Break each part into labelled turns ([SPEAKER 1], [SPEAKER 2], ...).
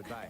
[SPEAKER 1] Goodbye.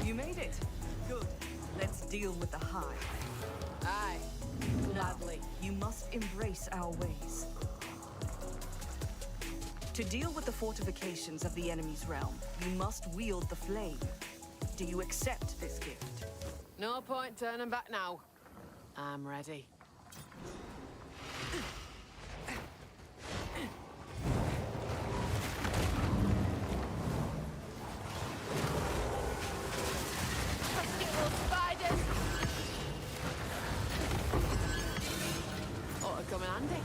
[SPEAKER 2] You made it. Good. Let's deal with the hive.
[SPEAKER 3] Aye. Gladly.
[SPEAKER 2] You must embrace our ways. To deal with the fortifications of the enemy's realm, you must wield the flame. Do you accept this gift?
[SPEAKER 3] No point turning back now. I'm ready. Little spiders! Ought to come in handy.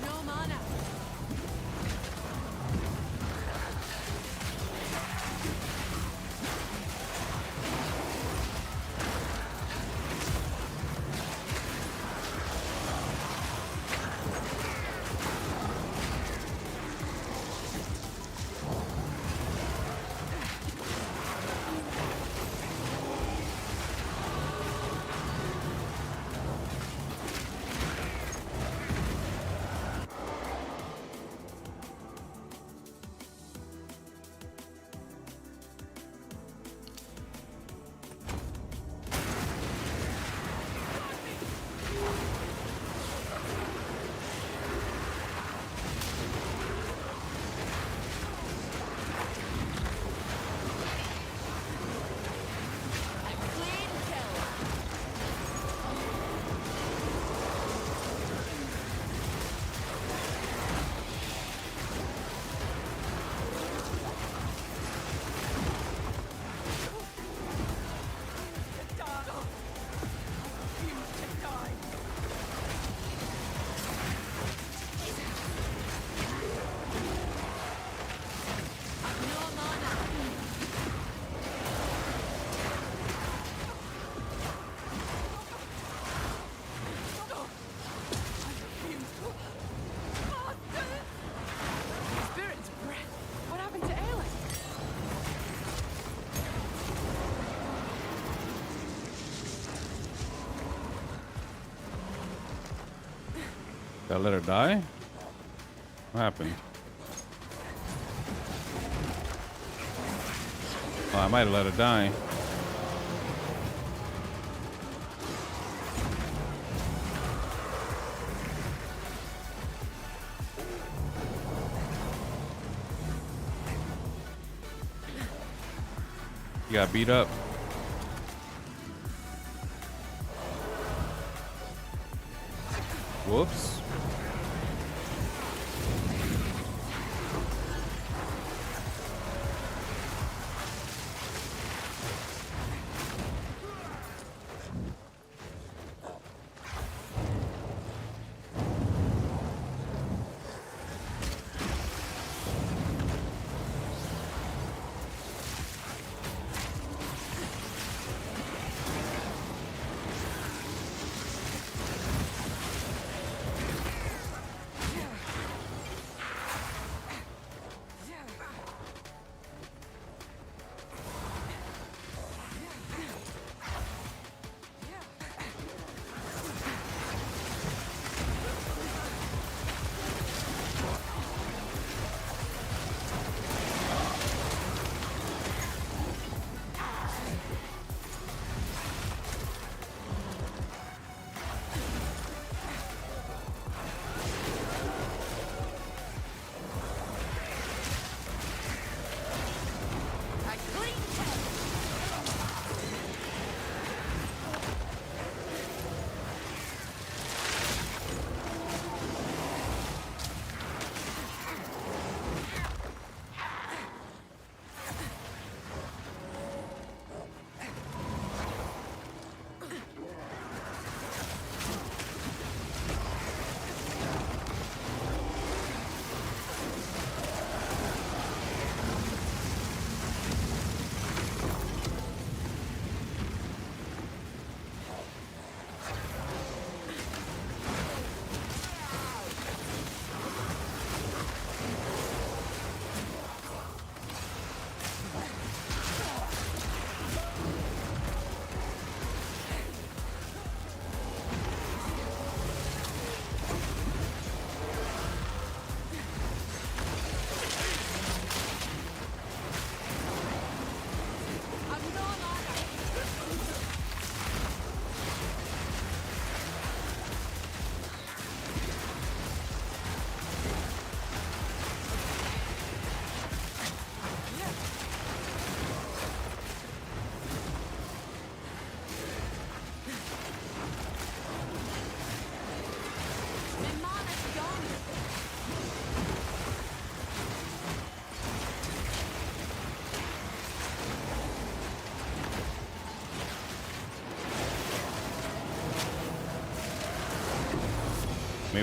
[SPEAKER 3] No mana. Clean kill. No mana. Spirit's breath. What happened to Aelin?
[SPEAKER 4] Did I let her die? What happened? Oh, I might have let her die. You got beat up. Whoops.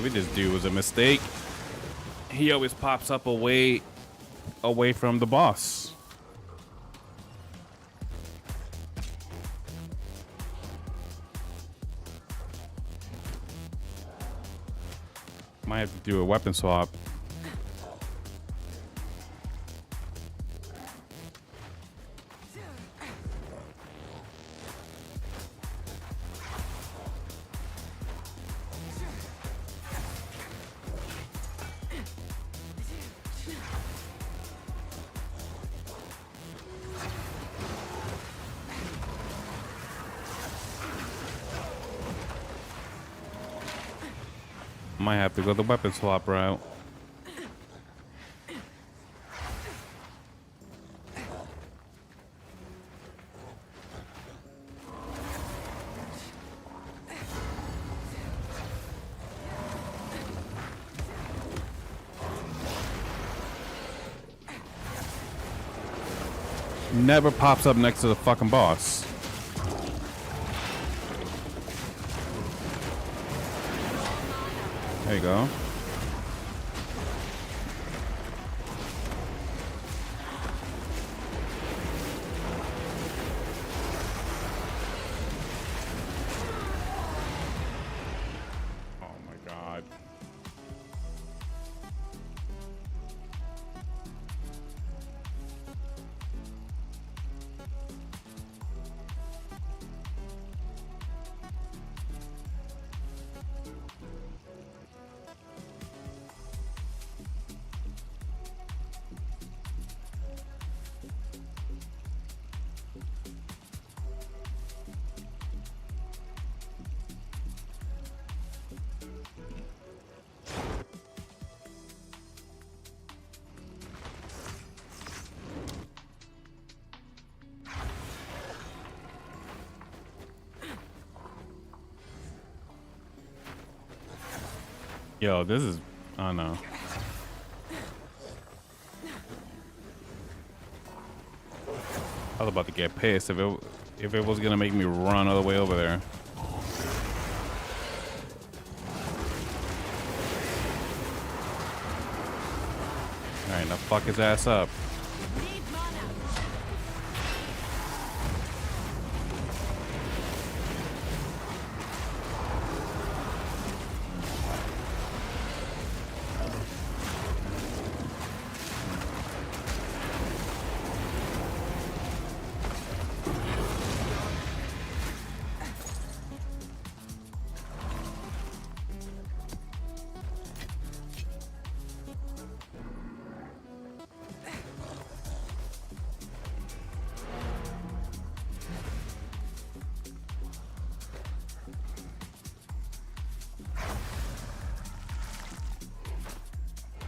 [SPEAKER 4] Maybe this dude was a mistake. He always pops up away from the boss. Might have to do a weapon swap. Might have to go the weapon swap route. Never pops up next to the fucking boss. There you go. Oh my god. Yo, this is, I don't know. I was about to get pissed if it was gonna make me run all the way over there. All right, now fuck his ass up.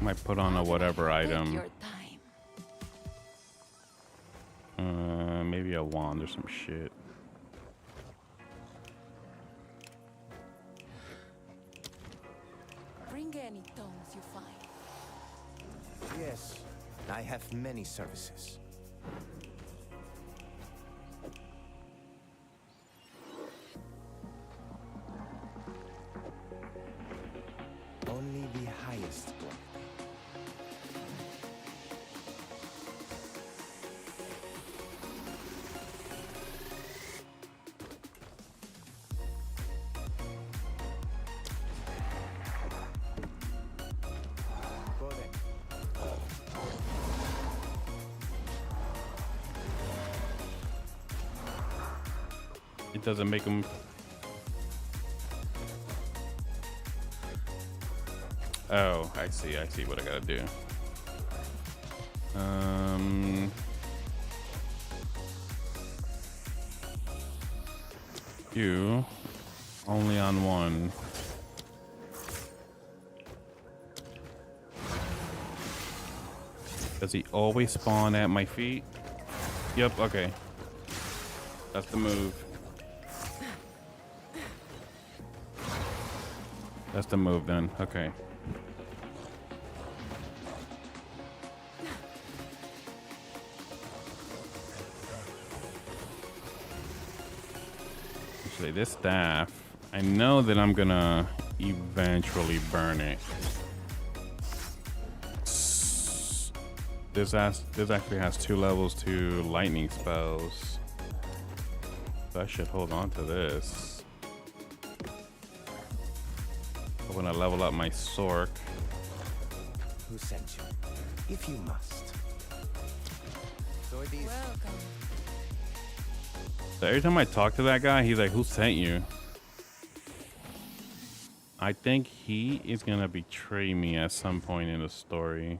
[SPEAKER 4] Might put on a whatever item. Maybe a wand or some shit.
[SPEAKER 1] Bring any tomes you find.
[SPEAKER 5] Yes, I have many services. Only the highest quality.
[SPEAKER 4] It doesn't make them. Oh, I see what I gotta do. You only on one. Does he always spawn at my feet? Yep, okay. That's the move. That's the move then, okay. Actually, this staff, I know that I'm gonna eventually burn it. This actually has 2 levels to lightning spells. So I should hold on to this. I'm gonna level up my Sork.
[SPEAKER 5] Who sent you? If you must. So it is.
[SPEAKER 1] Welcome.
[SPEAKER 4] So every time I talk to that guy, he's like, "Who sent you?" I think he is gonna betray me at some point in the story.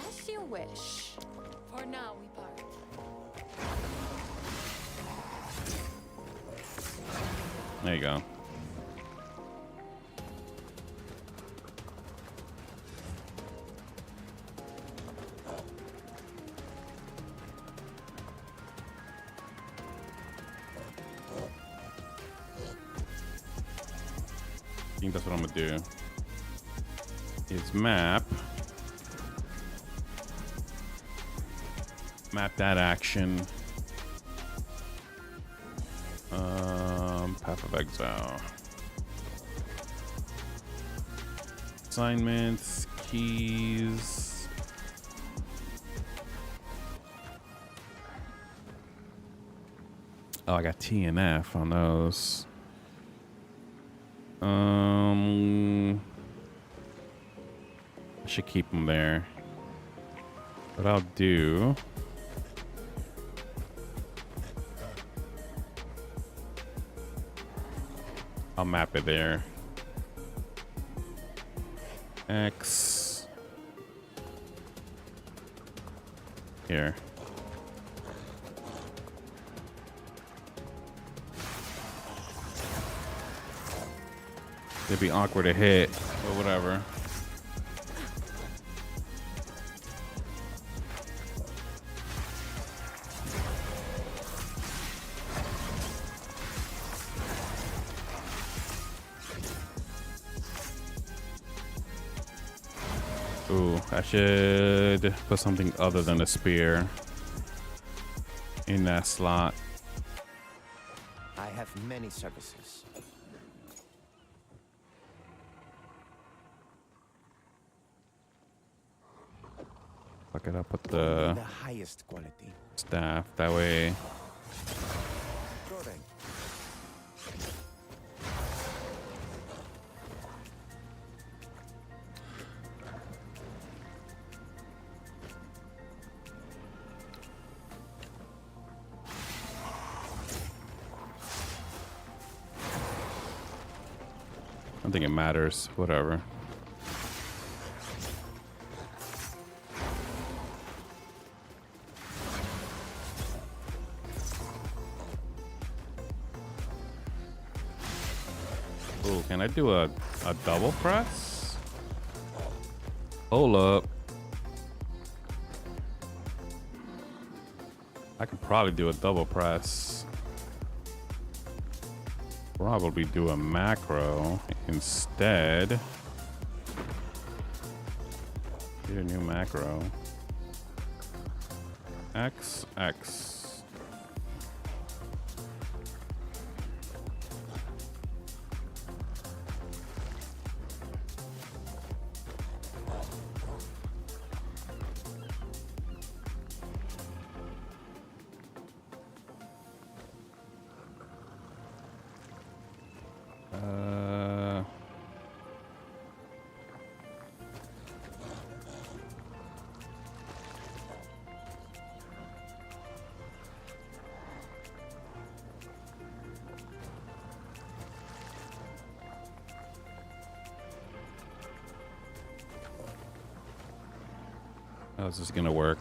[SPEAKER 1] As you wish. For now, we part.
[SPEAKER 4] There you go. I think that's what I'm gonna do. Is map that action. Path of Exile. Assignments, keys. Oh, I got T and F on those. I should keep them there. What I'll do. I'll map it there. X. Here. It'd be awkward to hit, but whatever. Ooh, I should put something other than a spear in that slot.
[SPEAKER 5] I have many services.
[SPEAKER 4] Fuck it up with
[SPEAKER 5] Only
[SPEAKER 4] the
[SPEAKER 5] the highest quality.
[SPEAKER 4] staff. That way.
[SPEAKER 5] Go then.
[SPEAKER 4] I don't think it matters. Whatever. Ooh, can I do a double press? Hold up. I could probably do a double press. Probably do a macro instead. Get a new macro. X, X. How's this gonna work?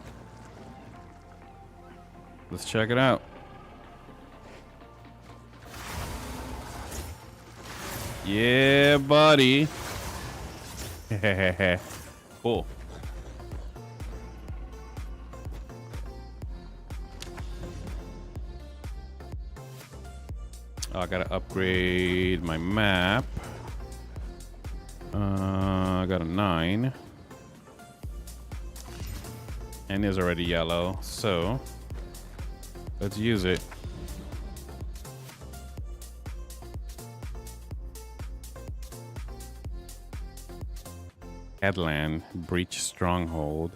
[SPEAKER 4] Let's check it out. Yeah, buddy. Cool. Oh, I gotta upgrade my map. I got a 9. And is already yellow, so Let's use it. Headland, Breach Stronghold,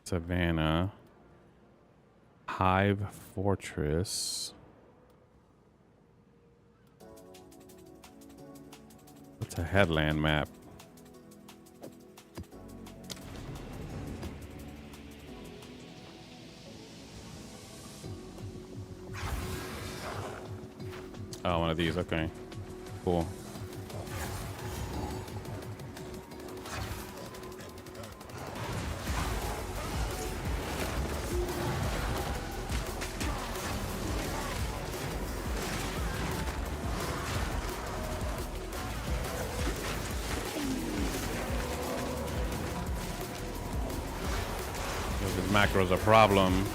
[SPEAKER 4] Savannah, Hive Fortress. What's a headland map? Oh, one of these. Okay, cool. This macro's a problem.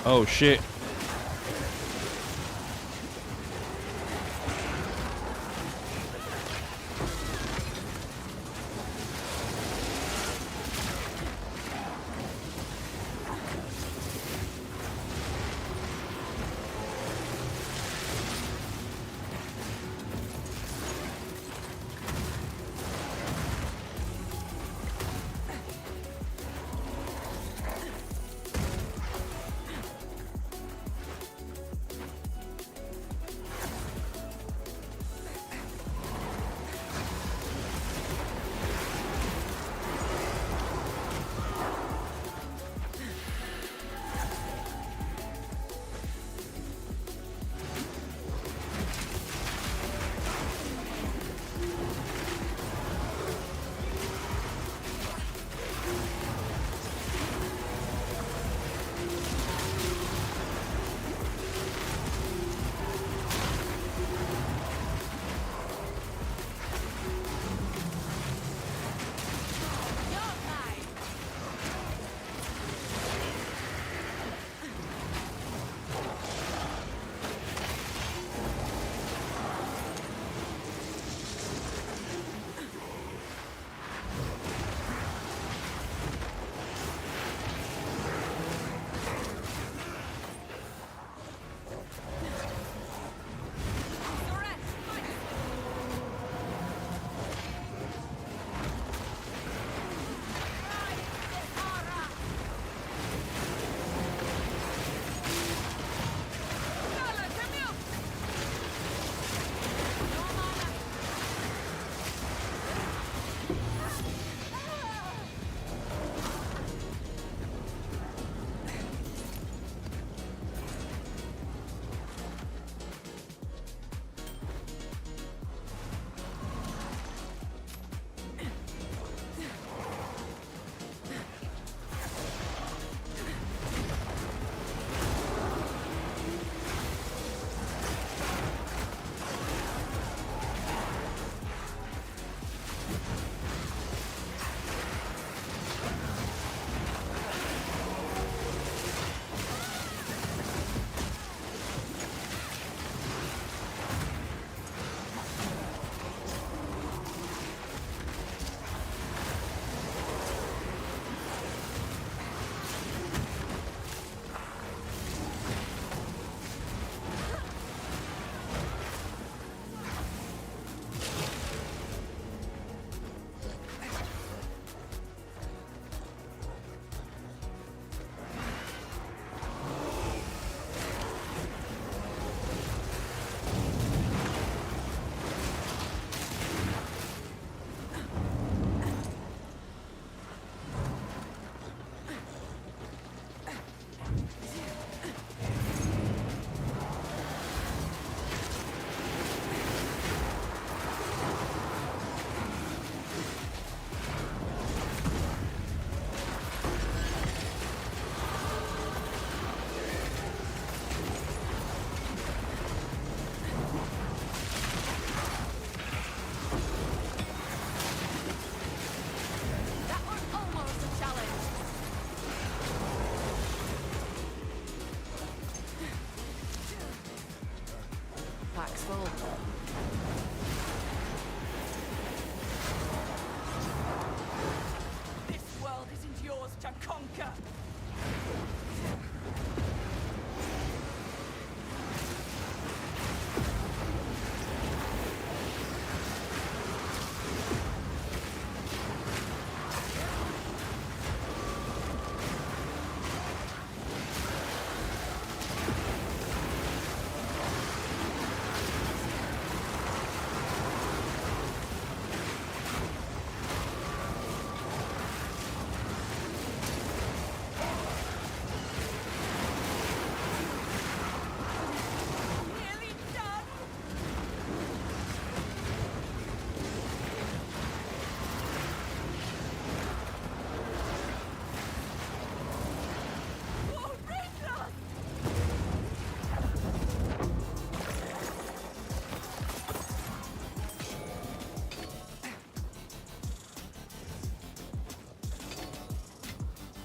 [SPEAKER 4] Oh shit.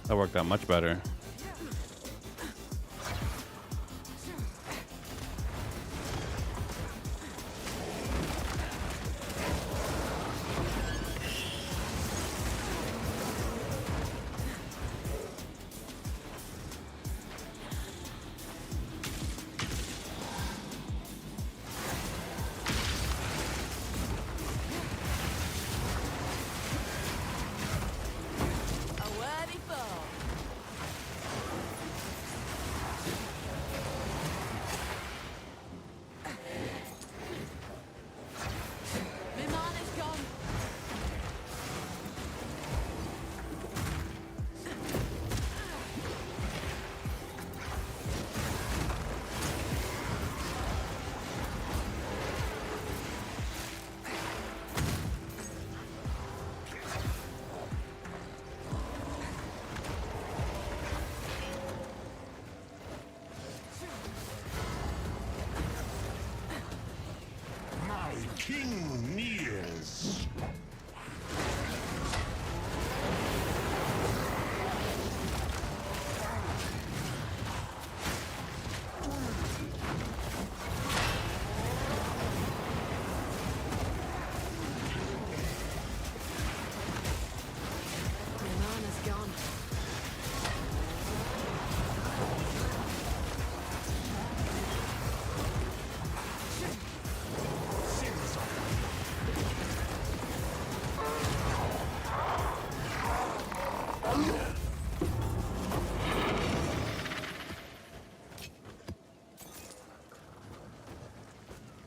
[SPEAKER 4] That worked out much better.
[SPEAKER 1] A worthy foe. My mana's gone.
[SPEAKER 5] My king nears.
[SPEAKER 3] My mana's gone.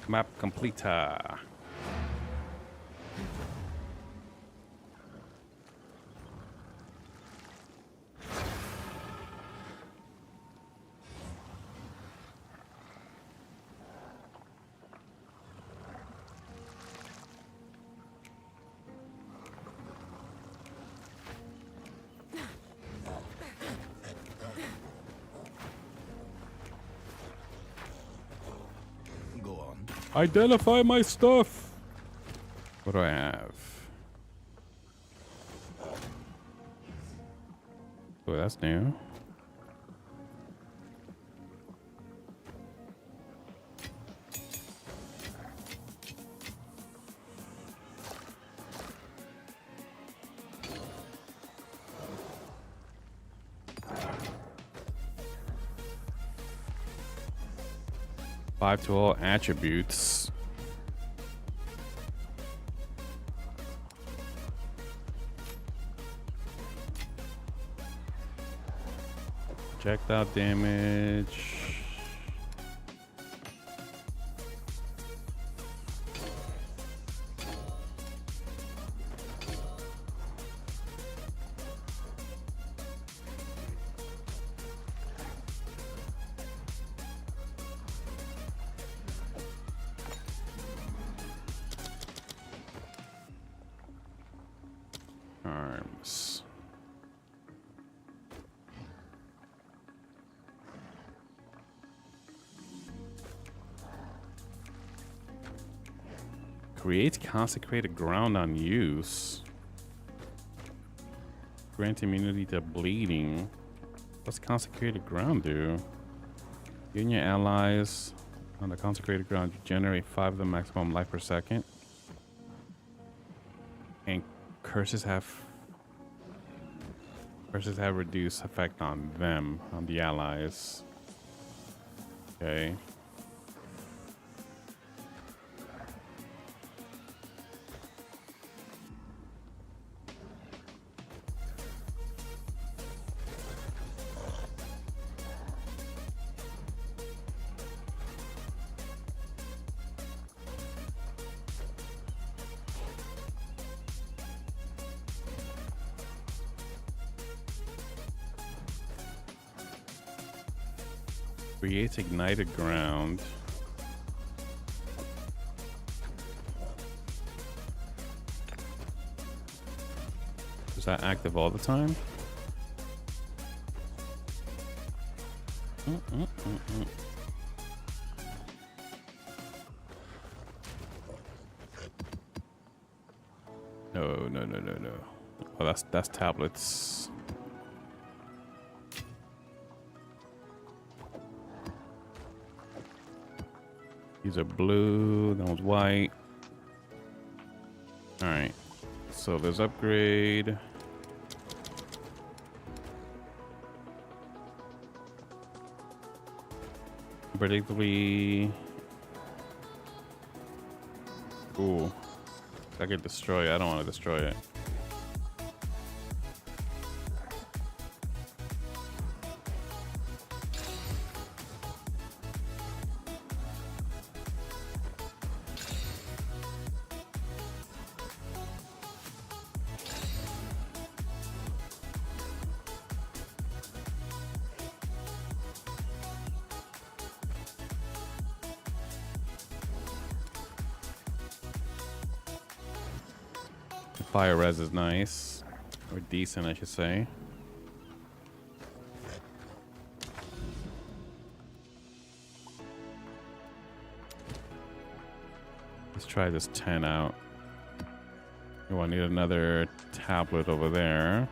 [SPEAKER 4] Map completa.
[SPEAKER 5] Go on.
[SPEAKER 4] Identify my stuff. What do I have? Oh, that's new. Five to all attributes. Projectile damage. Arms. Create consecrated ground on use. Grant immunity to bleeding. What's consecrated ground do? You and your allies on the consecrated ground generate 5 of the maximum life per second. And curses have reduced effect on them, on the allies. Okay. Creates ignited ground. Is that active all the time? No. Oh, that's tablets. These are blue. That one's white. All right. So there's upgrade. Predictably. Ooh. I could destroy it. I don't want to destroy it. Fire res is nice. Or decent, I should say. Let's try this 10 out. Oh, I need another tablet over there.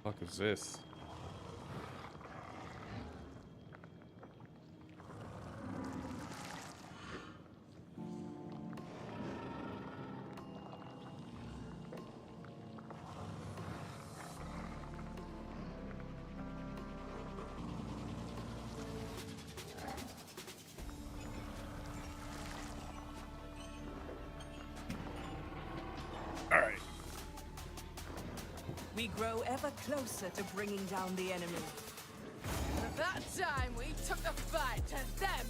[SPEAKER 4] What the fuck is this?
[SPEAKER 2] We grow ever closer to bringing down the enemy.
[SPEAKER 3] At that time, we took the fight to them.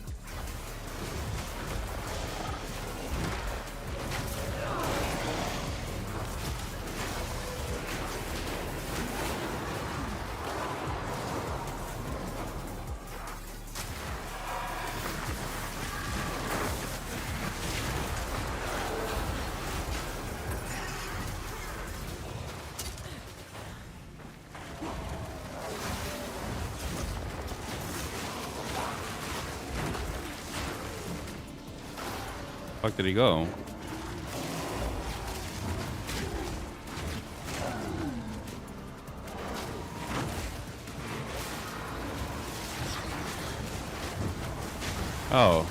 [SPEAKER 4] Fuck did he go? Oh.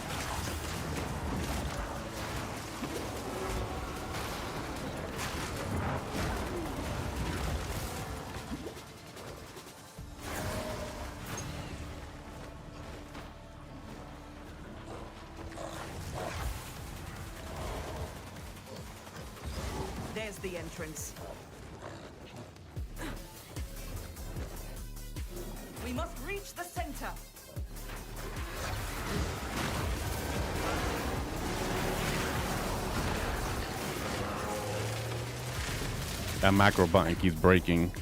[SPEAKER 2] There's the entrance. We must reach the center.
[SPEAKER 4] That macro button keeps breaking.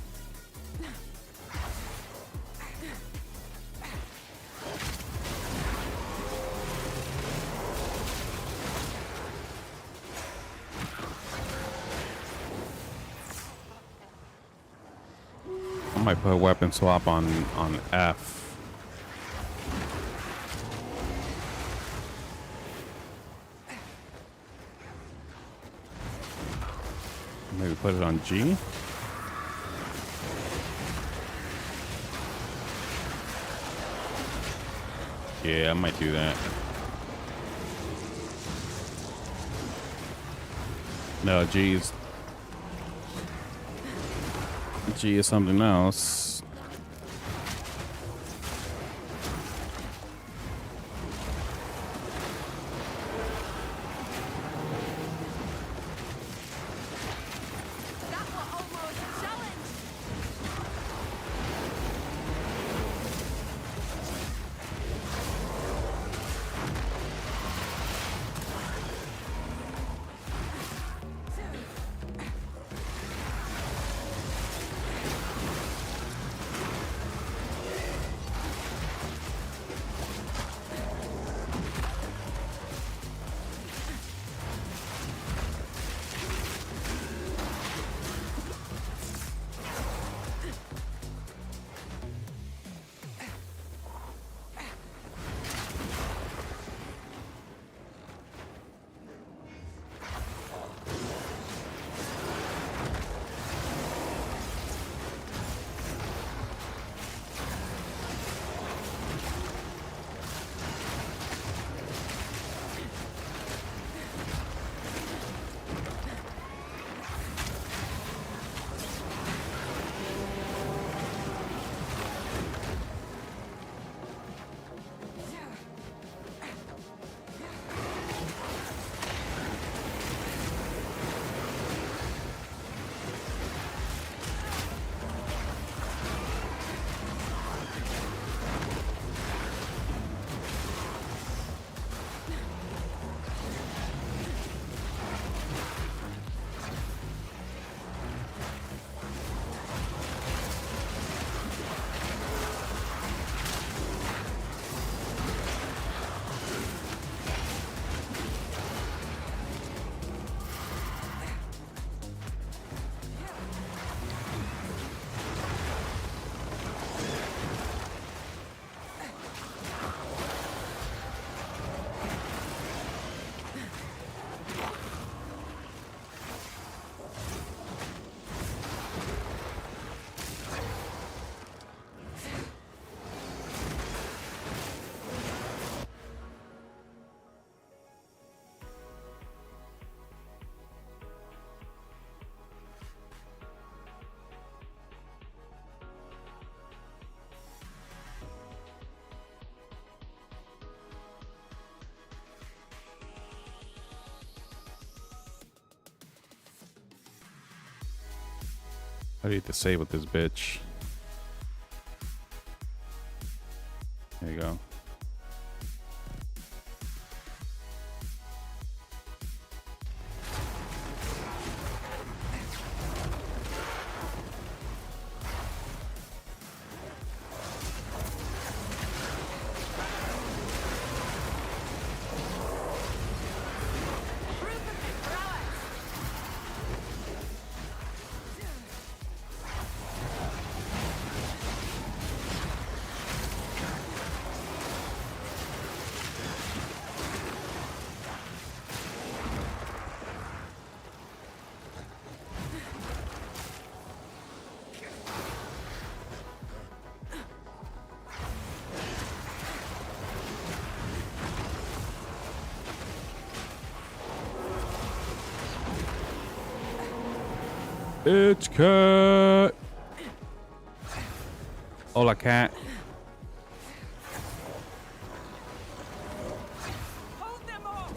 [SPEAKER 4] I might put a weapon swap on F. Maybe put it on G. Yeah, I might do that. No, G is something else. I need to save with this bitch. There you go. It's cat. Hola, cat.
[SPEAKER 2] Hold them off!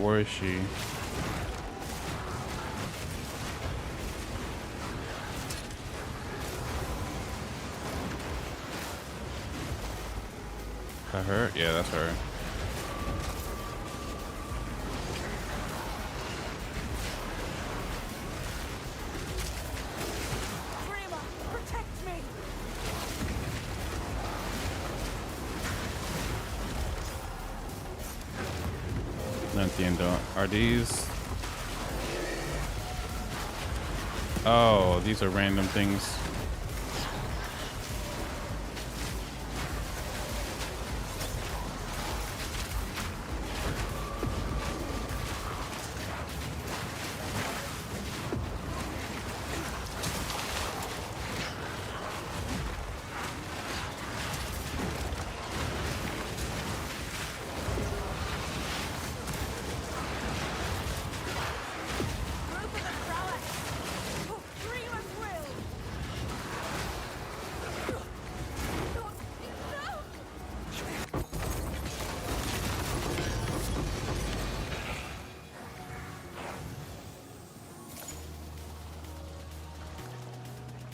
[SPEAKER 4] Where is she? That her? Yeah, that's her.
[SPEAKER 2] Protect me!
[SPEAKER 4] No entiendo. Are these? Oh, these are random things.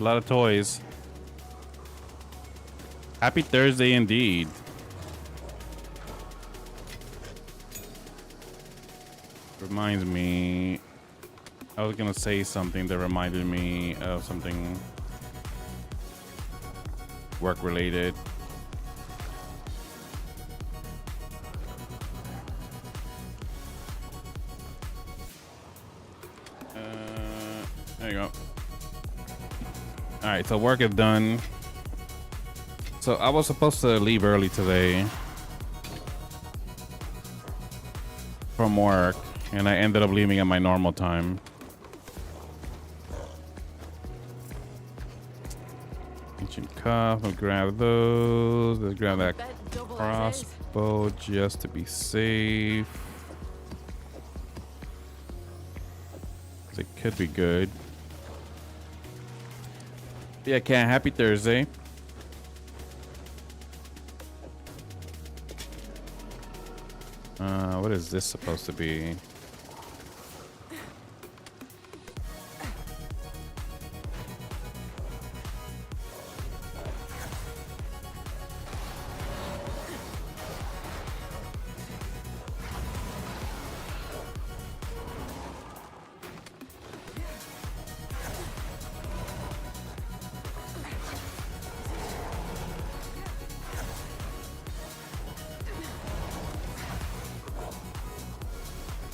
[SPEAKER 4] A lot of toys. Happy Thursday indeed. Reminds me, I was gonna say something that reminded me of something work related. There you go. All right, so work is done. So I was supposed to leave early today from work, and I ended up leaving at my normal time. Ancient cuff, I'll grab those. Let's grab that crossbow just to be safe. It could be good. Yeah, Cat, happy Thursday. What is this supposed to be?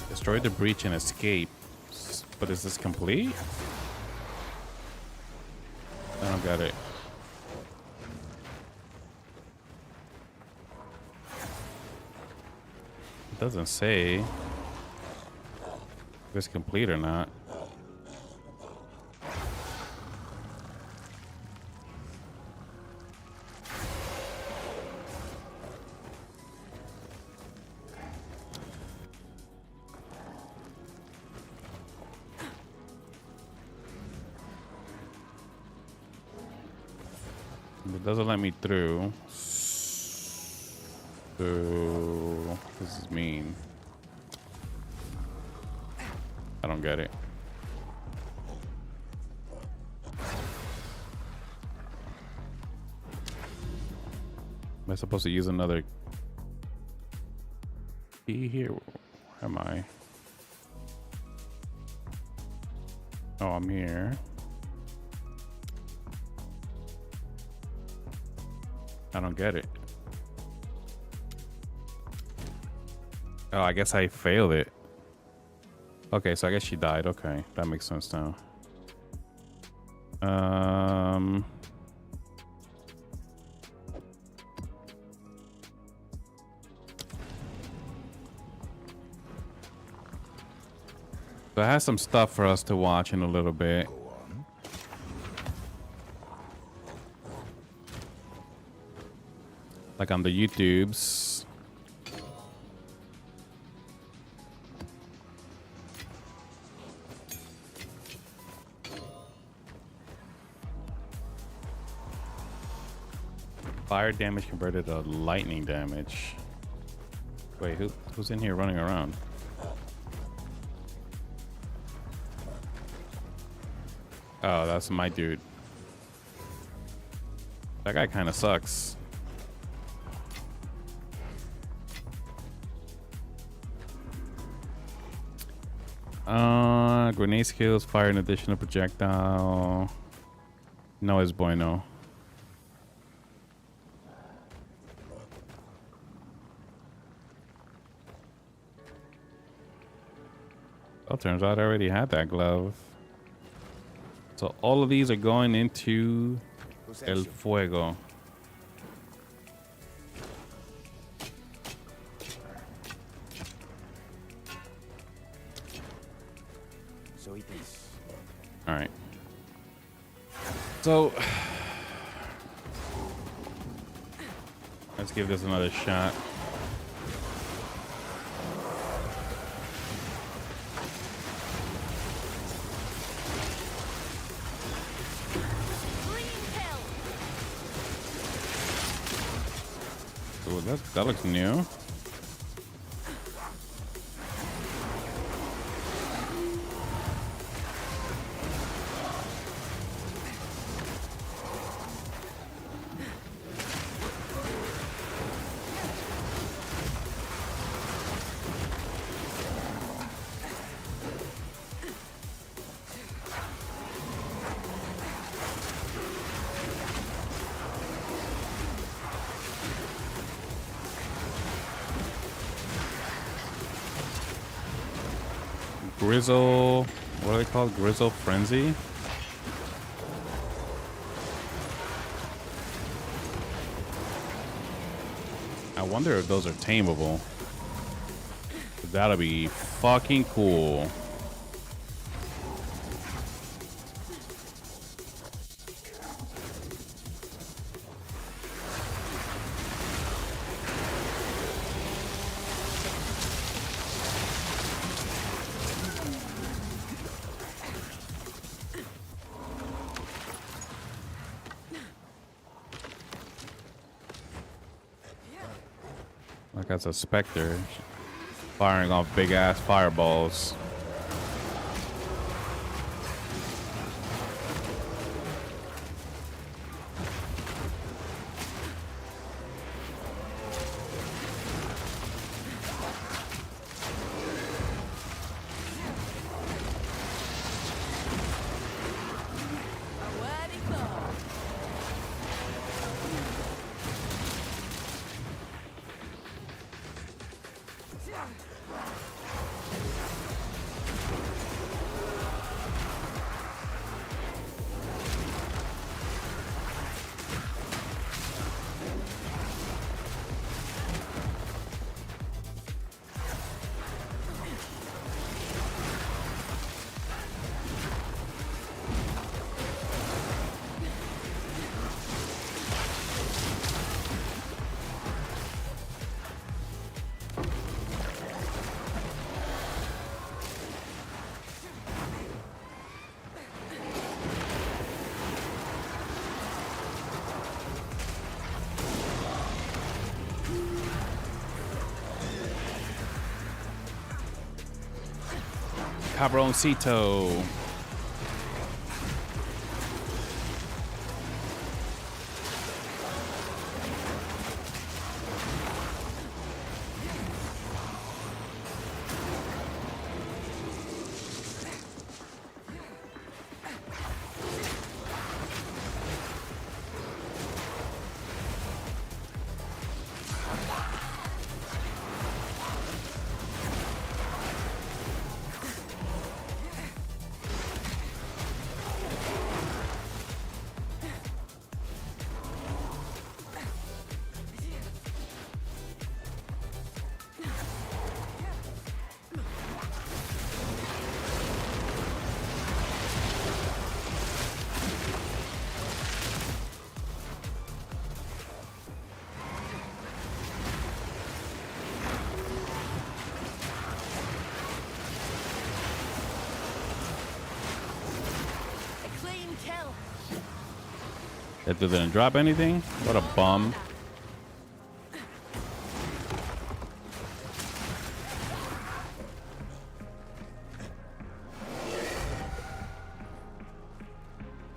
[SPEAKER 4] Destroy the breach and escape. But is this complete? I don't got it. It doesn't say if it's complete or not. It doesn't let me through. So, what does this mean? I don't get it. Am I supposed to use another key here? Where am I? Oh, I'm here. I don't get it. Oh, I guess I failed it. Okay, so I guess she died. Okay, that makes sense now. So it has some stuff for us to watch in a little bit. Like on the YouTubes. Fire damage converted to lightning damage. Wait, who's in here running around? Oh, that's my dude. That guy kind of sucks. Grenade skills, fire an additional projectile. No es bueno. Well, turns out I already had that glove. So all of these are going into El Fuego.
[SPEAKER 5] So it is.
[SPEAKER 4] All right. So let's give this another shot. Ooh, that looks new. Grizzle, what are they called? Grizzle Frenzy? I wonder if those are tameable. That'll be fucking cool. Like that's a specter firing off big ass fireballs. Cabroncito. That didn't drop anything? What a bum.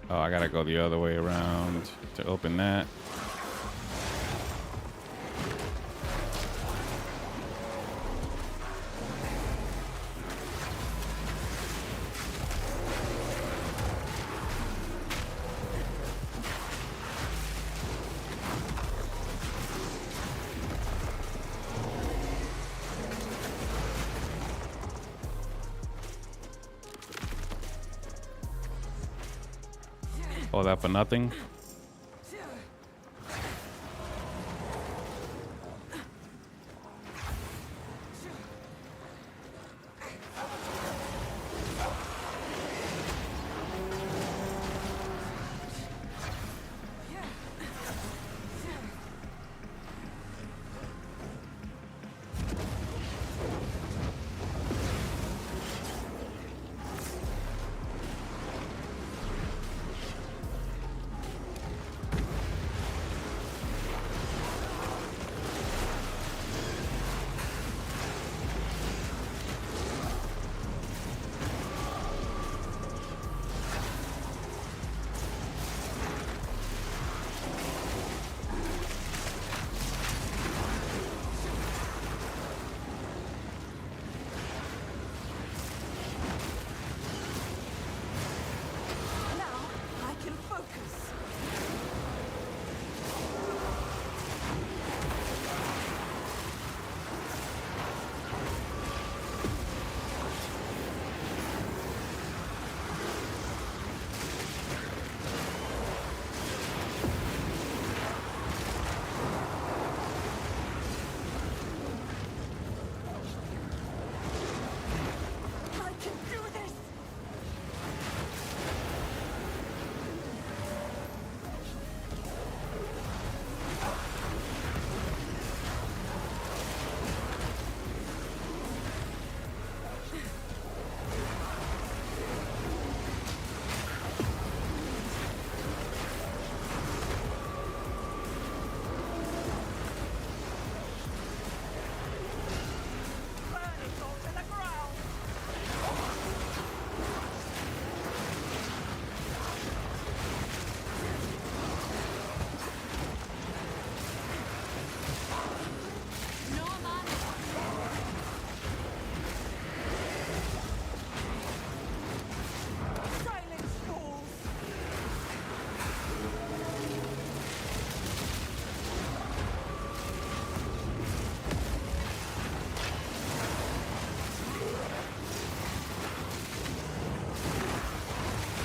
[SPEAKER 4] Oh, I gotta go the other way around to open that. All that for nothing.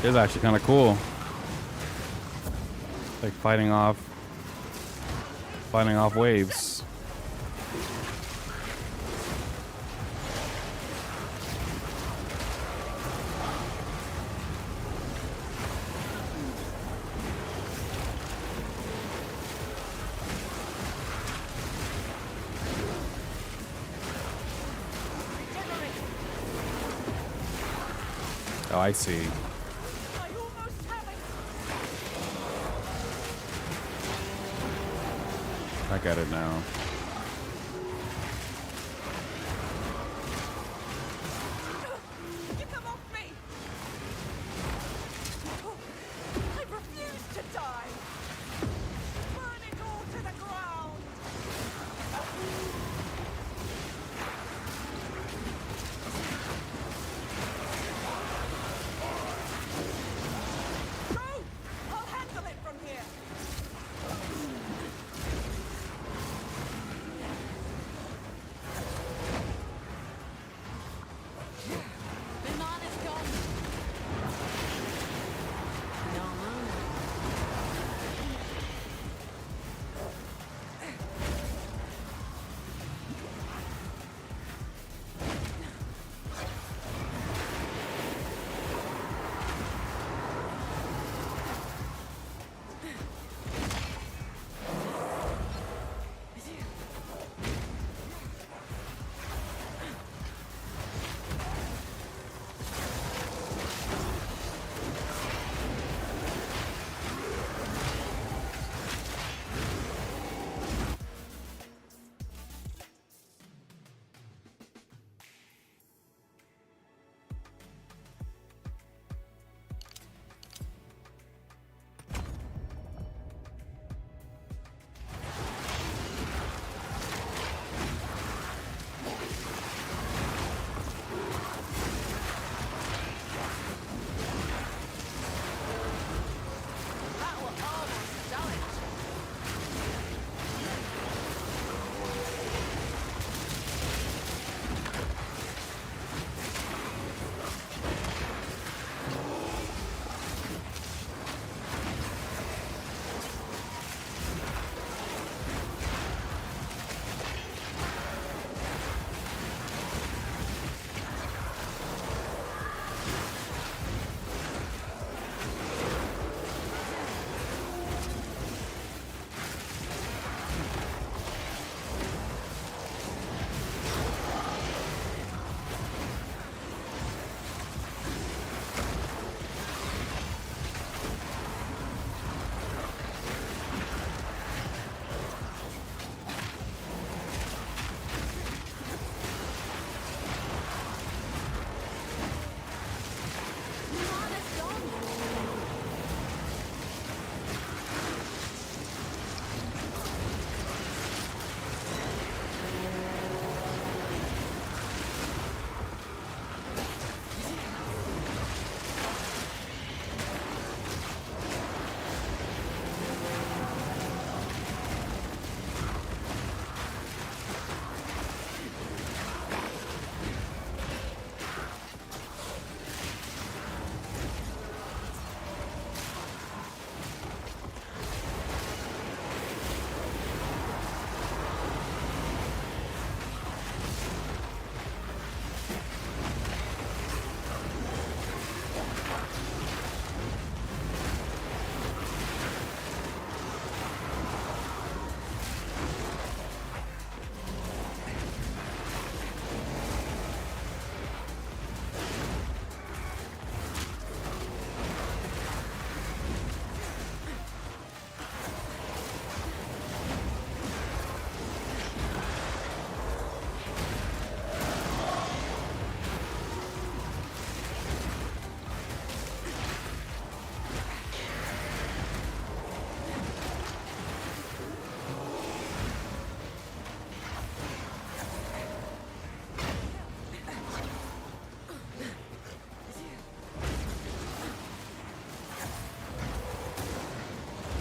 [SPEAKER 4] It's actually kind of cool. Like fighting off waves. Oh, I see. I get it now.
[SPEAKER 1] You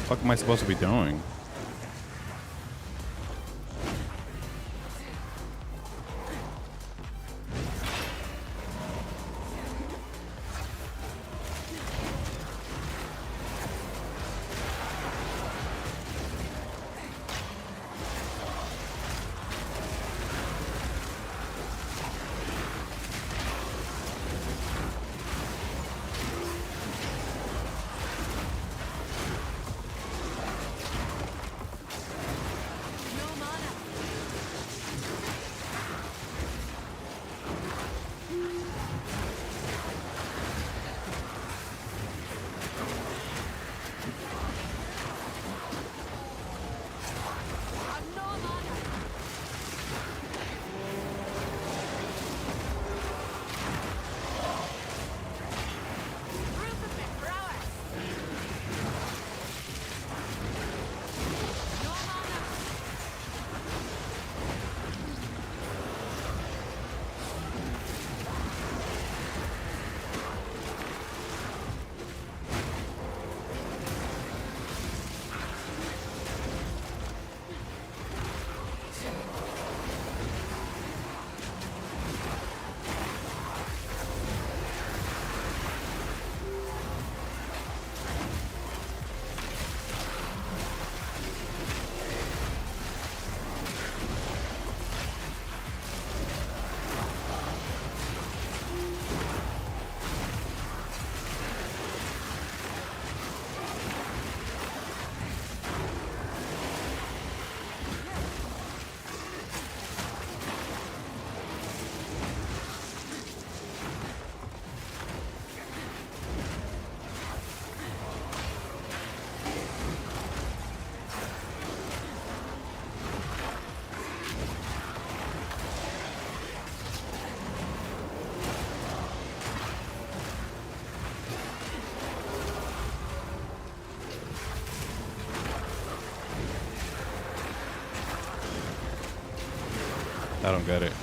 [SPEAKER 4] What am I supposed to be doing? I don't get it.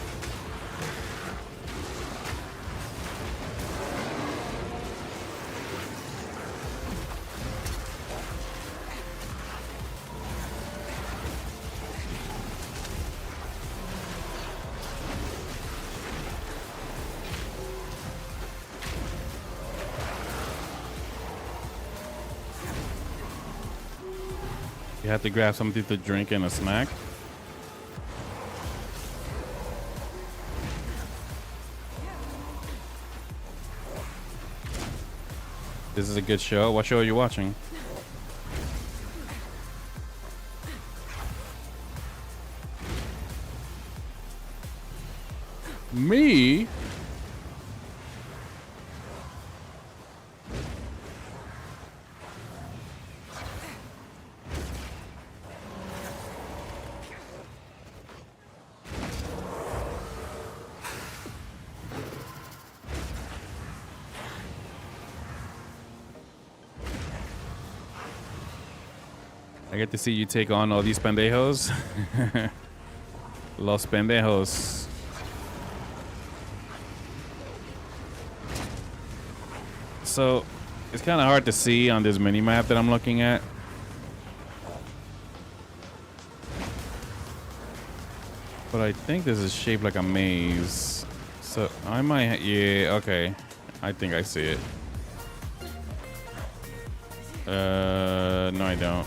[SPEAKER 4] You have to grab something to drink and a snack. This is a good show. What show are you watching? Me? I get to see you take on all these pendejos. Los pendejos. So, it's kind of hard to see on this mini map that I'm looking at. But I think this is shaped like a maze. So, I might... yeah, okay. I think I see it. No, I don't.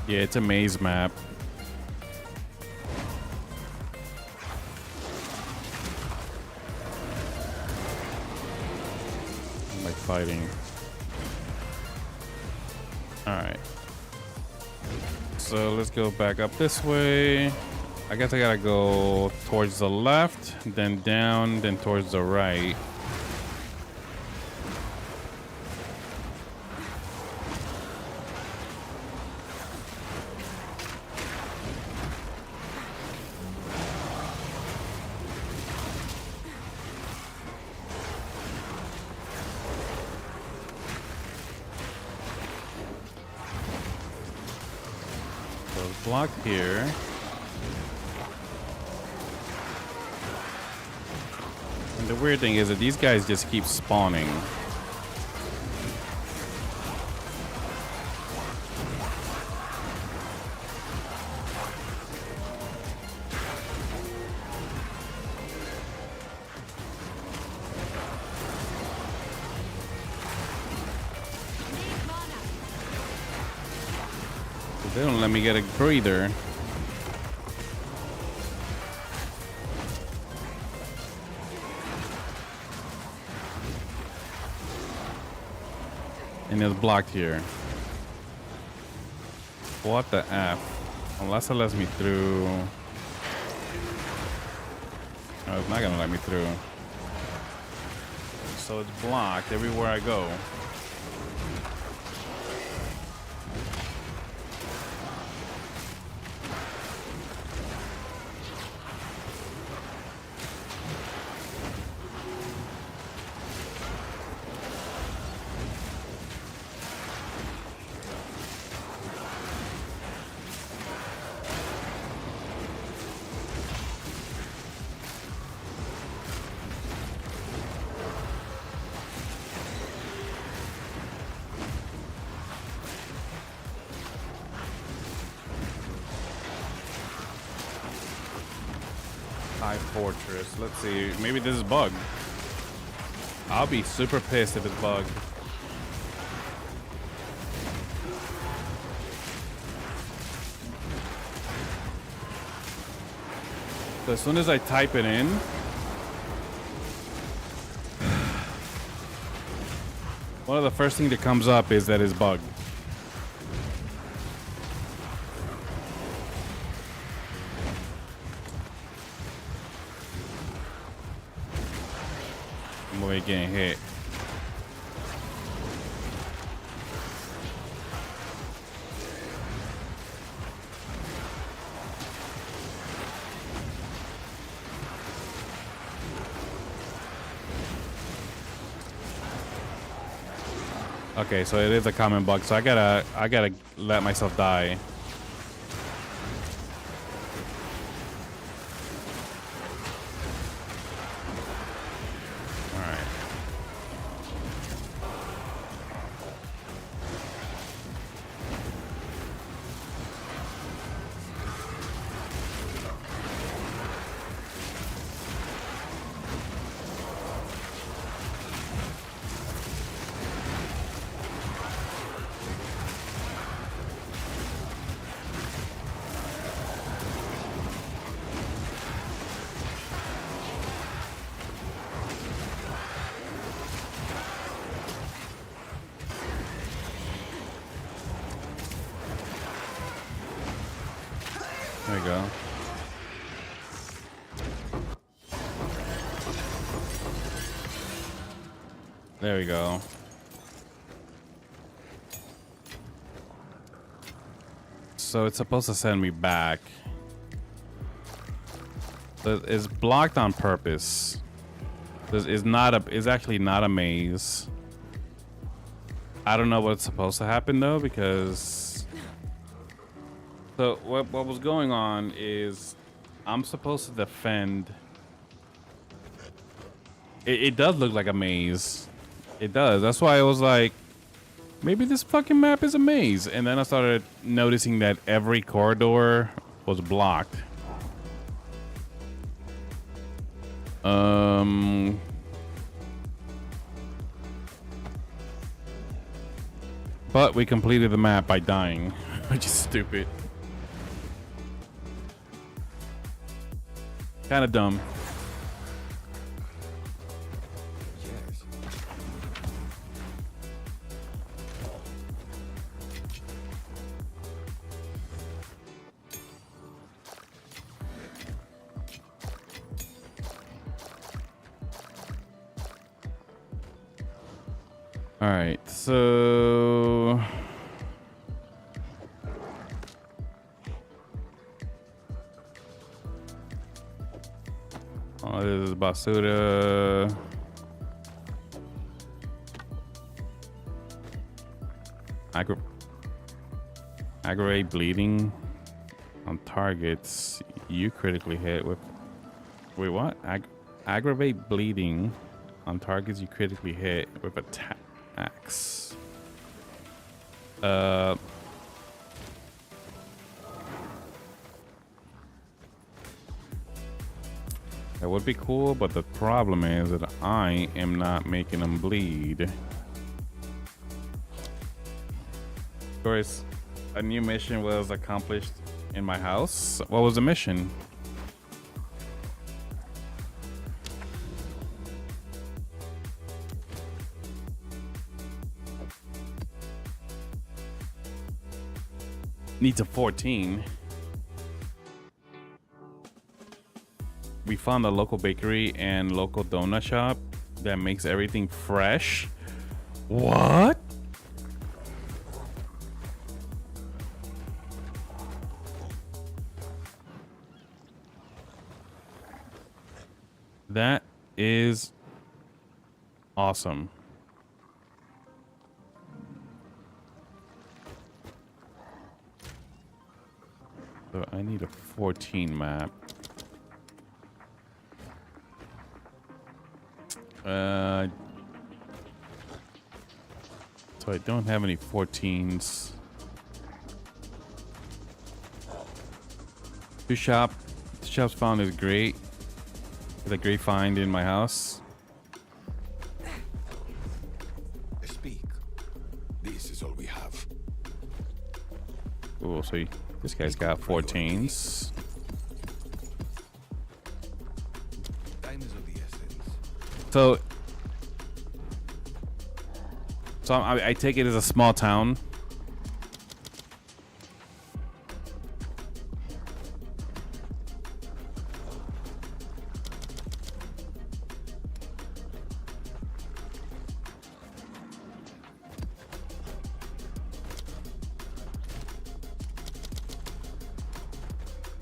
[SPEAKER 4] Yeah, it's a maze map. I'm like fighting. Alright. So let's go back up this way. I guess I gotta go towards the left, then down, then towards the right. Blocked here. And the weird thing is that these guys just keep spawning. They don't let me get a breather. And it's blocked here. What the F? Unless it lets me through. No, it's not gonna let me through. So it's blocked everywhere I go. High Fortress. Let's see. Maybe this is bugged. I'll be super pissed if it's bugged. So as soon as I type it in, one of the first thing that comes up is that it's bugged. Boy, getting hit. Okay, so it is a common bug, so I gotta let myself die. There we go. There we go. So it's supposed to send me back. It's blocked on purpose. It's actually not a maze. I don't know what's supposed to happen though, because so what was going on is I'm supposed to defend. It does look like a maze. It does. That's why I was like, maybe this fucking map is a maze. And then I started noticing that every corridor was blocked. But we completed the map by dying, which is stupid. Kind of dumb.
[SPEAKER 5] Yes.
[SPEAKER 4] All right, so this is Basura. Aggravate bleeding on targets you critically hit with. Wait, what? Aggravate bleeding on targets you critically hit with attacks. That would be cool, but the problem is that I am not making them bleed. Of course, A new mission was accomplished in my house. What was the mission? Needs a 14. We found a local bakery and local donut shop that makes everything fresh. What? That is awesome. So I need a 14 map. So I don't have any 14s. The shop's found is great. It's a great find in my house.
[SPEAKER 6] Speak. This is all we have.
[SPEAKER 4] Oh, so this guy's got 14s.
[SPEAKER 6] Time is of the essence.
[SPEAKER 4] So I take it as a small town.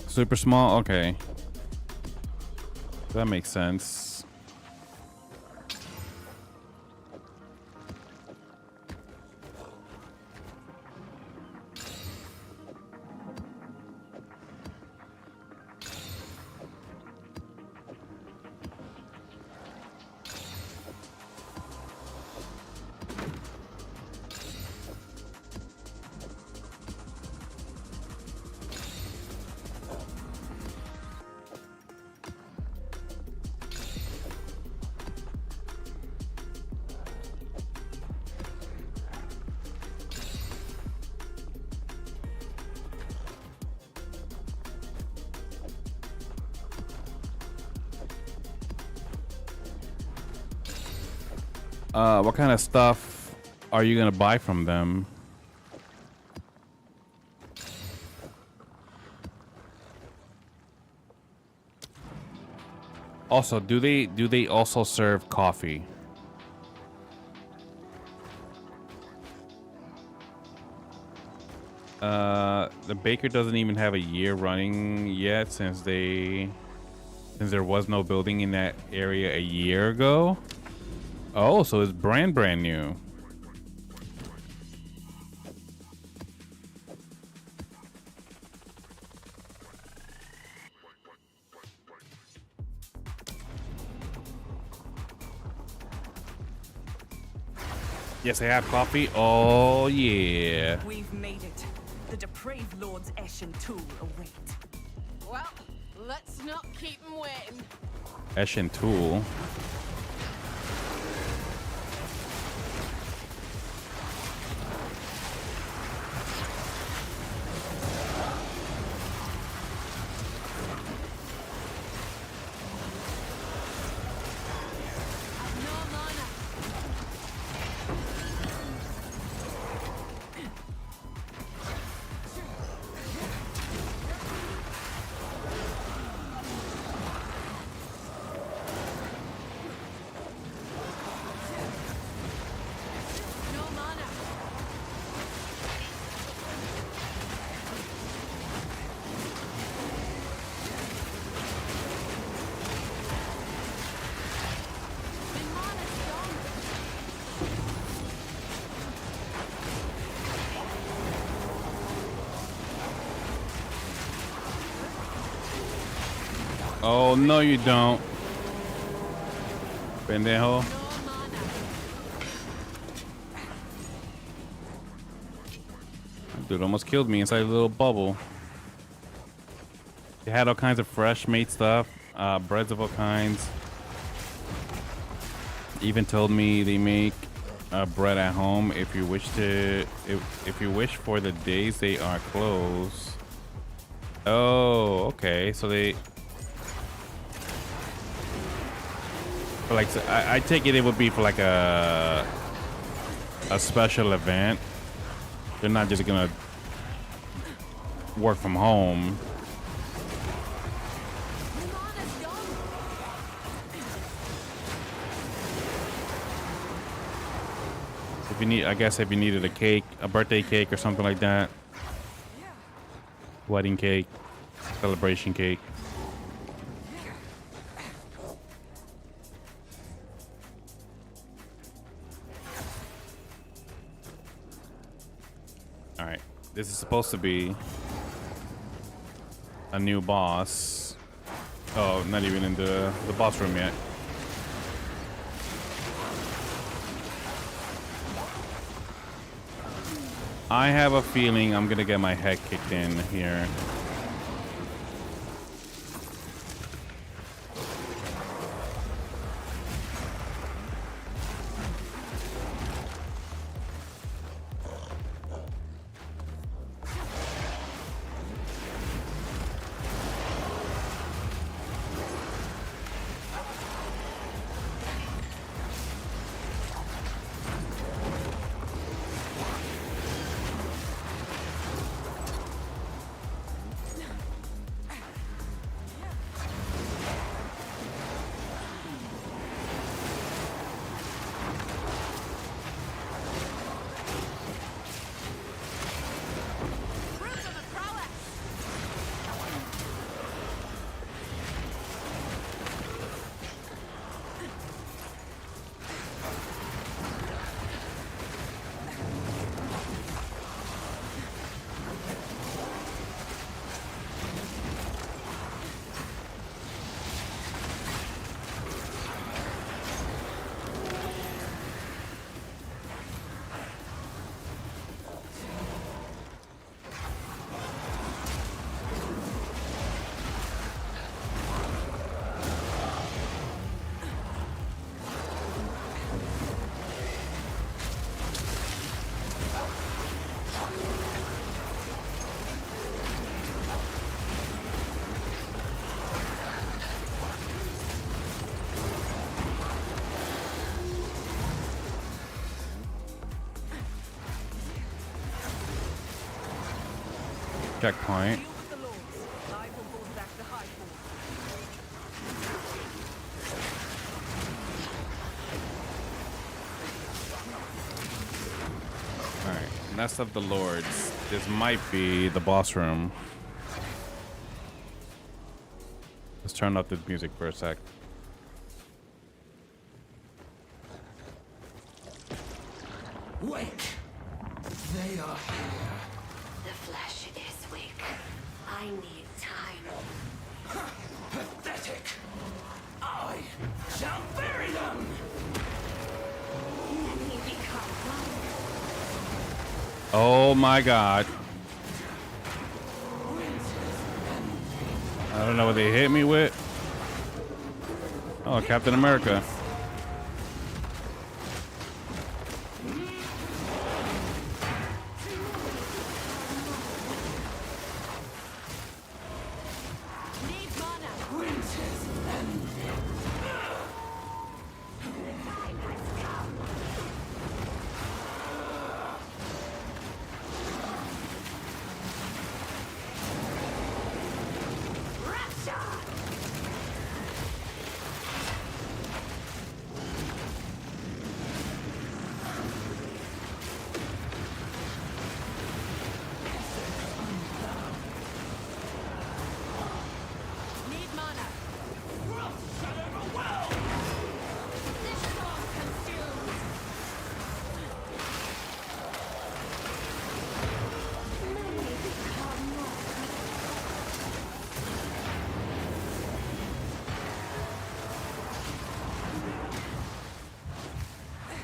[SPEAKER 4] Super small? Okay. That makes sense. What kind of stuff are you gonna buy from them? Also, do they also serve coffee? The baker doesn't even have a year running yet since there was no building in that area a year ago. Oh, so it's brand new. Yes, I have coffee. Oh, yeah.
[SPEAKER 2] We've made it. The depraved Lord's Eshin tool await.
[SPEAKER 3] Well, let's not keep him waiting.
[SPEAKER 4] Eshin tool. Oh, no, you don't. Pendejo. Dude almost killed me inside a little bubble. They had all kinds of fresh made stuff, breads of all kinds. Even told me they make bread at home if you wish to. If you wish for the days they are closed. Oh, okay. So they. For like, I take it would be for like a special event. They're not just gonna work from home. If you need, I guess if you needed a cake, a birthday cake or something like that, wedding cake, celebration cake. All right, this is supposed to be a new boss. Oh, not even in the boss room yet. I have a feeling I'm gonna get my head kicked in here. Checkpoint.
[SPEAKER 2] Deal with the lords. I will hold back the high force.
[SPEAKER 4] All right, Nest of the Lords. This might be the boss room. Let's turn up the music for a sec.
[SPEAKER 6] Wake! They are here.
[SPEAKER 7] The flesh is weak. I need time.
[SPEAKER 6] Pathetic! I shall bury them!
[SPEAKER 7] Let me become one.
[SPEAKER 4] Oh my God. I don't know what they hit me with. Oh, Captain America.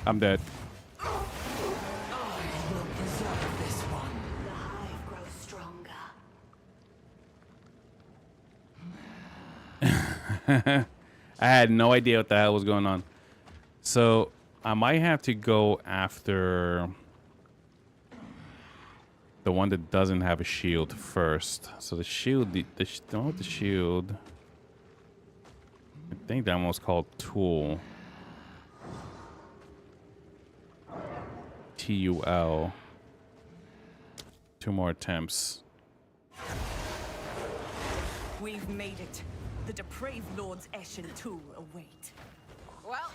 [SPEAKER 4] I'm dead.
[SPEAKER 7] The hive grows stronger.
[SPEAKER 4] I had no idea what the hell was going on. So I might have to go after the one that doesn't have a shield first. So the shield, the one with the shield, I think that one was called Tool. T-U-L. 2 more attempts.
[SPEAKER 2] We've made it. The depraved lords Esh and Tool await.
[SPEAKER 3] Well,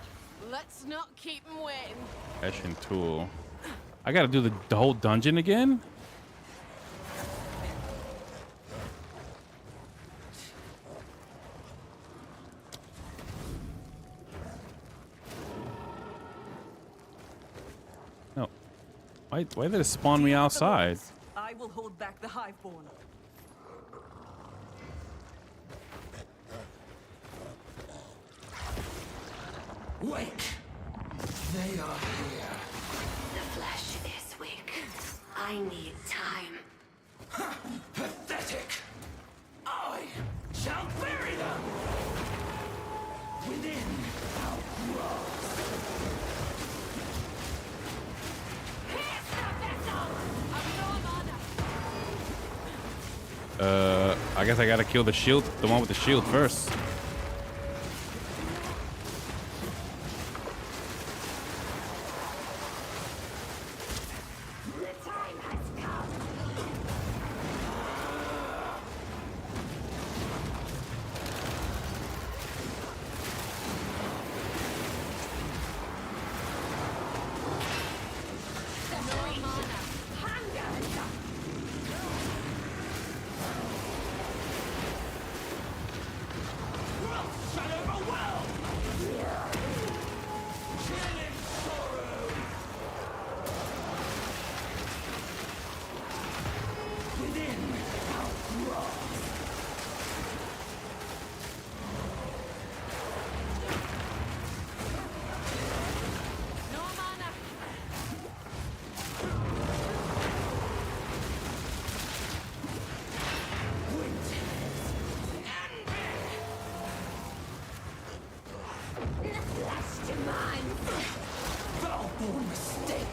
[SPEAKER 3] let's not keep him waiting.
[SPEAKER 4] Ashen Tool. I gotta do the whole dungeon again? No. Why did it spawn me outside?
[SPEAKER 2] I will hold back the Hiveborn.
[SPEAKER 6] Wait! They are here.
[SPEAKER 7] The flesh is weak. I need time.
[SPEAKER 6] Pathetic! I shall bury them! Within our grasp.
[SPEAKER 7] Here's the vessel!
[SPEAKER 4] I guess I gotta kill the shield, the one with the shield first.
[SPEAKER 7] The time has come.
[SPEAKER 6] Shall overwhelm! Chilling sorrow! Within our grasp.
[SPEAKER 3] No mana.
[SPEAKER 7] The flesh demands.
[SPEAKER 6] Foul-born mistake!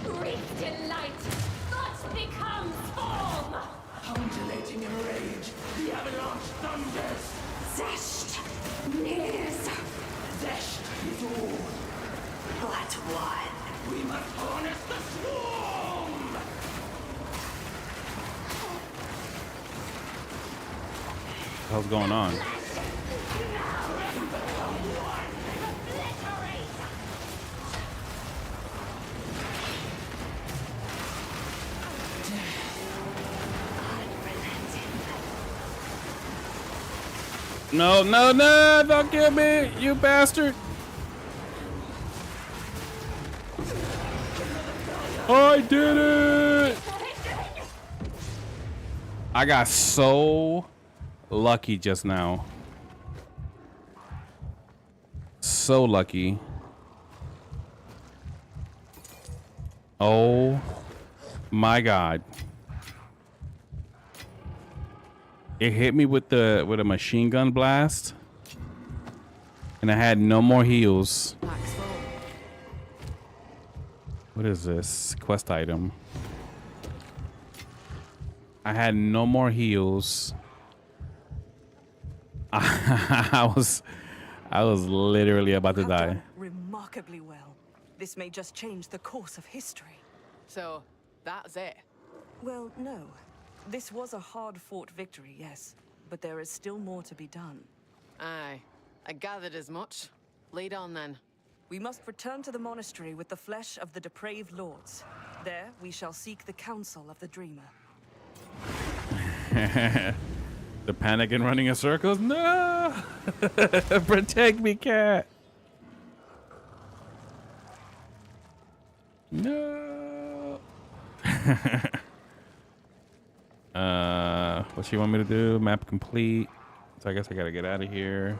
[SPEAKER 7] Wreathed in light. Thought becomes form.
[SPEAKER 6] Undulating in rage, the avalanche thunders!
[SPEAKER 7] Zest. Nears.
[SPEAKER 6] Zest is all!
[SPEAKER 7] But one.
[SPEAKER 6] We must harness the swarm!
[SPEAKER 4] What the hell's going on? No, no, no! Don't kill me, you bastard! I did it! I got so lucky just now. So lucky. Oh my god. It hit me with a machine gun blast. And I had no more heals.
[SPEAKER 2] Max full.
[SPEAKER 4] What is this? Quest item. I had no more heals. I was literally about to
[SPEAKER 2] Have
[SPEAKER 4] die.
[SPEAKER 2] done remarkably well. This may just change the course of history.
[SPEAKER 3] So, that's it.
[SPEAKER 2] Well, no. This was a hard-fought victory, yes. But there is still more to be done.
[SPEAKER 3] Aye. I gathered as much. Lead on then.
[SPEAKER 2] We must return to the monastery with the flesh of the depraved lords. There, we shall seek the counsel of the dreamer.
[SPEAKER 4] The panic and running in circles? No! Protect me, cat! No! What you want me to do? Map complete. So I guess I gotta get out of here.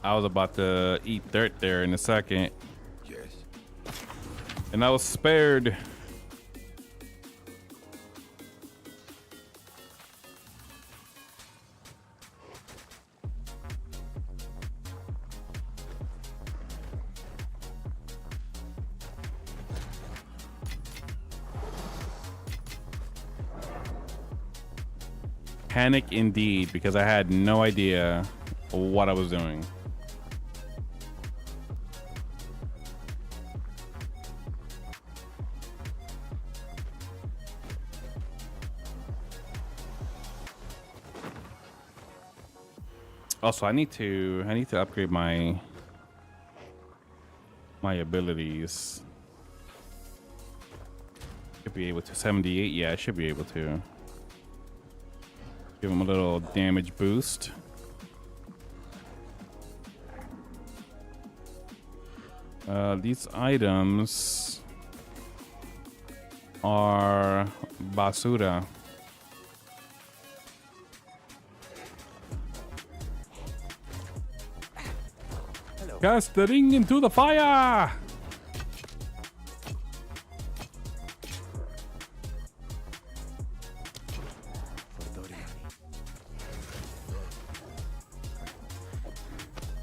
[SPEAKER 4] I was about to eat dirt there in a second.
[SPEAKER 6] Yes.
[SPEAKER 4] And I was spared. Panic indeed, because I had no idea what I was doing. Also, I need to upgrade my abilities. Should be able to 78. Yeah, I should be able to. Give him a little damage boost. These items are basura.
[SPEAKER 5] Hello.
[SPEAKER 4] Cast the ring into the fire!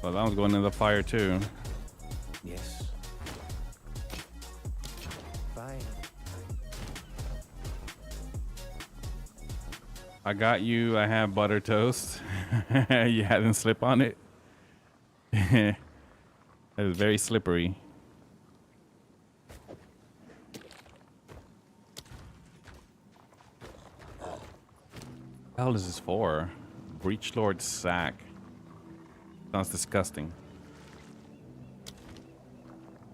[SPEAKER 4] Well, that one's going in the fire too.
[SPEAKER 5] Yes. Fine.
[SPEAKER 4] I got you. I have butter toast. You hadn't slip on it. That is very slippery. What the hell is this for? Breach Lord sack. Sounds disgusting.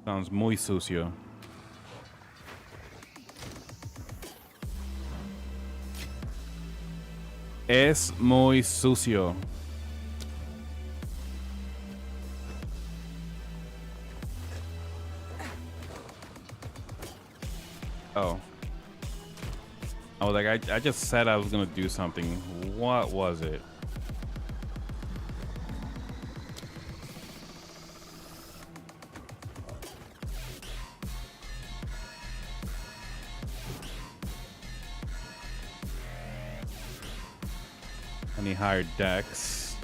[SPEAKER 4] Sounds muy sucio. Es muy sucio. Oh. I was like, I just said I was gonna do something. What was it? Any higher decks?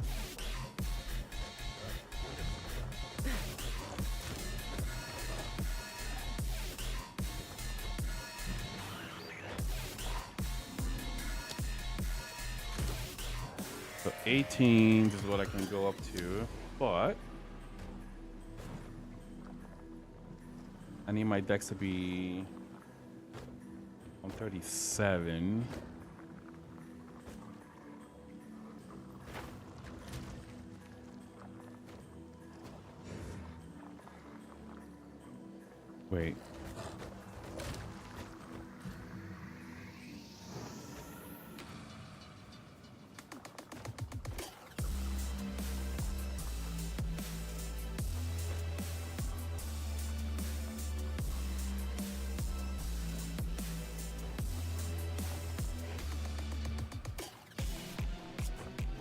[SPEAKER 4] So 18 is what I can go up to, but I need my decks to be 137. Wait.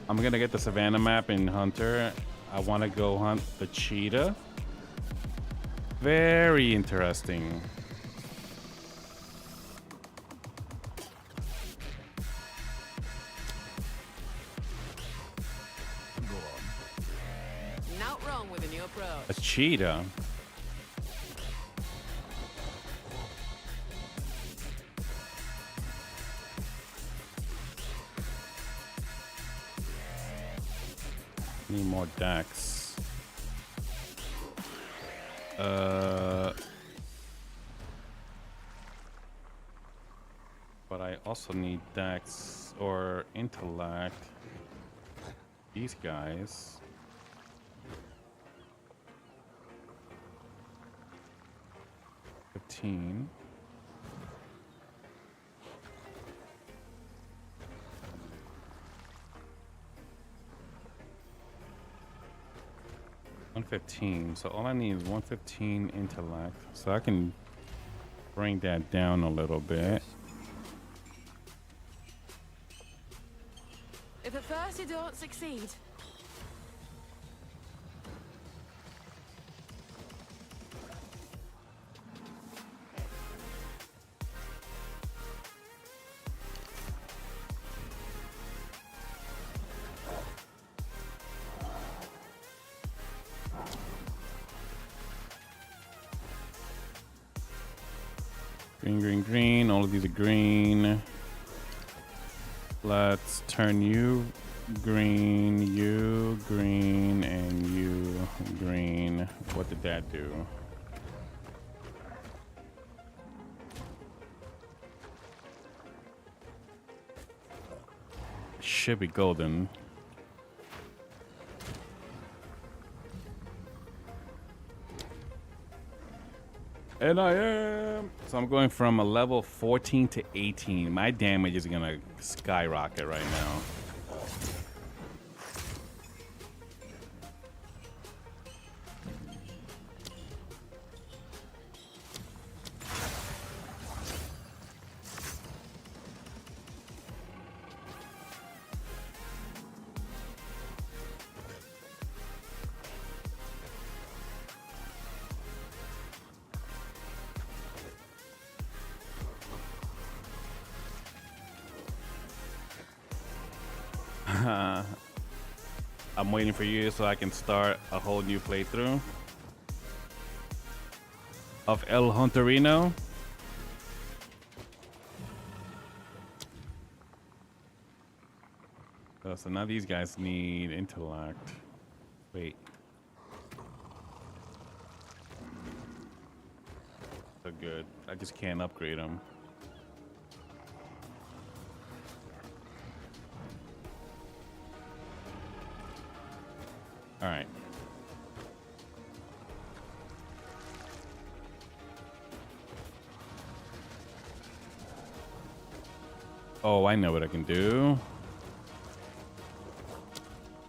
[SPEAKER 4] I'm gonna get the Savannah map in Hunter. I want to go hunt the cheetah. Very interesting.
[SPEAKER 3] Not wrong with a new approach.
[SPEAKER 4] A cheetah. Need more decks. But I also need dex or intellect. These guys. $15. $115. So all I need is 115 intellect. So I can bring that down a little bit.
[SPEAKER 3] If at first you don't succeed,
[SPEAKER 4] Green, green, green. All of these are green. Let's turn you green, and you green. What did that do? Should be golden. And I am. So I'm going from a level 14 to 18. My damage is gonna skyrocket right now. I'm waiting for you so I can start a whole new playthrough of El Hunterino. Oh, so now these guys need intellect. Wait. So good. I just can't upgrade them. All right. Oh, I know what I can do.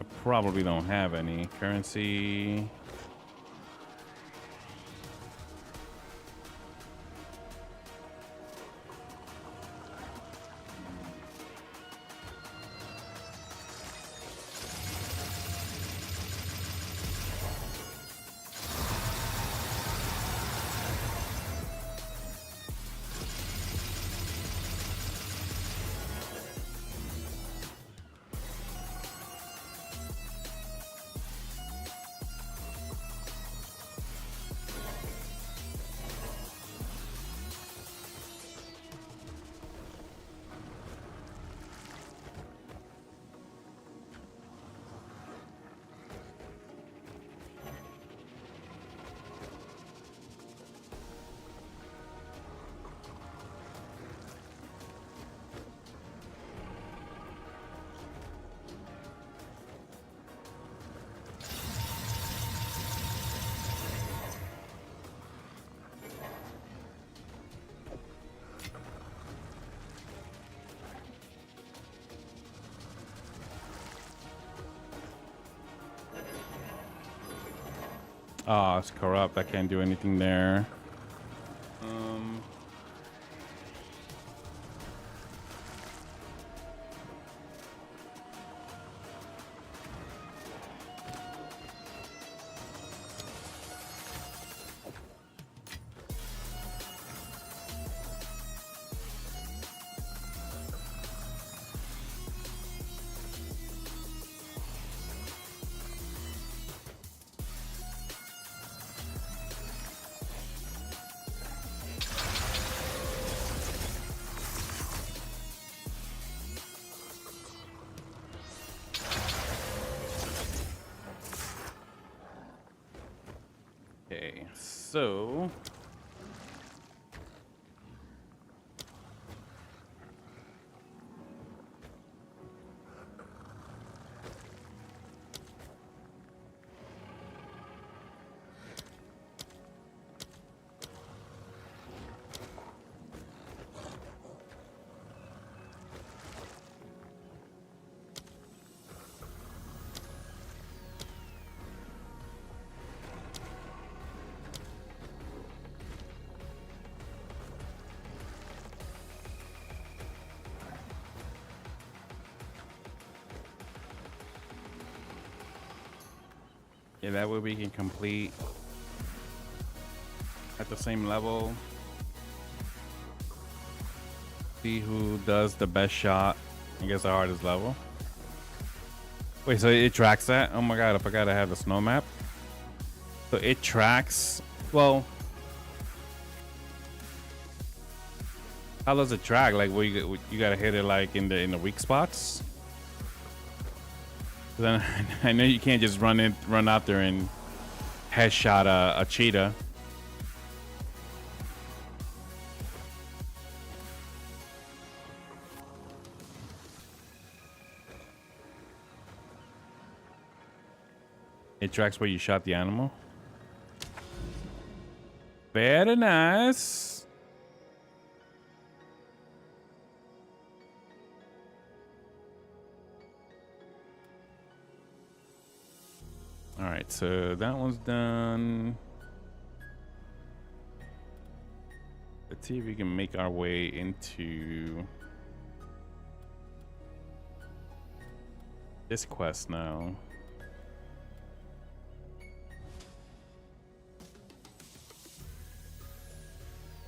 [SPEAKER 4] I probably don't have any currency. Oh, it's corrupt. I can't do anything there. Okay, so yeah, that way we can complete at the same level. See who does the best shot and gets the hardest level. Wait, so it tracks that? Oh my god, I forgot I have the snow map. So it tracks, well, How does it track? Like, you gotta hit it like in the weak spots. Then I know you can't just run out there and headshot a cheetah. It tracks where you shot the animal. Very nice. All right, so that one's done. Let's see if we can make our way into this quest now.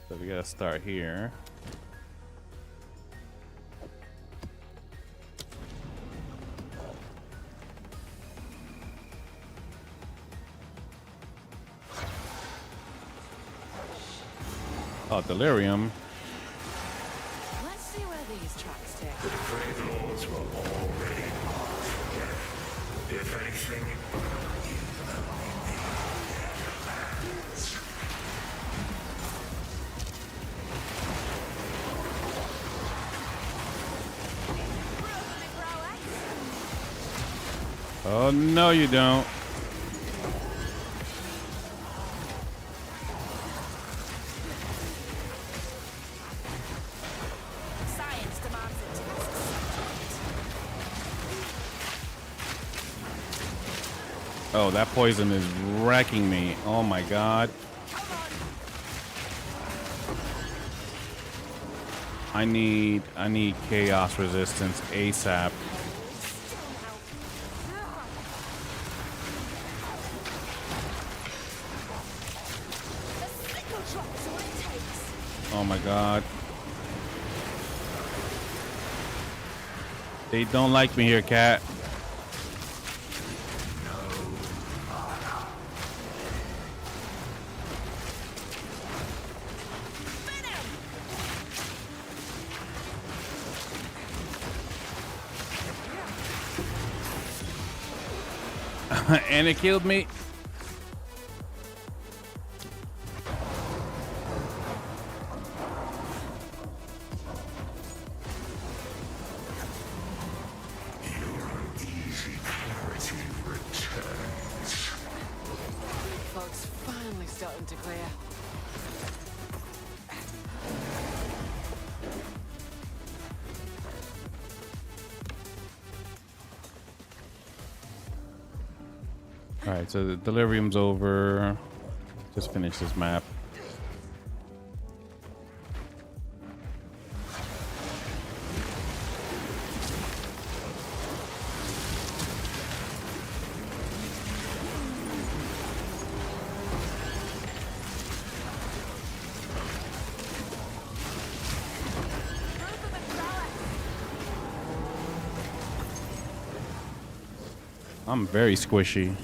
[SPEAKER 4] So we gotta start here. Oh, delirium.
[SPEAKER 1] Let's see where these tracks take.
[SPEAKER 8] The Grave Lords were already marked for death. If anything,
[SPEAKER 4] Oh, no, you don't.
[SPEAKER 1] Science demands it.
[SPEAKER 4] Oh, that poison is wrecking me. Oh my god. I need chaos resistance ASAP. Oh my god. They don't like me here, cat. And it killed me.
[SPEAKER 3] Fog's finally starting to clear.
[SPEAKER 4] All right, so the delirium's over. Just finish this map. I'm very squishy.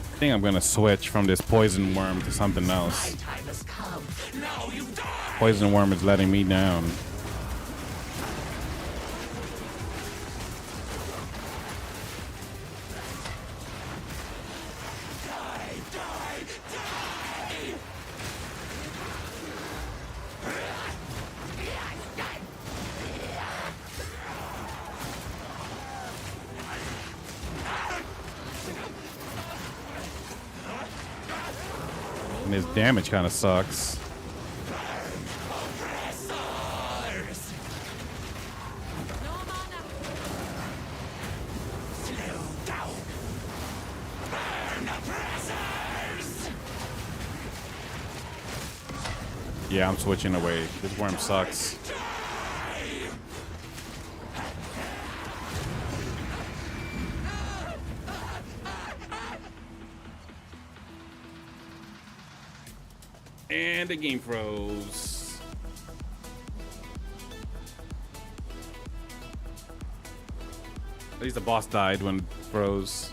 [SPEAKER 4] I think I'm gonna switch from this poison worm to something else. Poison worm is letting me down. And his damage kind of sucks. Yeah, I'm switching away. This worm sucks. And the game froze. At least the boss died when it froze.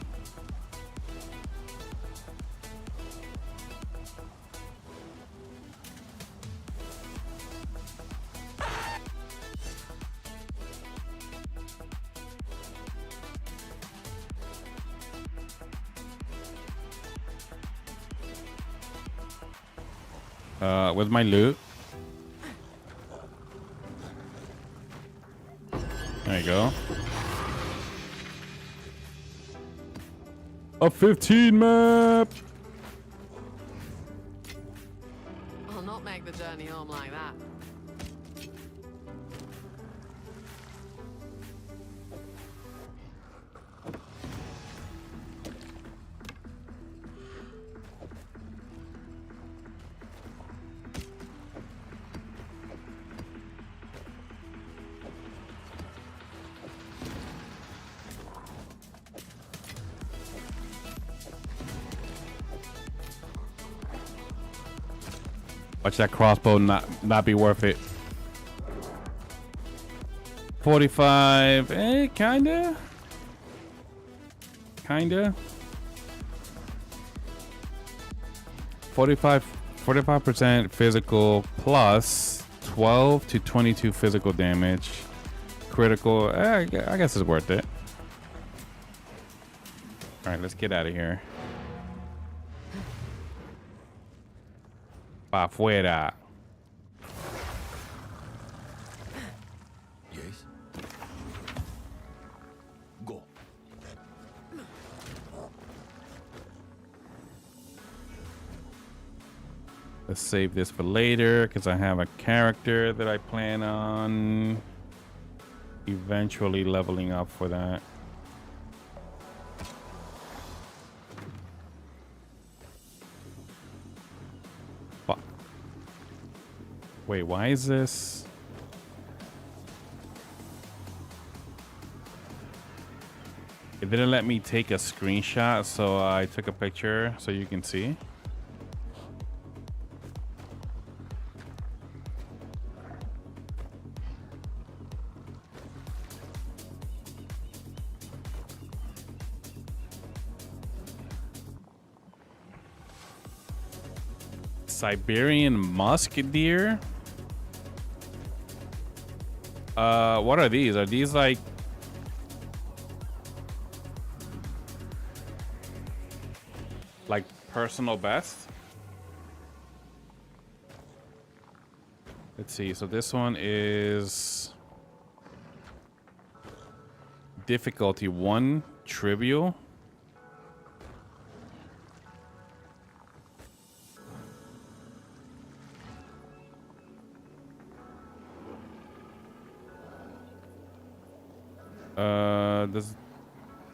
[SPEAKER 4] With my loot. There you go. A 15 map.
[SPEAKER 3] I'll not make the journey home like that.
[SPEAKER 4] Watch that crossbow not be worth it. 45, kinda. 45% physical plus 12 to 22 physical damage. Critical, I guess it's worth it. All right, let's get out of here. Pa afuera.
[SPEAKER 6] Yes. Go.
[SPEAKER 4] Let's save this for later because I have a character that I plan on eventually leveling up for that. Wait, why is this? It didn't let me take a screenshot, so I took a picture so you can see. Siberian musk deer? What are these? Are these like personal best? Let's see. So this one is difficulty 1, trivial. This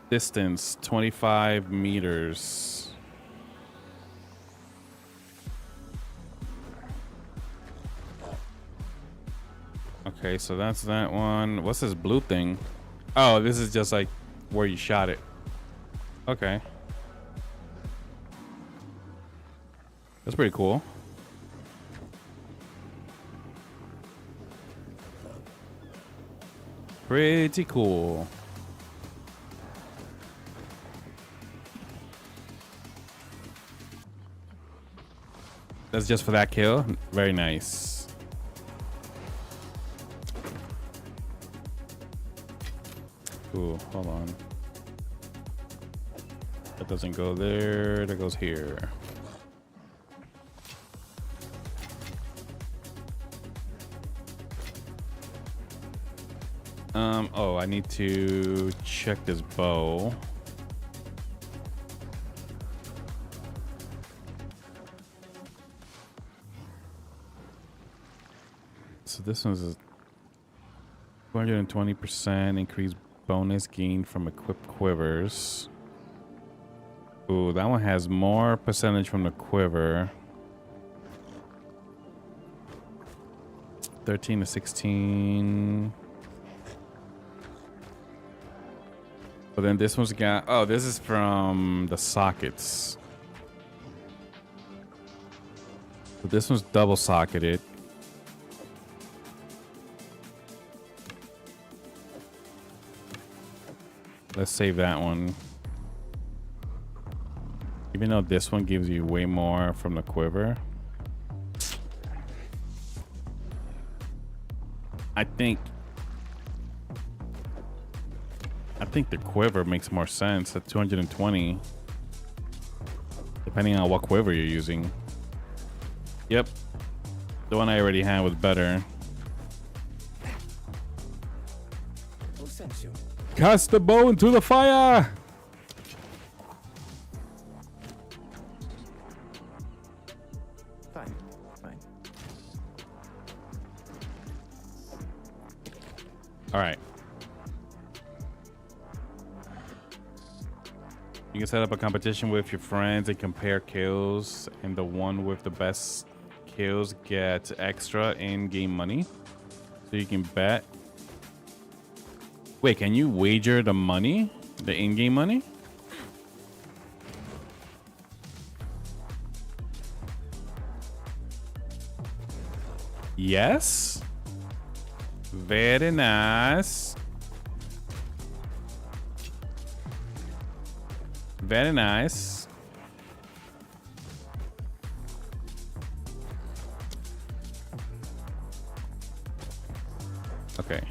[SPEAKER 4] distance 25 meters. Okay, so that's that one. What's this blue thing? Oh, this is just like where you shot it. Okay. That's pretty cool. Pretty cool. That's just for that kill. Very nice. Cool. Hold on. That doesn't go there. That goes here. Oh, I need to check this bow. So this one's a 220% increased bonus gain from equipped quivers. Ooh, that one has more percentage from the quiver. 13 to 16. But then this one's got, oh, this is from the sockets. So this one's double socketed. Let's save that one. Even though this one gives you way more from the quiver. I think the quiver makes more sense at 220. Depending on what quiver you're using. Yep. The one I already had was better.
[SPEAKER 5] Who sent you?
[SPEAKER 4] Cast the bow into the fire!
[SPEAKER 5] Fine, fine.
[SPEAKER 4] All right. You can set up a competition with your friends and compare kills, and the one with the best kills gets extra in-game money. So you can bet. Wait, can you wager the money? The in-game money? Yes. Very nice. Very nice. Okay.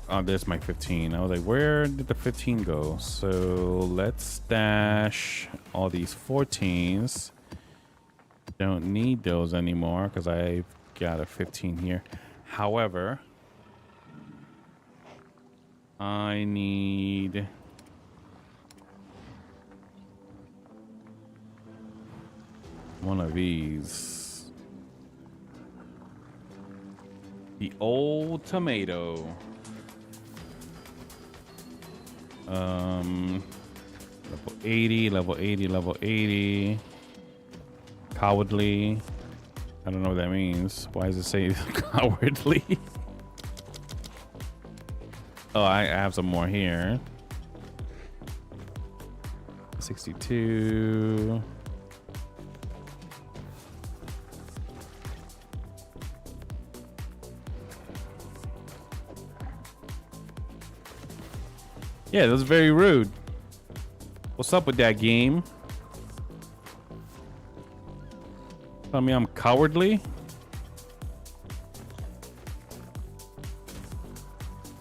[SPEAKER 4] Oh, there's my 15. I was like, where did the 15 go? So let's stash all these 14s. Don't need those anymore because I've got a 15 here. However, I need... one of these. The old tomato. Level 80, level 80, level 80. Cowardly. I don't know what that means. Why does it say cowardly? Oh, I have some more here. 62. Yeah, that was very rude. What's up with that game? Tell me I'm cowardly?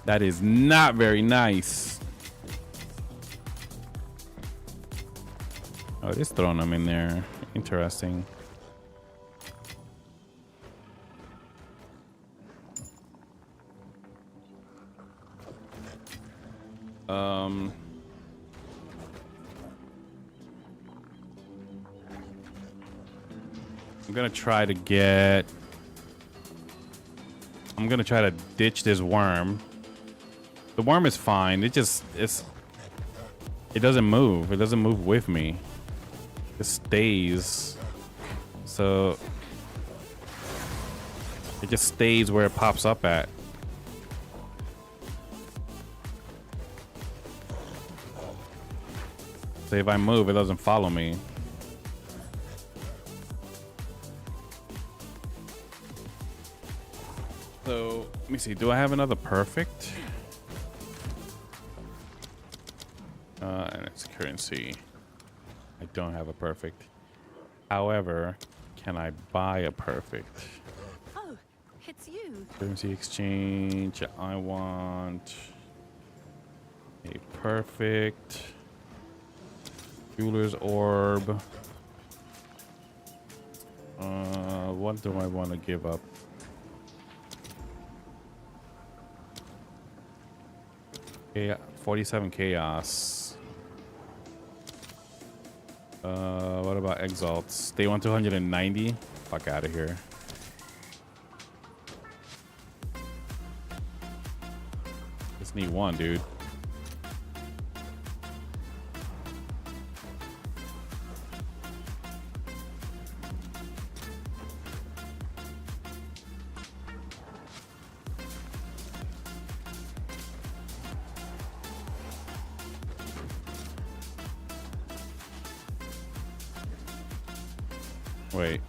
[SPEAKER 4] That is not very nice. Oh, it is throwing them in there. Interesting. I'm gonna try to get... I'm gonna try to ditch this worm. The worm is fine. It doesn't move. It doesn't move with me. It stays. So it just stays where it pops up at. So if I move, it doesn't follow me. So let me see. Do I have another perfect? And it's currency. I don't have a perfect. However, can I buy a perfect?
[SPEAKER 2] Oh, it's you.
[SPEAKER 4] Currency exchange. I want a perfect. Jeweler's orb. What do I want to give up? Okay, 47 chaos. What about exalts? They want 290. Fuck out of here. Just need one, dude. Wait.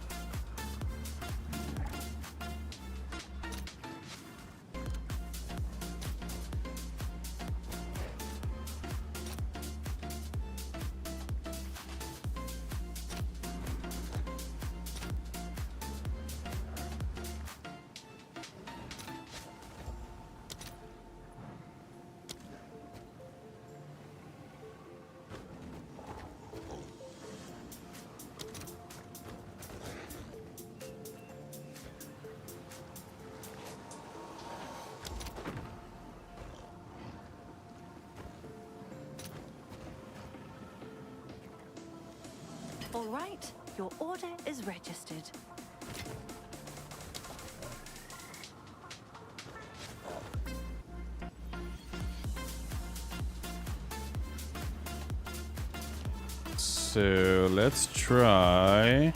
[SPEAKER 9] All right, your order is registered.
[SPEAKER 4] So let's try.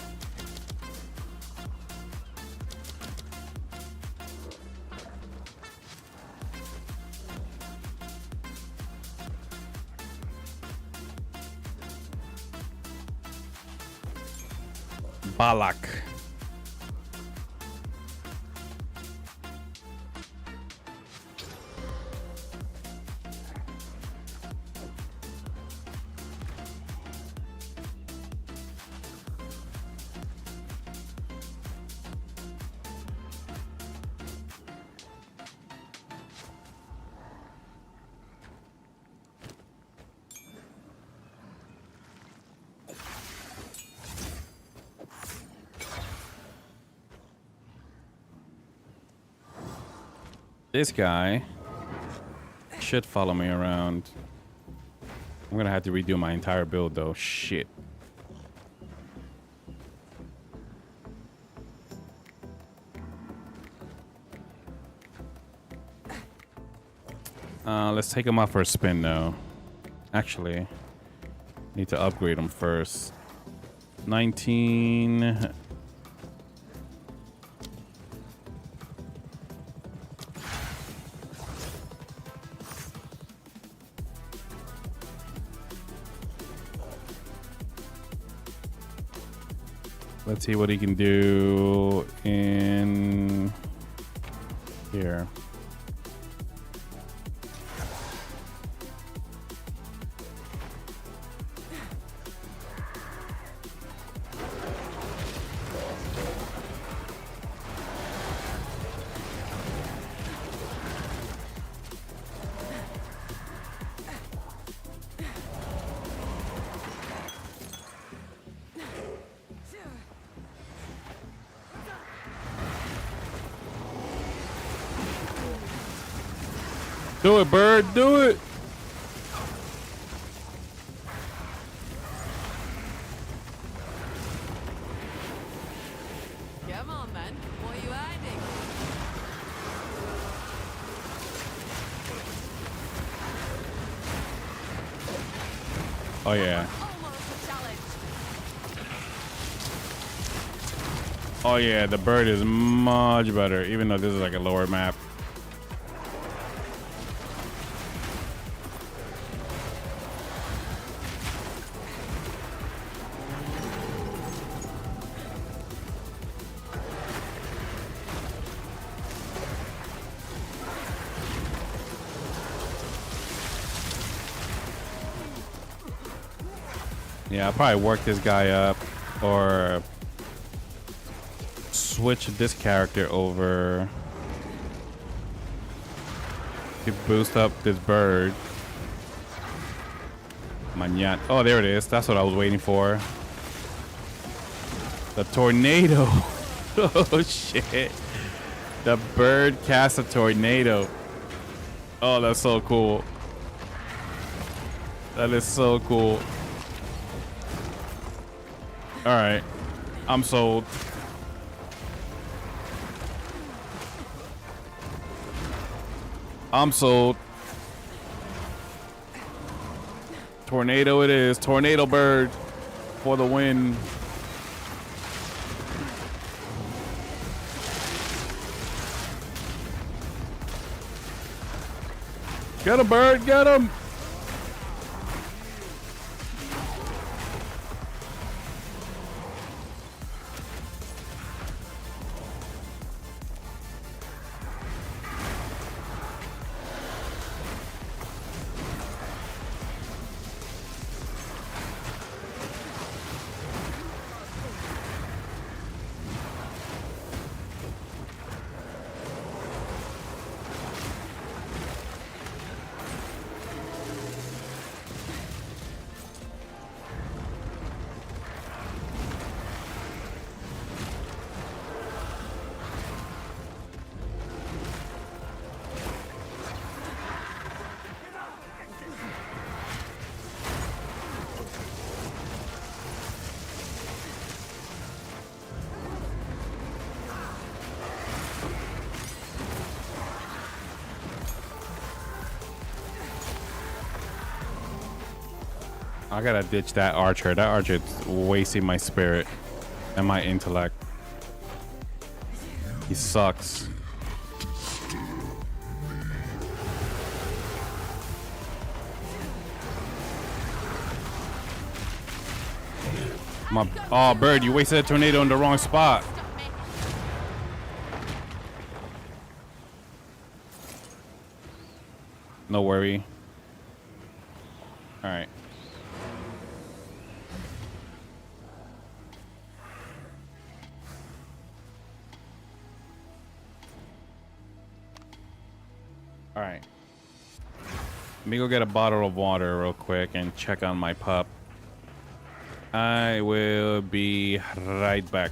[SPEAKER 4] Balak. This guy should follow me around. I'm gonna have to redo my entire build though. Shit. Let's take him out for a spin though. Actually, need to upgrade him first. 19. Let's see what he can do in here. Do it, bird. Do it.
[SPEAKER 3] Come on, then. What are you hiding?
[SPEAKER 4] Oh, yeah.
[SPEAKER 3] Almost a challenge.
[SPEAKER 4] Oh, yeah. The bird is much better, even though this is like a lower map. Yeah, I'll probably work this guy up or switch this character over to boost up this bird. Mañana. Oh, there it is. That's what I was waiting for. The tornado. Oh, shit. The bird casts a tornado. Oh, that's so cool. That is so cool. All right, I'm sold. I'm sold. Tornado it is. Tornado bird for the win. Get him, bird. Get him. I gotta ditch that archer. That archer's wasting my spirit and my intellect. He sucks. Oh, Bird, you wasted a tornado in the wrong spot. No worry. All right. All right. Let me go get a bottle of water real quick and check on my pup. I will be right back.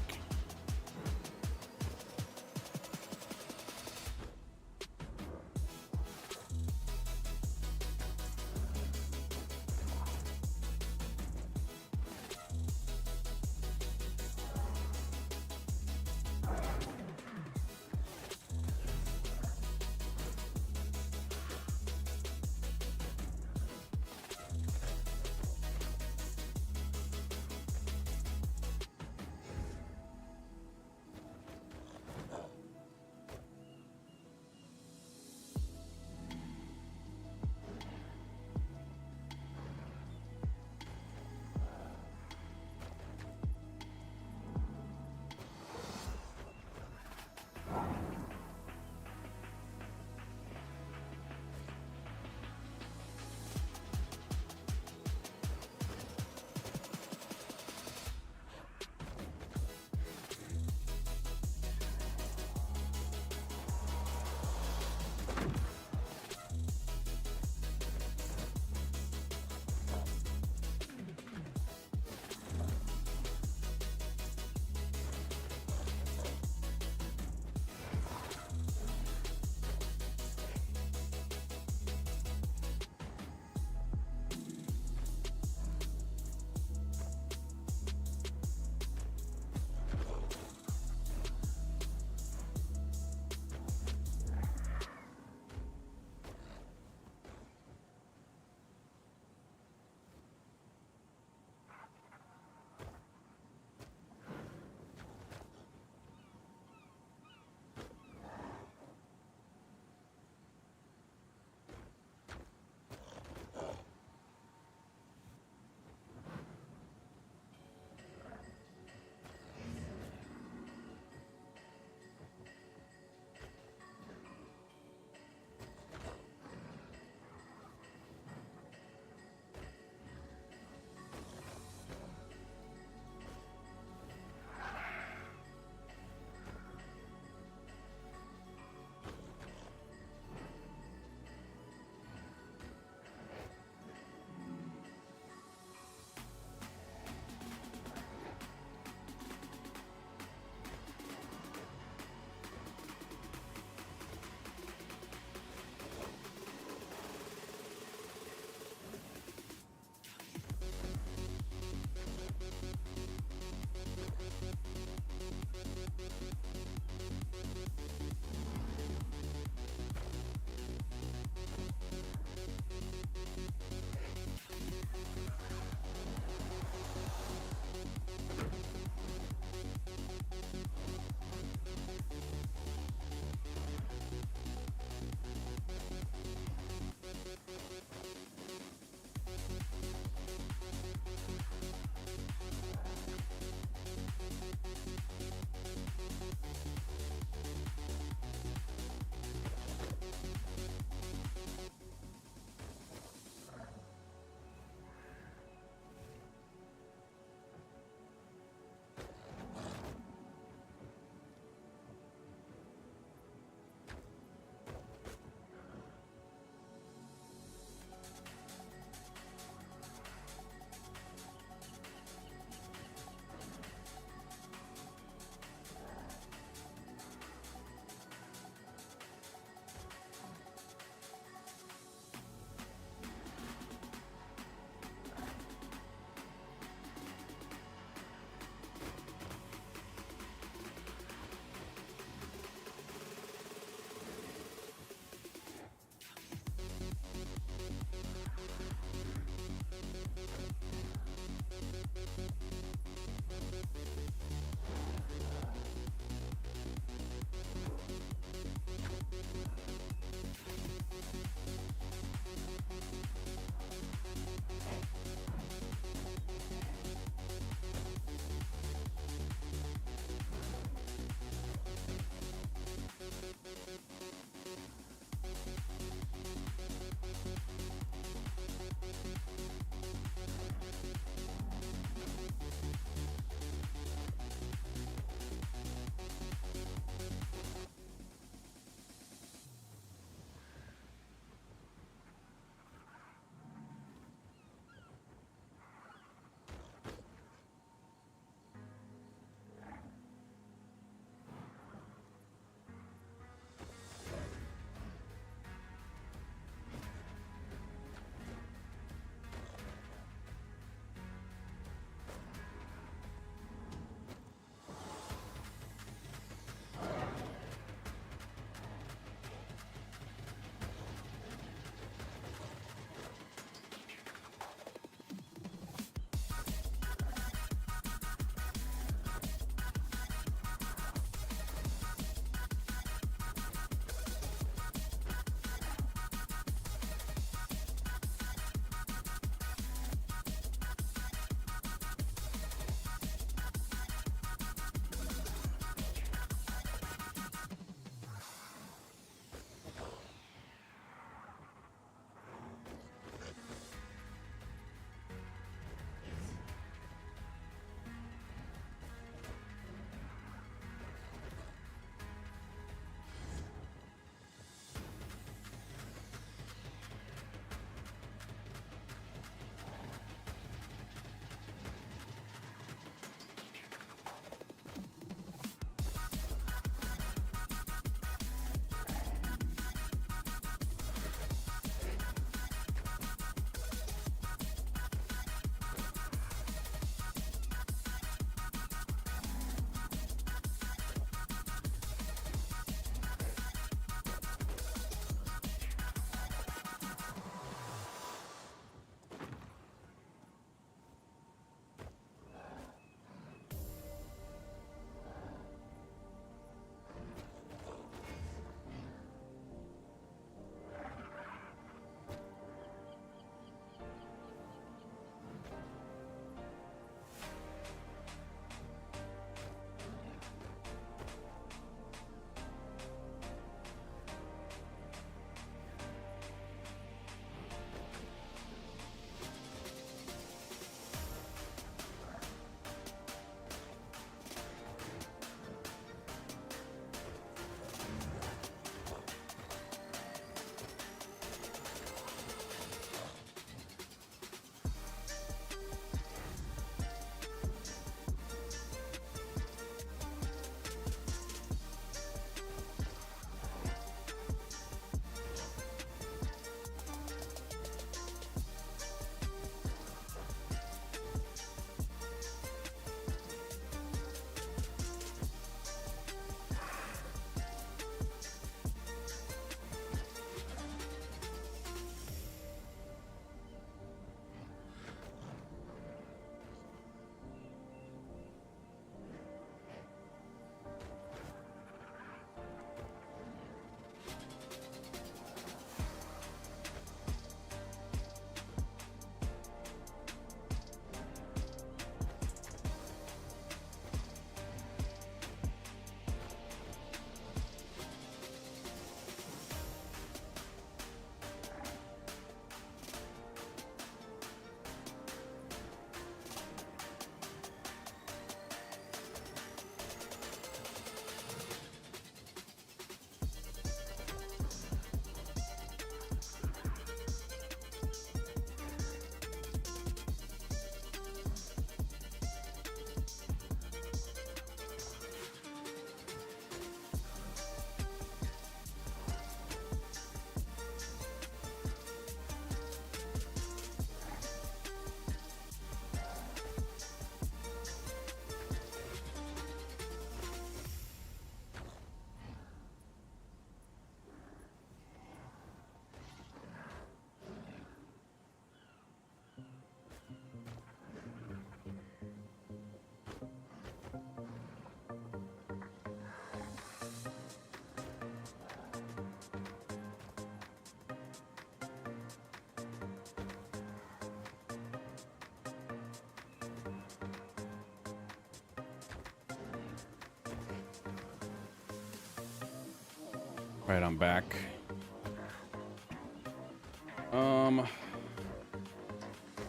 [SPEAKER 4] Right, I'm back.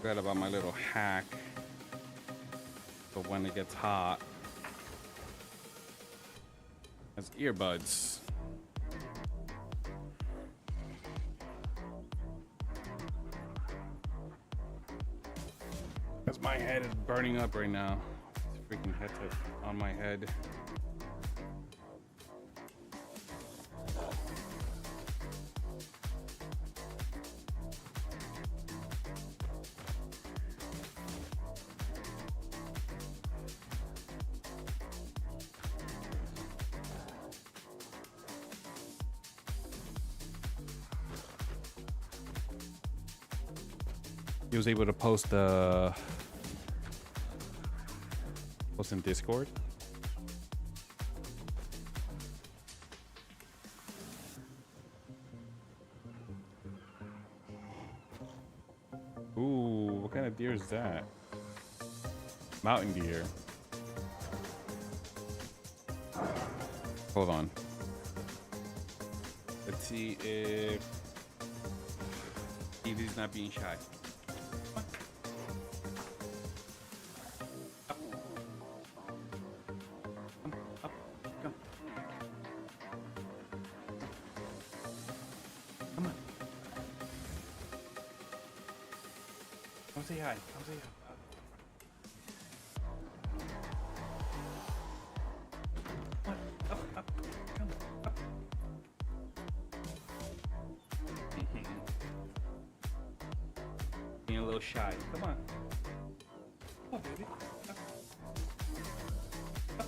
[SPEAKER 4] Forgot about my little hack. But when it gets hot, it's earbuds. Because my head is burning up right now. This freaking headset on my head. He was able to post in Discord. Ooh, what kind of deer is that? Mountain deer. Hold on. Let's see if he's not being shy. Come say hi. Come say hi. Up. Come up. Being a little shy. Come on. Come on, baby. Up. Up.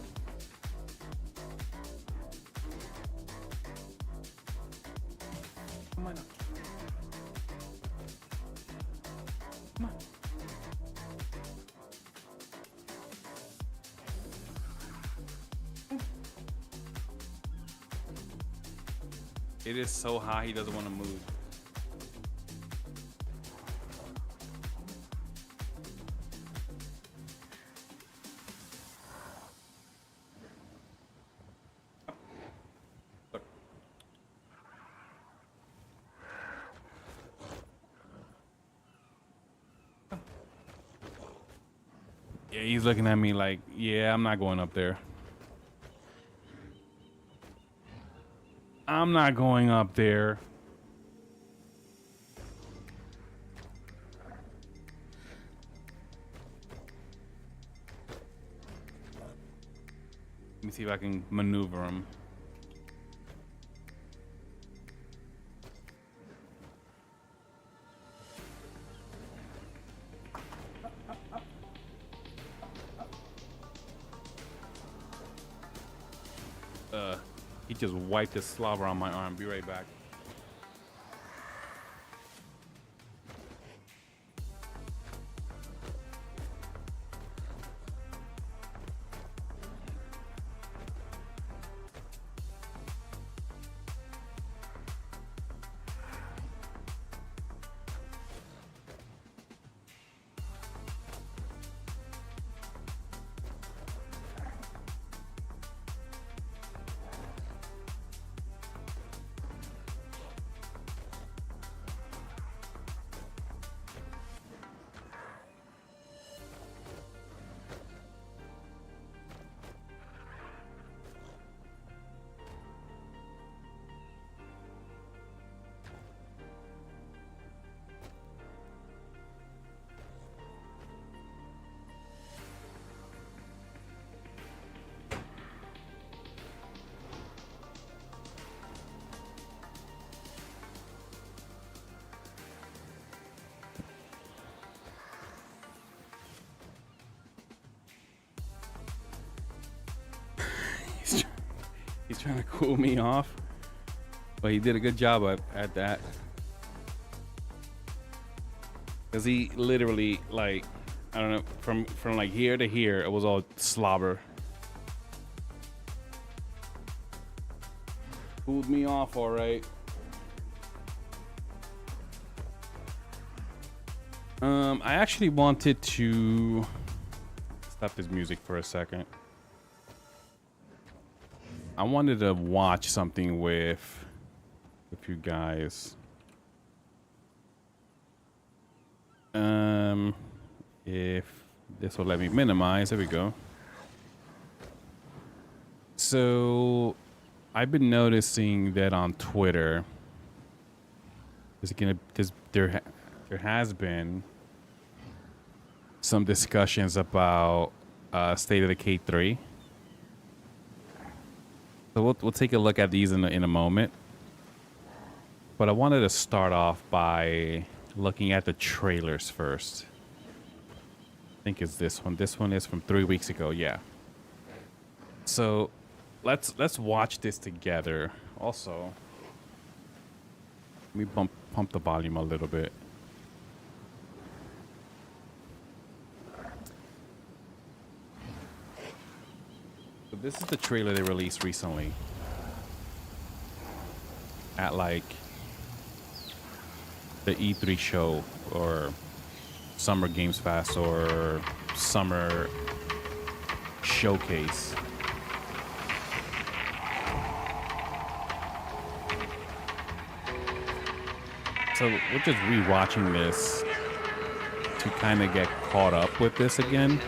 [SPEAKER 4] Come on up. Come on. It is so high, he doesn't want to move. Look. Yeah, he's looking at me like, yeah, I'm not going up there. I'm not going up there. Let me see if I can maneuver him. He just wiped his slobber on my arm. Be right back. He's trying to cool me off, but he did a good job at that. Cause he literally, like, I don't know, from like here to here, it was all slobber. Cooled me off, all right. I actually wanted to stop this music for a second. I wanted to watch something with with you guys. If this will let me minimize, there we go. So I've been noticing that on Twitter, there has been some discussions about State of Decay 3. So we'll take a look at these in a moment. But I wanted to start off by looking at the trailers first. I think it's this one. This one is from 3 weeks ago. Yeah. So let's watch this together. Also, let me pump the volume a little bit. So this is the trailer they released recently at like the E3 show or Summer Games Fest or Summer Showcase. So we're just rewatching this to kind of get caught up with this again.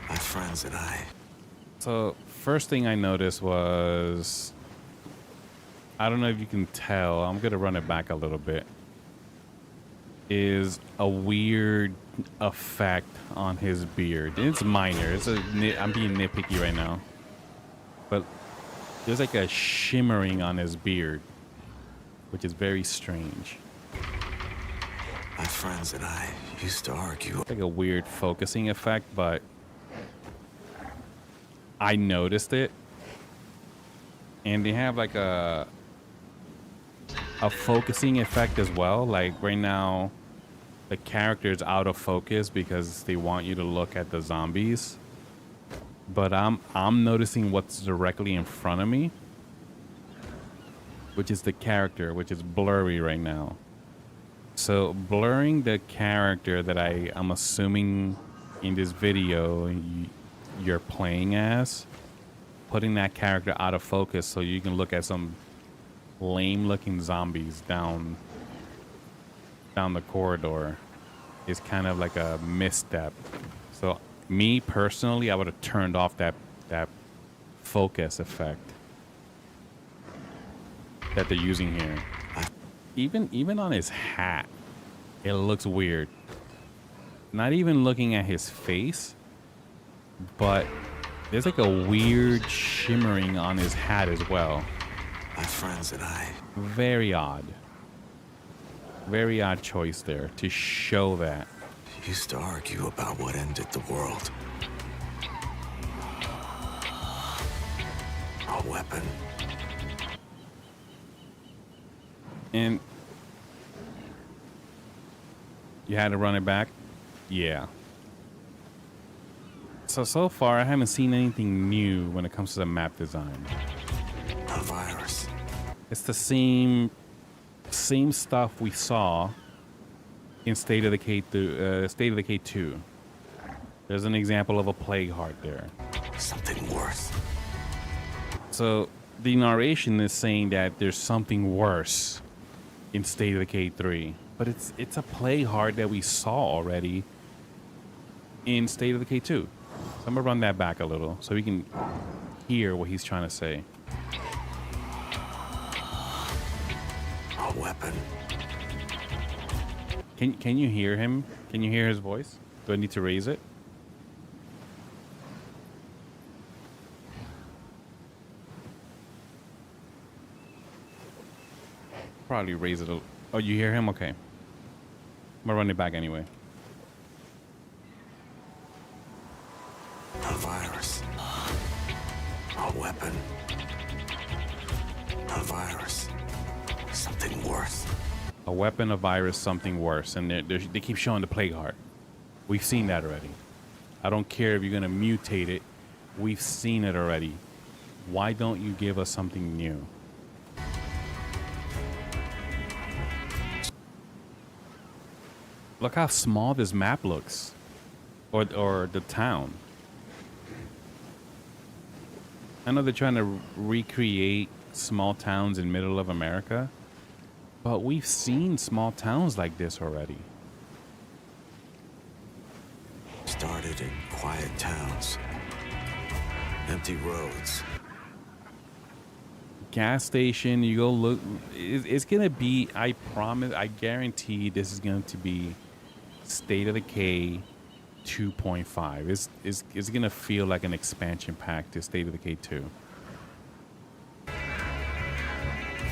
[SPEAKER 5] My friends and I.
[SPEAKER 4] So first thing I noticed was, I don't know if you can tell, I'm gonna run it back a little bit, is a weird effect on his beard. It's minor. I'm being nitpicky right now, but there's like a shimmering on his beard, which is very strange.
[SPEAKER 5] My friends and I used to argue.
[SPEAKER 4] It's like a weird focusing effect, but I noticed it. And they have like a focusing effect as well. Like right now, the character is out of focus because they want you to look at the zombies. But I'm noticing what's directly in front of me, which is the character, which is blurry right now. So blurring the character that I'm assuming in this video you're playing as, putting that character out of focus so you can look at some lame looking zombies down the corridor is kind of like a misstep. So me personally, I would have turned off that focus effect that they're using here. Even on his hat, it looks weird. Not even looking at his face, but there's like a weird shimmering on his hat as well.
[SPEAKER 5] My friends and I.
[SPEAKER 4] Very odd. Very odd choice there to show that.
[SPEAKER 5] Used to argue about what ended the world. A weapon.
[SPEAKER 4] And you had to run it back? Yeah. So far, I haven't seen anything new when it comes to the map design.
[SPEAKER 5] A virus.
[SPEAKER 4] It's the same stuff we saw in State of Decay 2. There's an example of a plague heart there.
[SPEAKER 5] Something worse.
[SPEAKER 4] So the narration is saying that there's something worse in State of Decay 3, but it's a plague heart that we saw already in State of Decay 2. So I'm gonna run that back a little so we can hear what he's trying to say.
[SPEAKER 5] A weapon.
[SPEAKER 4] Can you hear him? Can you hear his voice? Do I need to raise it? Probably raise it a... Oh, you hear him? Okay. I'm gonna run it back anyway.
[SPEAKER 5] A virus. A weapon. A virus. Something worse.
[SPEAKER 4] A weapon, a virus, something worse. And they keep showing the plague heart. We've seen that already. I don't care if you're gonna mutate it. We've seen it already. Why don't you give us something new? Look how small this map looks. Or the town. I know they're trying to recreate small towns in middle of America, but we've seen small towns like this already.
[SPEAKER 6] Started in quiet towns, empty roads.
[SPEAKER 4] Gas station, you go look. It's gonna be. I promise. I guarantee this is going to be State of Decay 2.5. It's gonna feel like an expansion pack to State of Decay 2.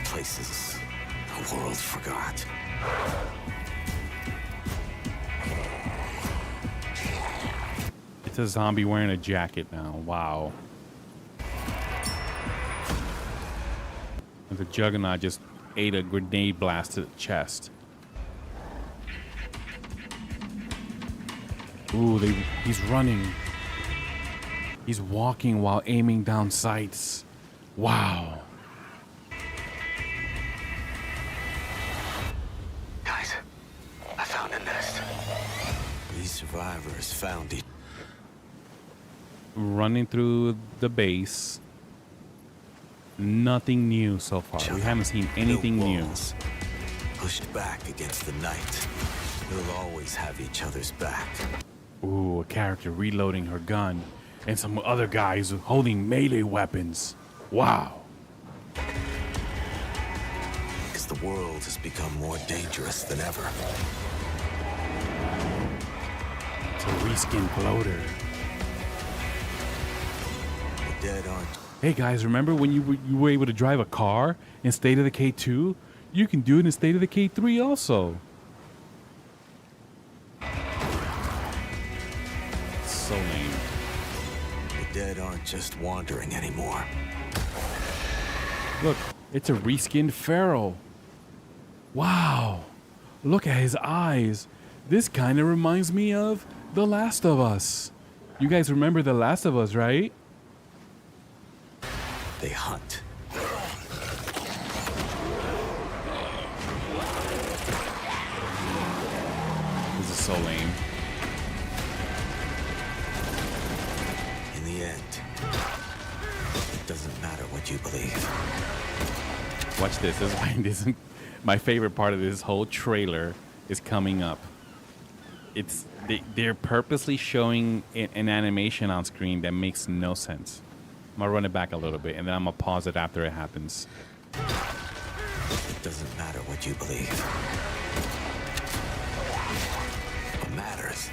[SPEAKER 6] Places the world forgot.
[SPEAKER 4] It's a zombie wearing a jacket now. Wow. And the Juggernaut just ate a grenade blast to the chest. Ooh, he's running. He's walking while aiming down sights. Wow.
[SPEAKER 6] Guys, I found a nest. These survivors found it.
[SPEAKER 4] Running through the base. Nothing new so far. We haven't seen anything new.
[SPEAKER 6] Pushed back against the night. We'll always have each other's back.
[SPEAKER 4] Ooh, a character reloading her gun, and some other guys holding melee weapons. Wow.
[SPEAKER 6] Because the world has become more dangerous than ever.
[SPEAKER 4] It's a reskin bloater.
[SPEAKER 6] The dead aren't.
[SPEAKER 4] Hey guys, remember when you were able to drive a car in State of Decay 2? You can do it in State of Decay 3 also. So lame.
[SPEAKER 6] The dead aren't just wandering anymore.
[SPEAKER 4] Look, it's a reskinned Pharaoh. Wow. Look at his eyes. This kind of reminds me of The Last of Us. You guys remember The Last of Us, right?
[SPEAKER 6] They hunt.
[SPEAKER 4] This is so lame.
[SPEAKER 6] In the end, it doesn't matter what you believe.
[SPEAKER 4] Watch this. This is my favorite part of this whole trailer is coming up. They're purposely showing an animation on screen that makes no sense. I'm gonna run it back a little bit, and then I'm gonna pause it after it happens.
[SPEAKER 6] It doesn't matter what you believe. What matters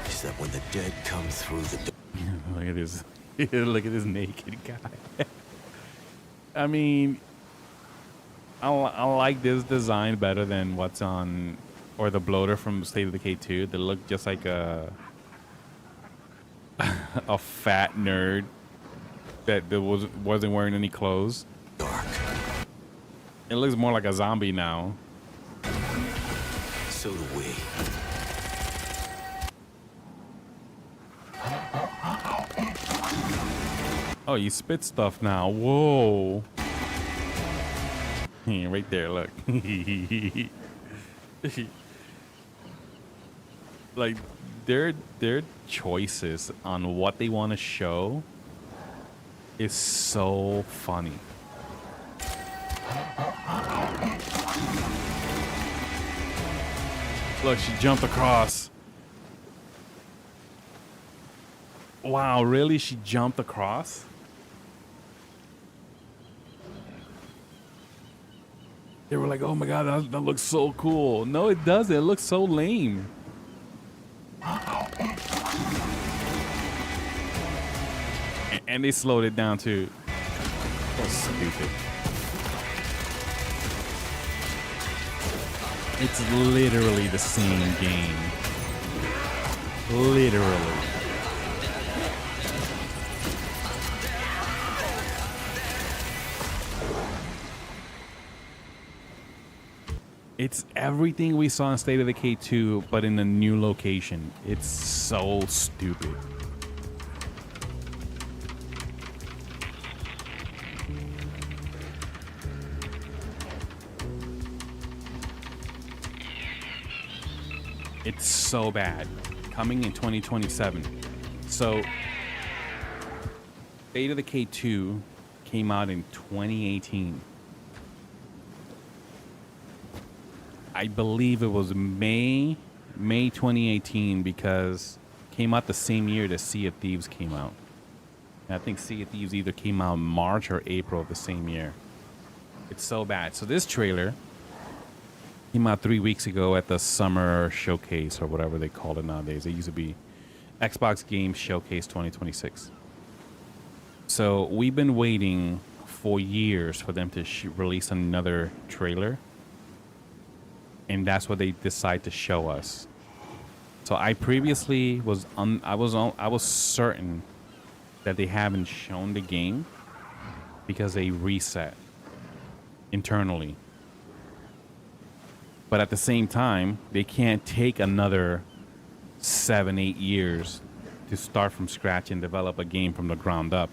[SPEAKER 6] is that when the dead come through the door.
[SPEAKER 4] Look at this. Look at this naked guy. I mean, I like this design better than what's on, or the bloater from State of Decay 2. They look just like a fat nerd that wasn't wearing any clothes.
[SPEAKER 6] Dark.
[SPEAKER 4] It looks more like a zombie now.
[SPEAKER 6] So do we.
[SPEAKER 4] Oh, you spit stuff now. Whoa. Right there, look. Like, their choices on what they want to show is so funny. Look, she jumped across. Wow, really? She jumped across? They were like, oh my god, that looks so cool. No, it doesn't. It looks so lame. And they slowed it down too. So stupid. It's literally the same game. Literally. It's everything we saw in State of Decay 2, but in a new location. It's so stupid. It's so bad. Coming in 2027. So, State of Decay 2 came out in 2018. I believe it was May 2018 because it came out the same year that Sea of Thieves came out. And I think Sea of Thieves either came out in March or April of the same year. It's so bad. So this trailer came out 3 weeks ago at the Summer Showcase or whatever they call it nowadays. It used to be Xbox Game Showcase 2026. So we've been waiting for years for them to release another trailer. And that's what they decide to show us. So I previously was I was certain that they haven't shown the game because they reset internally. But at the same time, they can't take another 7-8 years to start from scratch and develop a game from the ground up.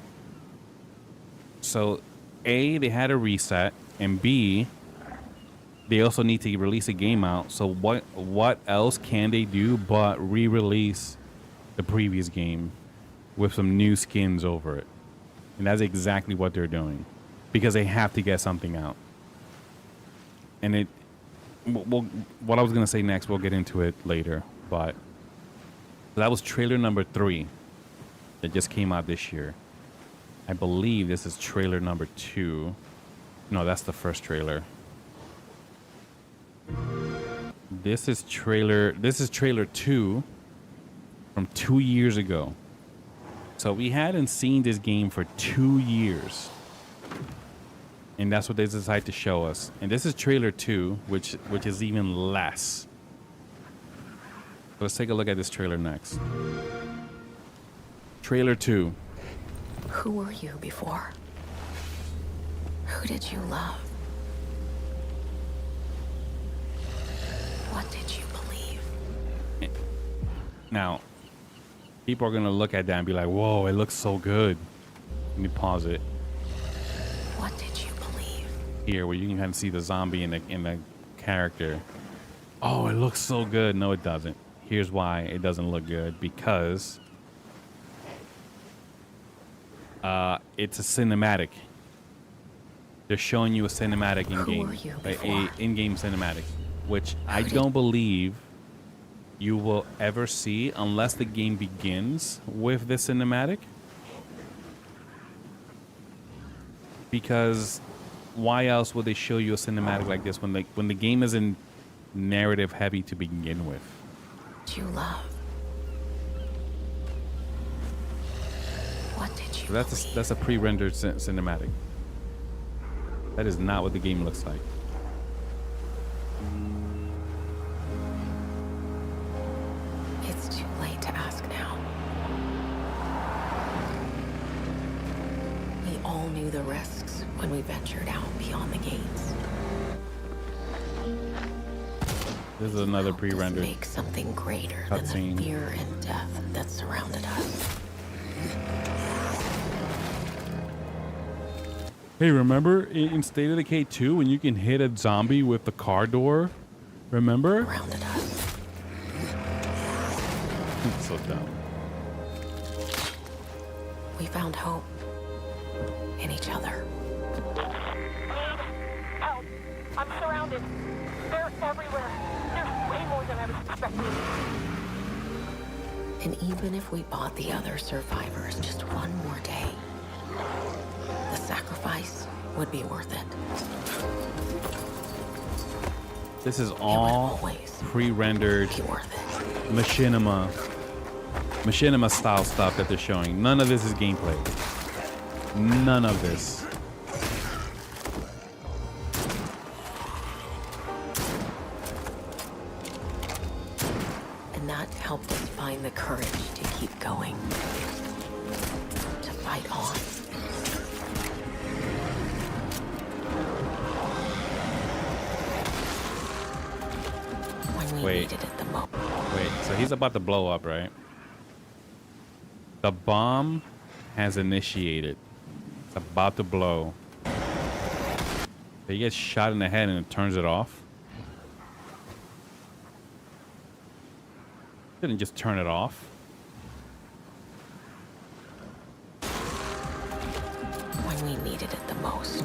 [SPEAKER 4] So A, they had a reset, and B, they also need to release a game out. So what else can they do but re-release the previous game with some new skins over it? And that's exactly what they're doing because they have to get something out. And what I was going to say next, we'll get into it later. But that was trailer number 3 that just came out this year. I believe this is trailer number 2. No, that's the first trailer. This is trailer 2 from 2 years ago. So we hadn't seen this game for 2 years. And that's what they decided to show us. And this is trailer 2, which is even less. Let's take a look at this trailer next. Trailer 2.
[SPEAKER 7] Who were you before? Who did you love? What did you believe?
[SPEAKER 4] Now, people are going to look at that and be like, whoa, it looks so good. Let me pause it.
[SPEAKER 7] What did you believe?
[SPEAKER 4] Here, where you can kind of see the zombie in the character. Oh, it looks so good. No, it doesn't. Here's why it doesn't look good. Because it's a cinematic. They're showing you a cinematic in-game. In-game cinematic. Which I don't believe you will ever see unless the game begins with this cinematic. Because why else would they show you a cinematic like this when the game isn't narrative heavy to begin with?
[SPEAKER 7] You love. What did you
[SPEAKER 4] So that's a pre-rendered cinematic. That is not what the game looks like.
[SPEAKER 7] It's too late to ask now. We all knew the risks when we ventured out beyond the gates.
[SPEAKER 4] This is another pre-rendered
[SPEAKER 7] make something greater than the fear and death that surrounded us.
[SPEAKER 4] Hey, remember in State of Decay 2 when you can hit a zombie with the car door? Remember?
[SPEAKER 7] Surrounded us.
[SPEAKER 4] It's so dumb.
[SPEAKER 7] We found hope in each other.
[SPEAKER 10] Help! I'm surrounded. They're everywhere. There's way more than I was expecting.
[SPEAKER 7] And even if we bought the other survivors just one more day, the sacrifice would be worth it.
[SPEAKER 4] This is all pre-rendered machinima style stuff that they're showing. None of this is gameplay. None of this.
[SPEAKER 7] And that helped us find the courage to keep going. To fight on. When we needed it the most.
[SPEAKER 4] Wait, so he's about to blow up, right? The bomb has initiated. It's about to blow. He gets shot in the head and it turns it off. Didn't just turn it off.
[SPEAKER 7] When we needed it the most.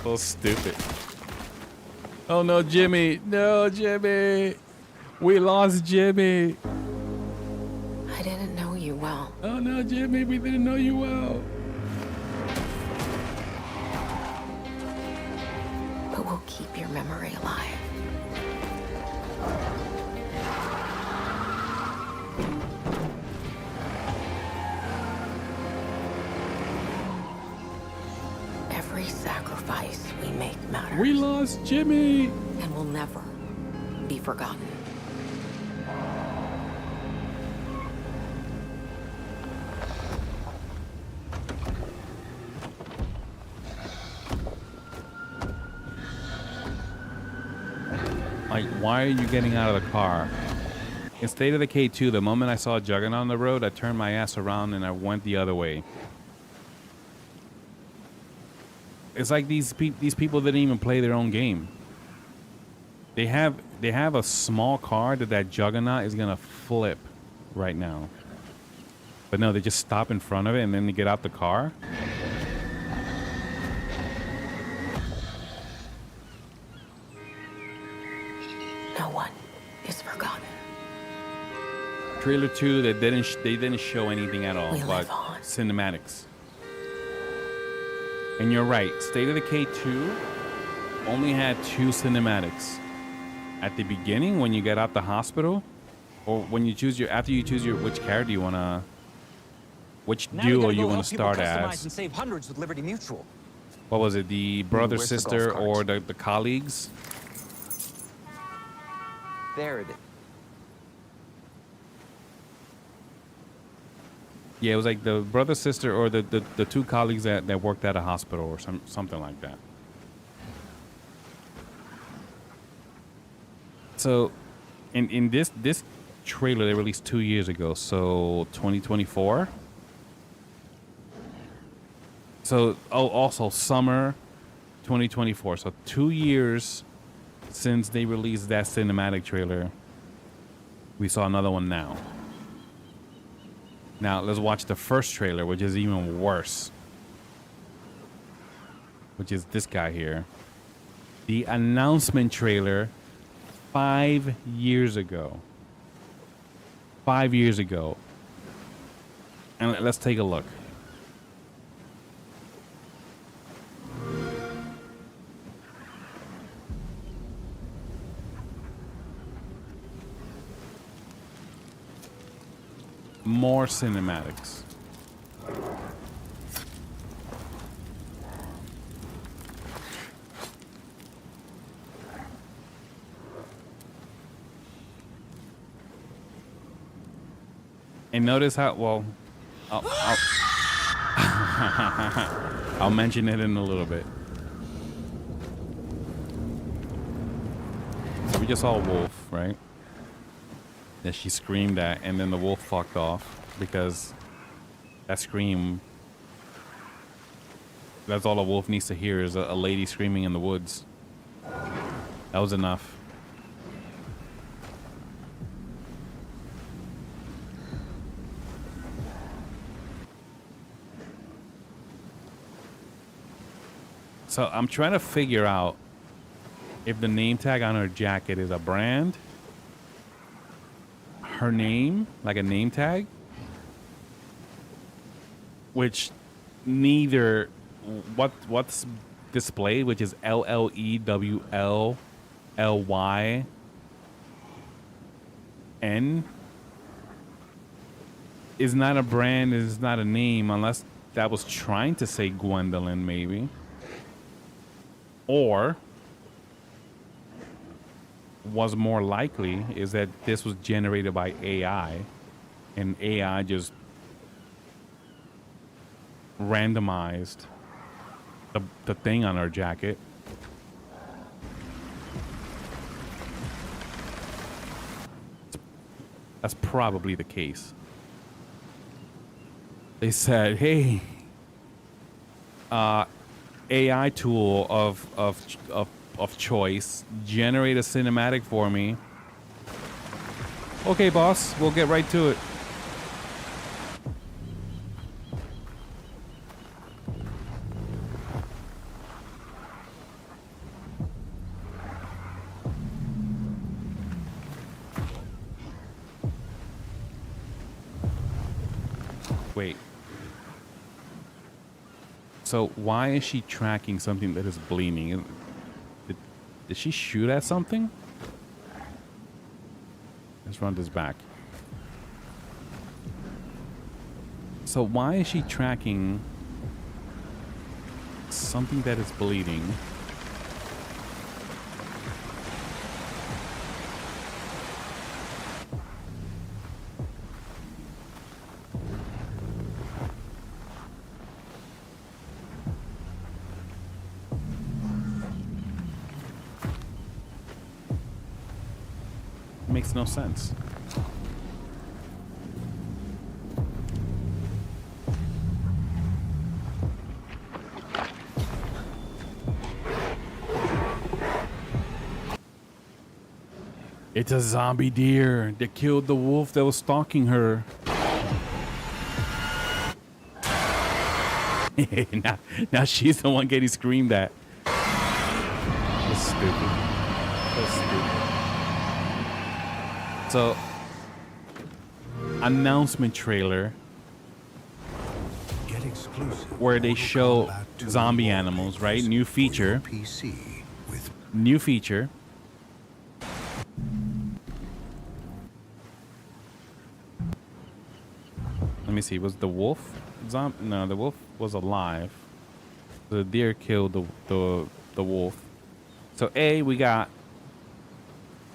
[SPEAKER 4] So stupid. Oh no, Jimmy. No, Jimmy. We lost Jimmy.
[SPEAKER 7] I didn't know you well.
[SPEAKER 4] Oh no, Jimmy. We didn't know you well.
[SPEAKER 7] But we'll keep your memory alive. Every sacrifice we make matters.
[SPEAKER 4] We lost Jimmy.
[SPEAKER 7] And will never be forgotten.
[SPEAKER 4] Like, why are you getting out of the car? In State of Decay 2, the moment I saw a Juggernaut on the road, I turned my ass around and I went the other way. It's like these people didn't even play their own game. They have a small car that Juggernaut is gonna flip right now. But no, they just stop in front of it and then they get out the car.
[SPEAKER 7] No one is forgotten.
[SPEAKER 4] Trailer 2, they didn't show anything at all,
[SPEAKER 7] We
[SPEAKER 4] but
[SPEAKER 7] live on.
[SPEAKER 4] cinematics. And you're right, State of Decay 2 only had 2 cinematics. At the beginning, when you get out the hospital, or when you choose after you choose which character you wanna, which duo you wanna start as.
[SPEAKER 5] And save hundreds with Liberty Mutual.
[SPEAKER 4] What was it, the brother,
[SPEAKER 5] where's the
[SPEAKER 4] sister,
[SPEAKER 5] golf
[SPEAKER 4] or
[SPEAKER 5] carts?
[SPEAKER 4] the colleagues?
[SPEAKER 5] There it is.
[SPEAKER 4] Yeah, it was like the brother, sister, or the 2 colleagues that worked at a hospital or something like that. So, in this trailer they released 2 years ago, so 2024. So, also summer 2024. So 2 years since they released that cinematic trailer. We saw another one now. Now, let's watch the first trailer, which is even worse. Which is this guy here. The announcement trailer 5 years ago. 5 years ago. And let's take a look. More cinematics. And notice how, well, I'll mention it in a little bit. So we just saw a wolf, right? That she screamed at, and then the wolf fucked off because that scream, that's all a wolf needs to hear is a lady screaming in the woods. That was enough. So I'm trying to figure out if the name tag on her jacket is a brand, her name, like a name tag, which neither, what's displayed, which is LLEWLLYN, is not a brand, is not a name, unless that was trying to say Gwendolyn, maybe. Or was more likely is that this was generated by AI, and AI just randomized the thing on our jacket. That's probably the case. They said, hey, AI tool of choice generate a cinematic for me. Okay, boss, we'll get right to it. Wait. So why is she tracking something that is bleeding? Did she shoot at something? Let's run this back. So why is she tracking something that is bleeding? Makes no sense. It's a zombie deer that killed the wolf that was stalking her. now she's the one getting screamed at. That's stupid. That's stupid. So, announcement trailer
[SPEAKER 8] Get exclusive
[SPEAKER 4] where they show
[SPEAKER 8] Combat 2
[SPEAKER 4] zombie
[SPEAKER 8] wall
[SPEAKER 4] animals,
[SPEAKER 8] papers
[SPEAKER 4] right? New
[SPEAKER 8] for your
[SPEAKER 4] feature.
[SPEAKER 8] PC with
[SPEAKER 4] New feature. Let me see. Was the wolf no, the wolf was alive. The deer killed the wolf. So we got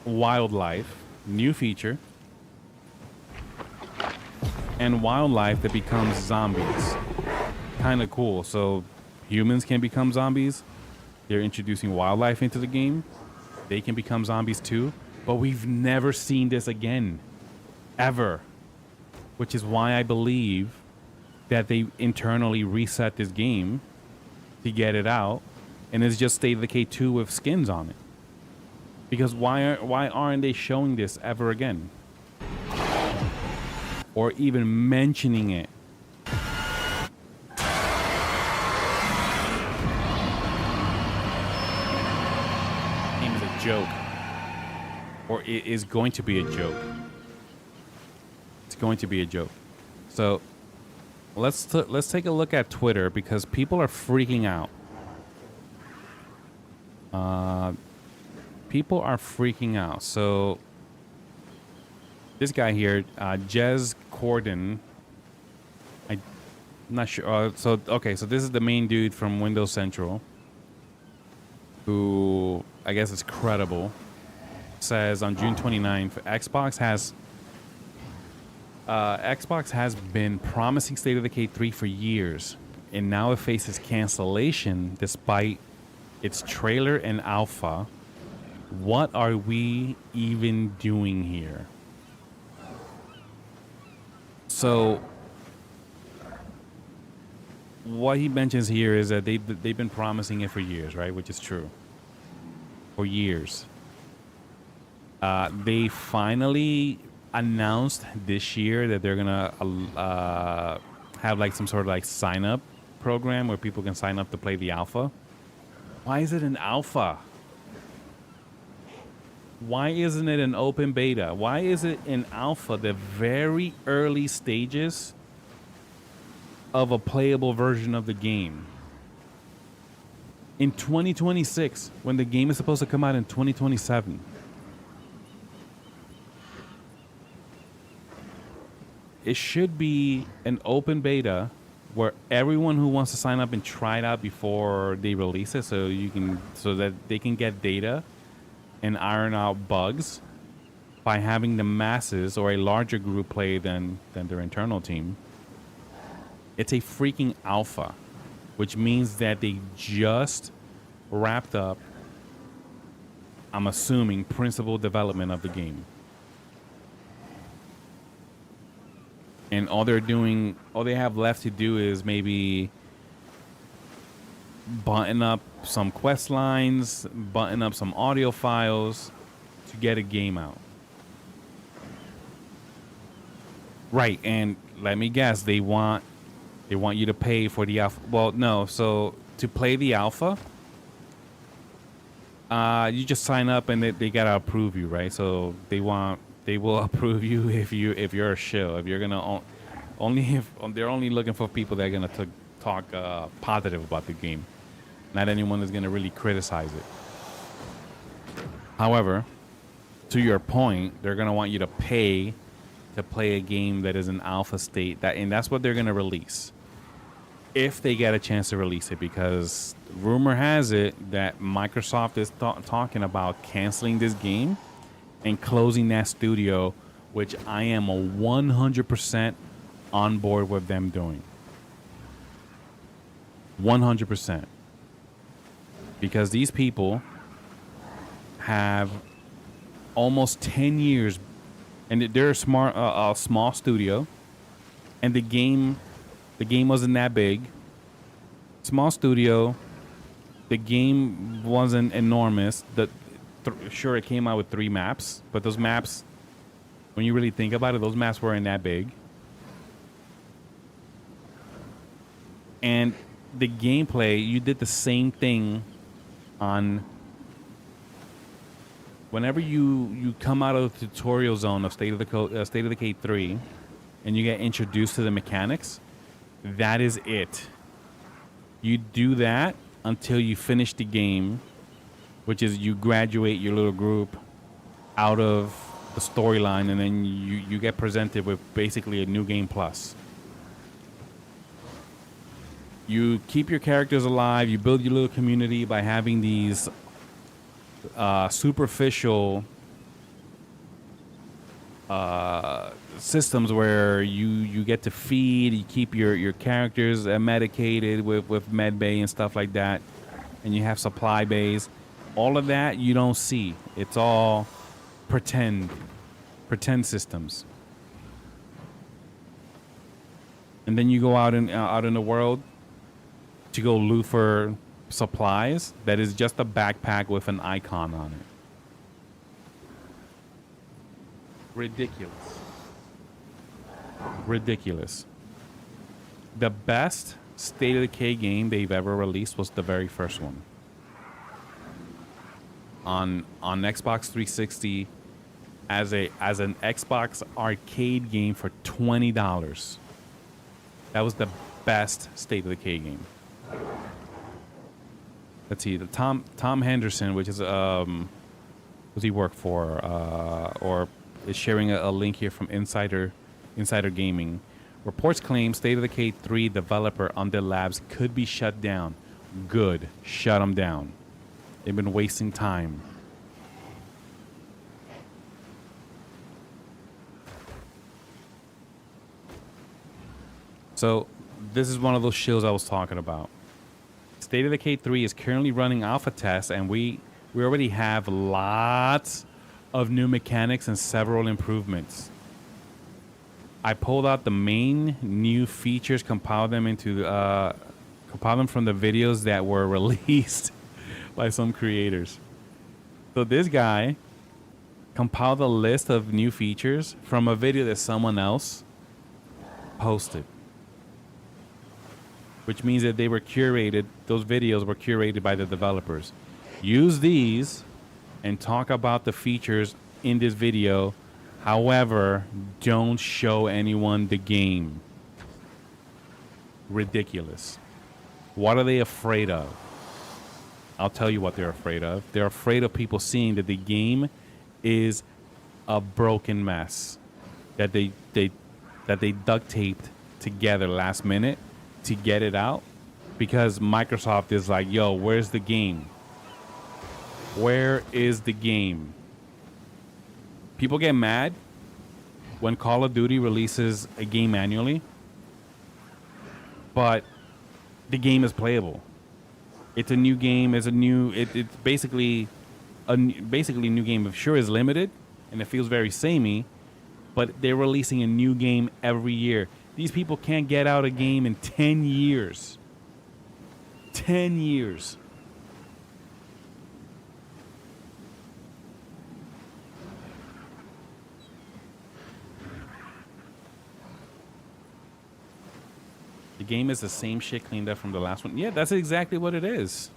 [SPEAKER 4] wildlife, new feature, and wildlife that becomes zombies. Kind of cool. So humans can become zombies. They're introducing wildlife into the game. They can become zombies too. But we've never seen this again. Ever. Which is why I believe that they internally reset this game to get it out. And it's just State of Decay 2 with skins on it. Because why aren't they showing this ever again? Or even mentioning it? Game is a joke. Or it is going to be a joke. It's going to be a joke. So let's take a look at Twitter because people are freaking out. People are freaking out. So this guy here, Jez Corden, I'm not sure. So this is the main dude from Windows Central, who I guess is credible. Says on June 29th, Xbox has been promising State of Decay 3 for years, and now it faces cancellation despite its trailer and alpha. What are we even doing here? So what he mentions here is that they've been promising it for years, right? Which is true. For years. They finally announced this year that they're gonna have like some sort of like sign up program where people can sign up to play the alpha. Why is it an alpha? Why isn't it an open beta? Why is it in alpha, the very early stages of a playable version of the game? In 2026, when the game is supposed to come out in 2027. It should be an open beta where everyone who wants to sign up and try it out before they release it, so that they can get data and iron out bugs by having the masses or a larger group play than their internal team. It's a freaking alpha, which means that they just wrapped up, I'm assuming, principal development of the game. And all they have left to do is maybe button up some quest lines, button up some audio files to get a game out. Right, and let me guess, they want you to pay for the alpha. Well, no, so to play the alpha, you just sign up and they gotta approve you, right? So they will approve you if you're a shill. If you're gonna they're only looking for people that are gonna talk positive about the game, not anyone that's gonna really criticize it. However, to your point, they're gonna want you to pay to play a game that is in alpha state, and that's what they're gonna release if they get a chance to release it, because rumor has it that Microsoft is talking about canceling this game and closing that studio, which I am 100% on board with them doing. 100%. Because these people have almost 10 years, and they're a small studio, and the game wasn't that big. Small studio. The game wasn't enormous. Sure, it came out with 3 maps, but those maps, when you really think about it, those maps weren't that big. And the gameplay, you did the same thing on... Whenever you come out of the tutorial zone of State of Decay 3 and you get introduced to the mechanics, that is it. You do that until you finish the game, which is you graduate your little group out of the storyline, and then you get presented with basically a new game plus. You keep your characters alive, you build your little community by having these superficial systems where you get to feed, you keep your characters medicated with med bay and stuff like that, and you have supply bays. All of that you don't see. It's all pretend systems. And then you go out in the world to go loot for supplies that is just a backpack with an icon on it. Ridiculous. The best State of Decay game they've ever released was the very first one. On Xbox 360 as an Xbox arcade game for $20. That was the best State of Decay game. Let's see, the Tom Henderson, which is who's he work for, or is sharing a link here from Insider Gaming. Reports claim State of Decay 3 developer Undead Labs could be shut down. Good, shut them down. They've been wasting time. So this is one of those shills I was talking about. State of Decay 3 is currently running alpha tests, and we already have lots of new mechanics and several improvements. I pulled out the main new features, compiled them from the videos that were released by some creators. So this guy compiled a list of new features from a video that someone else posted, which means that they were curated. Those videos were curated by the developers. Use these and talk about the features in this video. However, don't show anyone the game. Ridiculous. What are they afraid of? I'll tell you what they're afraid of. They're afraid of people seeing that the game is a broken mess, that they duct taped together last minute to get it out, because Microsoft is like, yo, where's the game? Where is the game? People get mad when Call of Duty releases a game annually, but the game is playable. It's a new game. It's basically a new game. Sure, is limited and it feels very samey, but they're releasing a new game every year. These people can't get out a game in 10 years. 10 years. The game is the same shit cleaned up from the last one. Yeah, that's exactly what it is.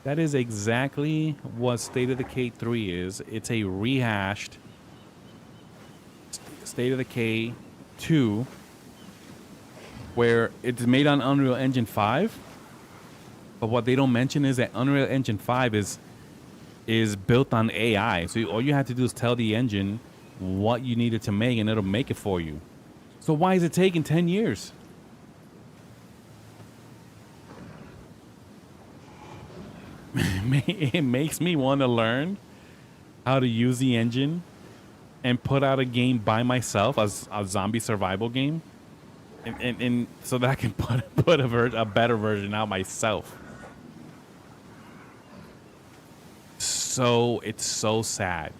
[SPEAKER 4] That is exactly what State of Decay 3 is. It's a rehashed State of Decay 2 where it's made on Unreal Engine 5. But what they don't mention is that Unreal Engine 5 is built on AI. So all you have to do is tell the engine what you needed to make and it'll make it for you. So why is it taking 10 years? It makes me want to learn how to use the engine and put out a game by myself, as a zombie survival game, and so that I can put a better version out myself. So it's so sad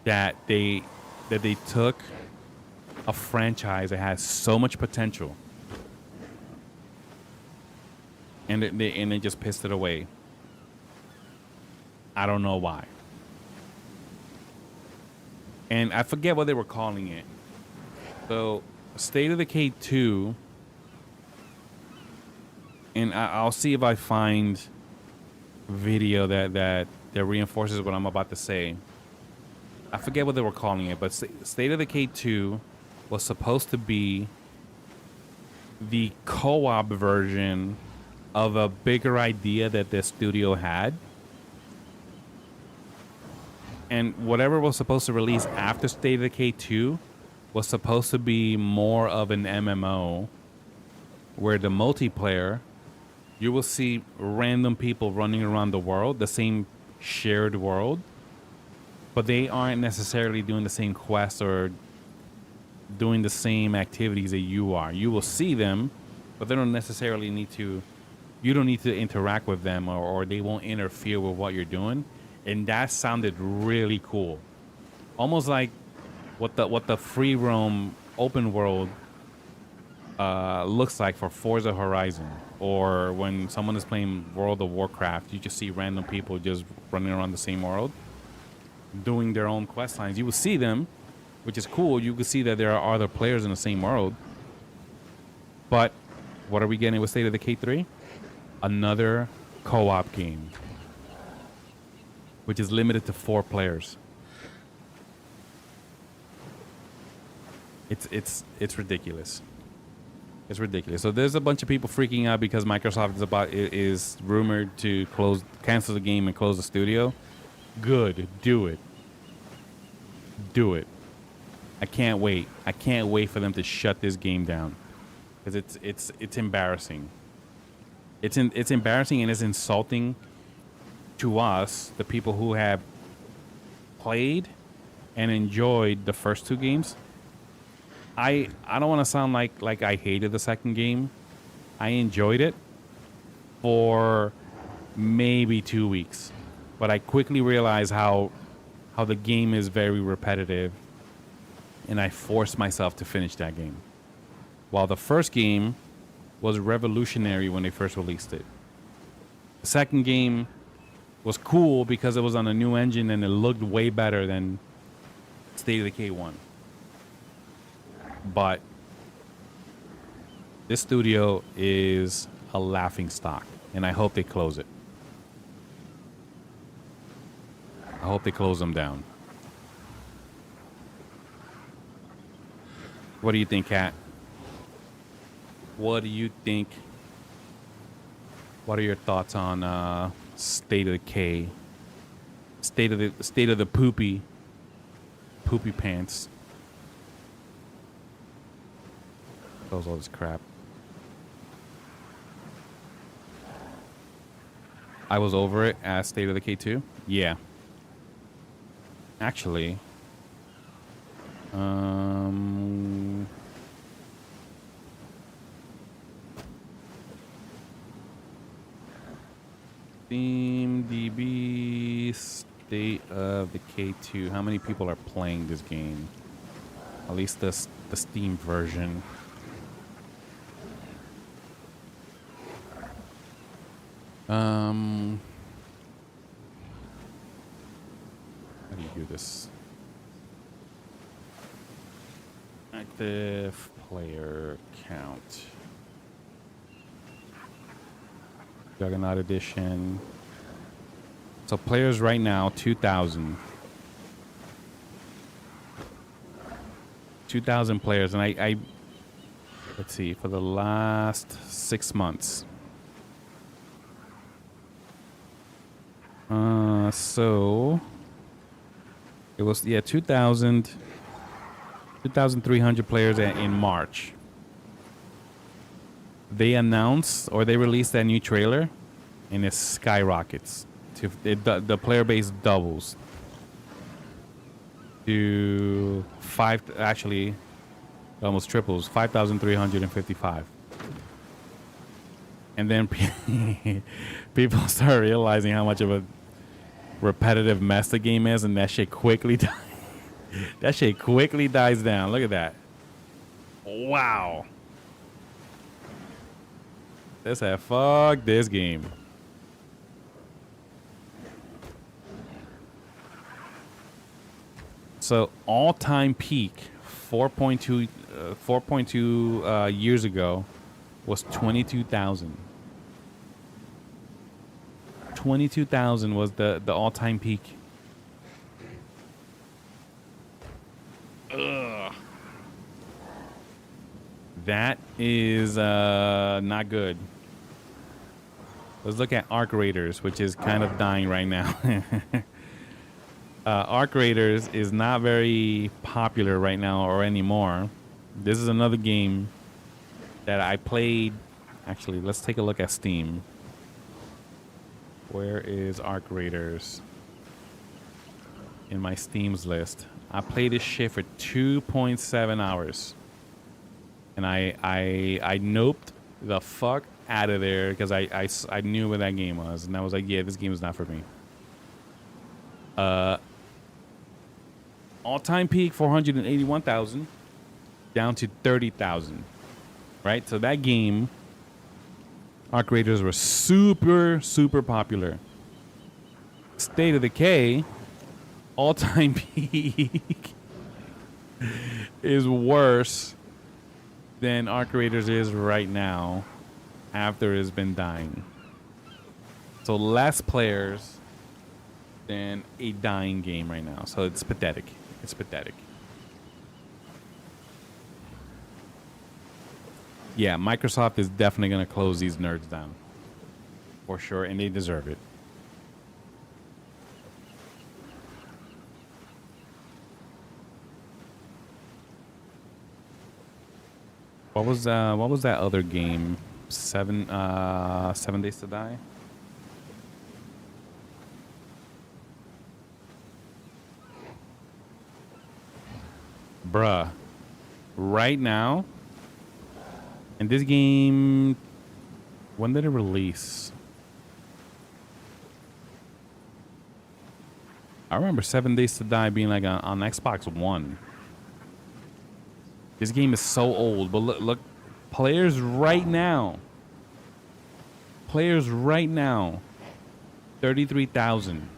[SPEAKER 4] that they took a franchise that has so much potential and they just pissed it away. I don't know why. And I forget what they were calling it. So, State of Decay 2, and I'll see if I find video that reinforces what I'm about to say. I forget what they were calling it, but State of Decay 2 was supposed to be the co-op version of a bigger idea that the studio had. And whatever was supposed to release after State of Decay 2 was supposed to be more of an MMO where the multiplayer, you will see random people running around the world, the same shared world, but they aren't necessarily doing the same quests or doing the same activities that you are. You will see them, but they don't necessarily need to, you don't need to interact with them or they won't interfere with what you're doing. And that sounded really cool. Almost like what the free roam open world looks like for Forza Horizon. Or when someone is playing World of Warcraft, you just see random people just running around the same world, doing their own quest lines. You will see them, which is cool. You can see that there are other players in the same world. But what are we getting with State of Decay 3? Another co-op game, which is limited to 4 players. It's ridiculous. It's ridiculous. So there's a bunch of people freaking out because Microsoft is rumored to cancel the game and close the studio. Good, do it. Do it. I can't wait. I can't wait for them to shut this game down because it's embarrassing. It's embarrassing and it's insulting to us, the people who have played and enjoyed the first 2 games. I don't want to sound like I hated the second game. I enjoyed it for maybe 2 weeks, but I quickly realized how the game is very repetitive, and I forced myself to finish that game. While the first game was revolutionary when they first released it, the second game was cool because it was on a new engine and it looked way better than State of Decay 1. But this studio is a laughing stock, and I hope they close it. I hope they close them down. What do you think, Kat? What do you think? What are your thoughts on State of Decay? State of the poopy pants. Close all this crap. I was over it as State of Decay 2. Yeah. Actually, DB State of Decay 2. How many people are playing this game? At least the Steam version. How do you do this? Active player count. Juggernaut edition. So players right now, 2,000. 2,000 players, and I let's see, for the last 6 months. So it was 2,300 players in March. They announced or they released that new trailer, and it skyrockets. The player base doubles to actually almost triples, 5,355. And then people start realizing how much of a repetitive mess the game is, and that shit quickly dies down. Look at that. Wow. They said, fuck this game. So all-time peak 4.2 years ago was 22,000. 22,000 was the all-time peak. Ugh. That is not good. Let's look at Arc Raiders, which is kind of dying right now. Arc Raiders is not very popular right now or anymore. This is another game that I played. Actually, let's take a look at Steam. Where is Arc Raiders? In my Steam's list. I played this shit for 2.7 hours. And I noped the fuck out of there because I knew what that game was. And I was like, yeah, this game is not for me. All-time peak 481,000 down to 30,000. Right? So that game, Arc Raiders, were super, super popular. State of Decay, all-time peak, is worse than Arc Raiders is right now after it's been dying. So less players than a dying game right now. So it's pathetic. It's pathetic. Yeah, Microsoft is definitely going to close these nerds down. For sure, and they deserve it. What was that other game? 7 Days to Die? Bruh. Right now, and this game, when did it release? I remember 7 Days to Die being like on Xbox One. This game is so old, but look, players right now, 33,000.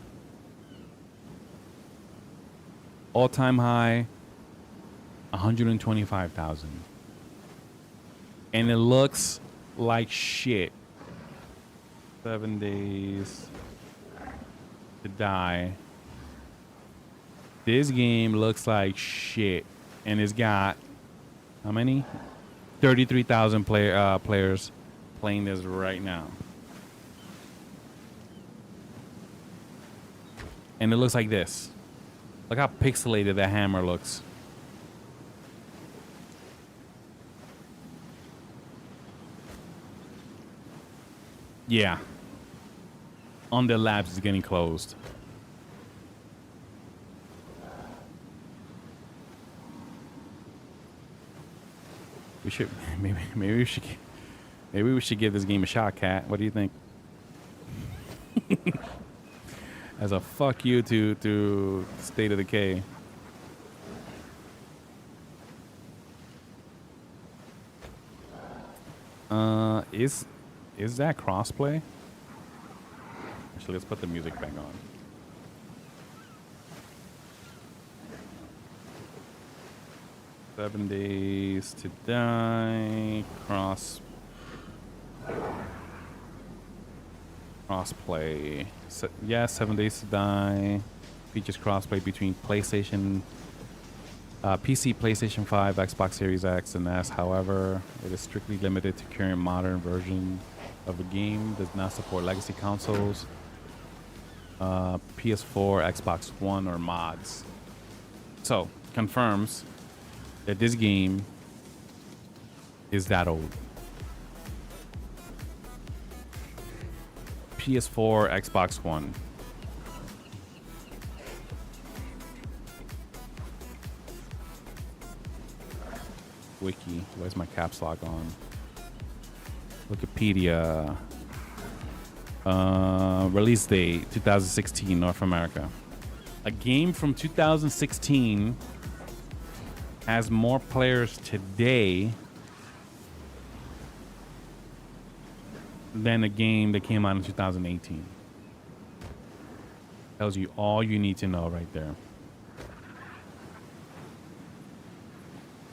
[SPEAKER 4] All-time high, 125,000. And it looks like shit. 7 Days to Die. This game looks like shit. And it's got, how many? 33,000 players playing this right now. And it looks like this. Look how pixelated that hammer looks. Yeah. On the labs is getting closed. We should maybe we should give this game a shot, Cat. What do you think? As a fuck you to State of Decay. Is that crossplay? Actually, let's put the music back on. Seven Days to Die. Crossplay. Yeah, 7 Days to Die. Features crossplay between PlayStation, PC, PlayStation 5, Xbox Series X, and S. However, it is strictly limited to current modern version of the game. Does not support legacy consoles, PS4, Xbox One, or mods. So, confirms that this game is that old. PS4, Xbox One. Wiki. Where's my caps lock on? Wikipedia. Release date 2016, North America. A game from 2016 has more players today than a game that came out in 2018. Tells you all you need to know right there.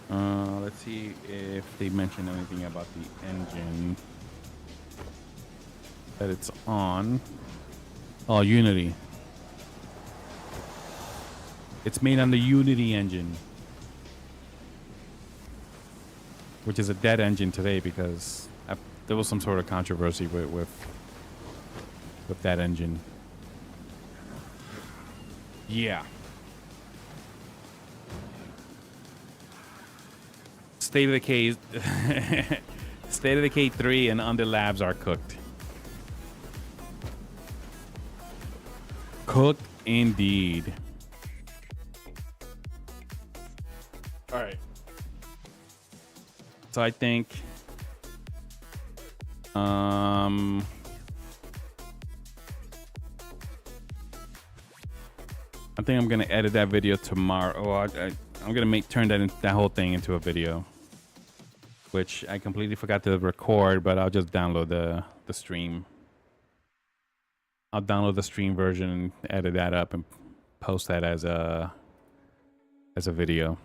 [SPEAKER 4] Let's see if they mention anything about the engine that it's on. Oh, Unity. It's made on the Unity engine, which is a dead engine today because there was some sort of controversy with that engine. Yeah. State of Decay, State of Decay 3 and Under Labs are cooked. Cooked indeed. All right. So I think I'm gonna edit that video tomorrow. Oh, I'm gonna turn that whole thing into a video, which I completely forgot to record, but I'll just download the stream. I'll download the stream version and edit that up and post that as a video.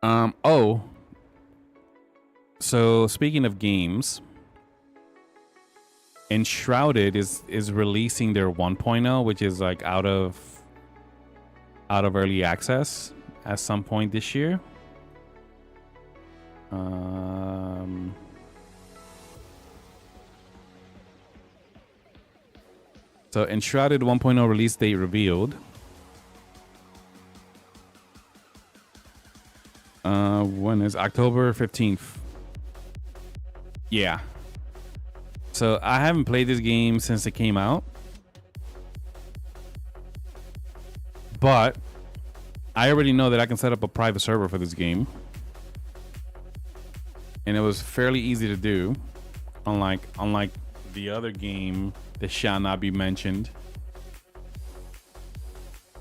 [SPEAKER 4] Oh, so speaking of games, Enshrouded is releasing their 1.0, which is like out of early access at some point this year. So Enshrouded 1.0 release date revealed. When is October 15th? Yeah. So I haven't played this game since it came out, but I already know that I can set up a private server for this game, and it was fairly easy to do, unlike the other game that shall not be mentioned.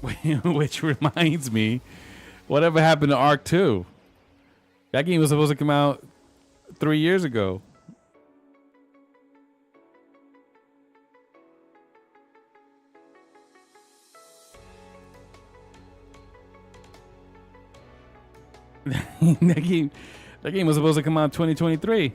[SPEAKER 4] Which reminds me, whatever happened to Arc 2? That game was supposed to come out 3 years ago. that game was supposed to come out in 2023.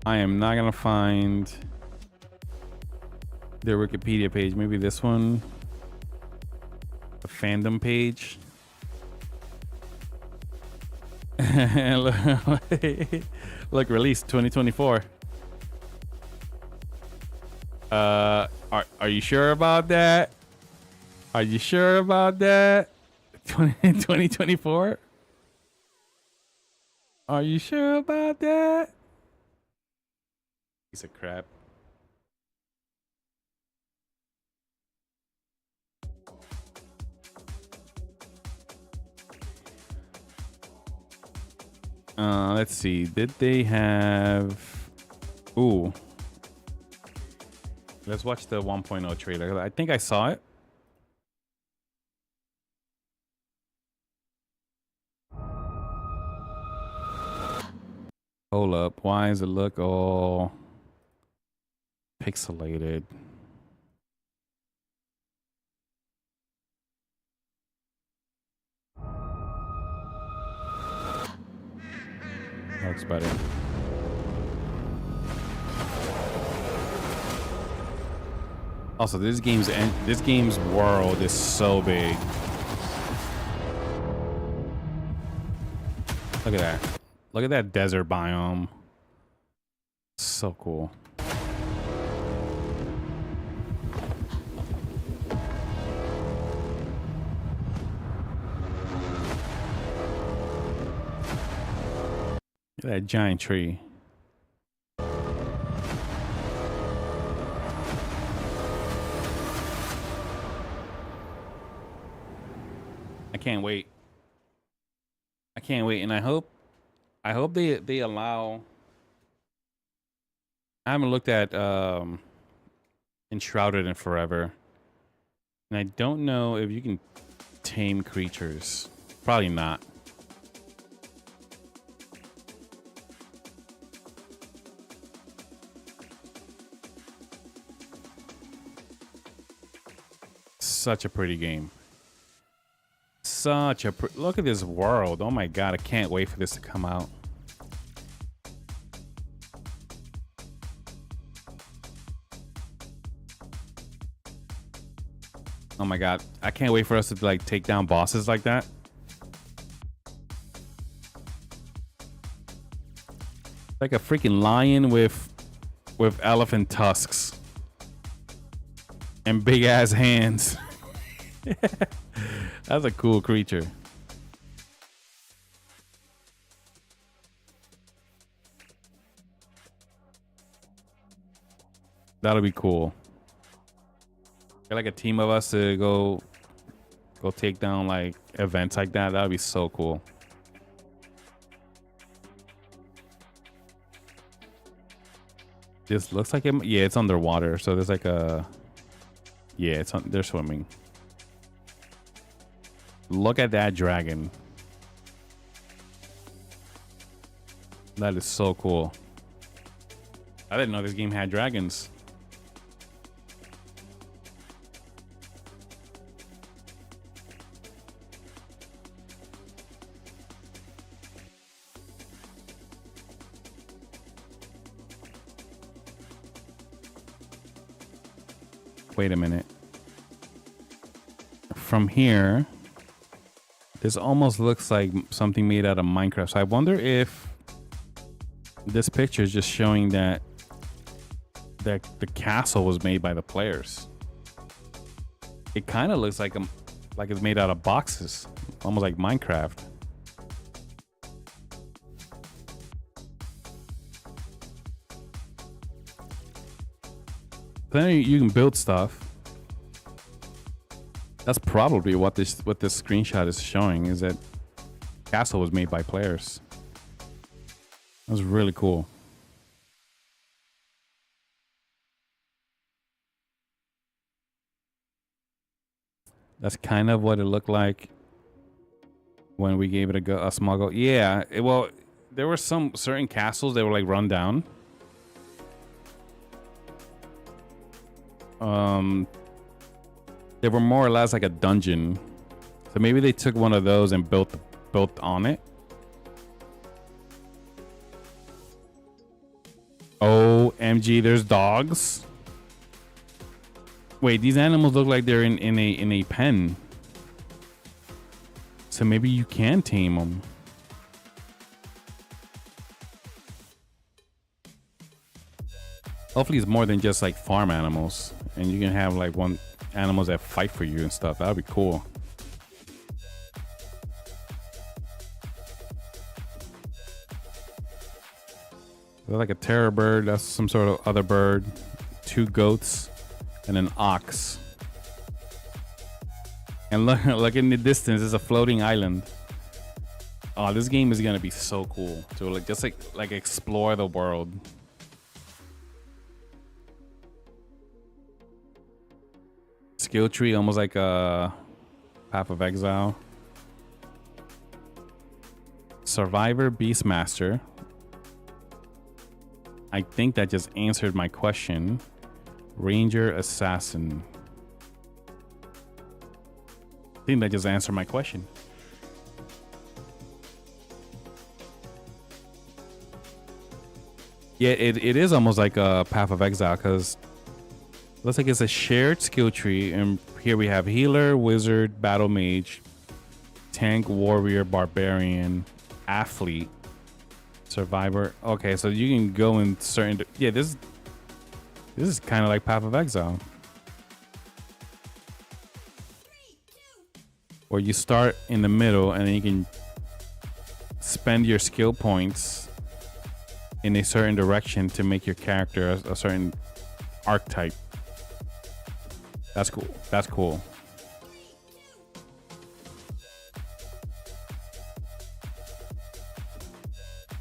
[SPEAKER 4] I am not gonna find their Wikipedia page. Maybe this one, the fandom page. Look, released 2024. Are you sure about that? Are you sure about that? 2024? Are you sure about that? Piece of crap. Let's see. Did they have? Ooh. Let's watch the 1.0 trailer. I think I saw it. Hold up. Why does it look all pixelated? Looks better. Also, this game's world is so big. Look at that. Look at that desert biome. So cool. Look at that giant tree. I can't wait. I can't wait, and I hope they allow. I haven't looked at Enshrouded in forever, and I don't know if you can tame creatures. Probably not. Such a pretty game. Such a look at this world. Oh my god, I can't wait for this to come out. Oh my god, I can't wait for us to like take down bosses like that. Like a freaking lion with elephant tusks and big ass hands. That's a cool creature. That'll be cool. Get like a team of us to go take down like events like that. That'd be so cool. This looks like it. Yeah, it's underwater. So there's like a. Yeah, it's on. They're swimming. Look at that dragon. That is so cool. I didn't know this game had dragons. Wait a minute. From here, this almost looks like something made out of Minecraft. So I wonder if this picture is just showing that the castle was made by the players. It kind of looks like it's made out of boxes, almost like Minecraft. Then you can build stuff. That's probably what this screenshot is showing, is that castle was made by players. That was really cool. That's kind of what it looked like when we gave it a small go. Yeah, well, there were some certain castles that were like run down. They were more or less like a dungeon. So maybe they took one of those and built on it. OMG, there's dogs. Wait, these animals look like they're in a pen. So maybe you can tame them. Hopefully it's more than just like farm animals, and you can have like animals that fight for you and stuff. That'd be cool. They're like a terror bird. That's some sort of other bird. 2 goats and an ox. And look in the distance, there's a floating island. Oh, this game is gonna be so cool to like just like explore the world. Skill tree, almost like a Path of Exile. Survivor, Beastmaster. I think that just answered my question. Ranger, Assassin. I think that just answered my question. Yeah, it is almost like a Path of Exile because looks like it's a shared skill tree, and here we have healer, wizard, battle mage, tank, warrior, barbarian, athlete, survivor. Okay, so you can go in certain. Yeah, this is kind of like Path of Exile, where you start in the middle and then you can spend your skill points in a certain direction to make your character a certain archetype. That's cool. That's cool.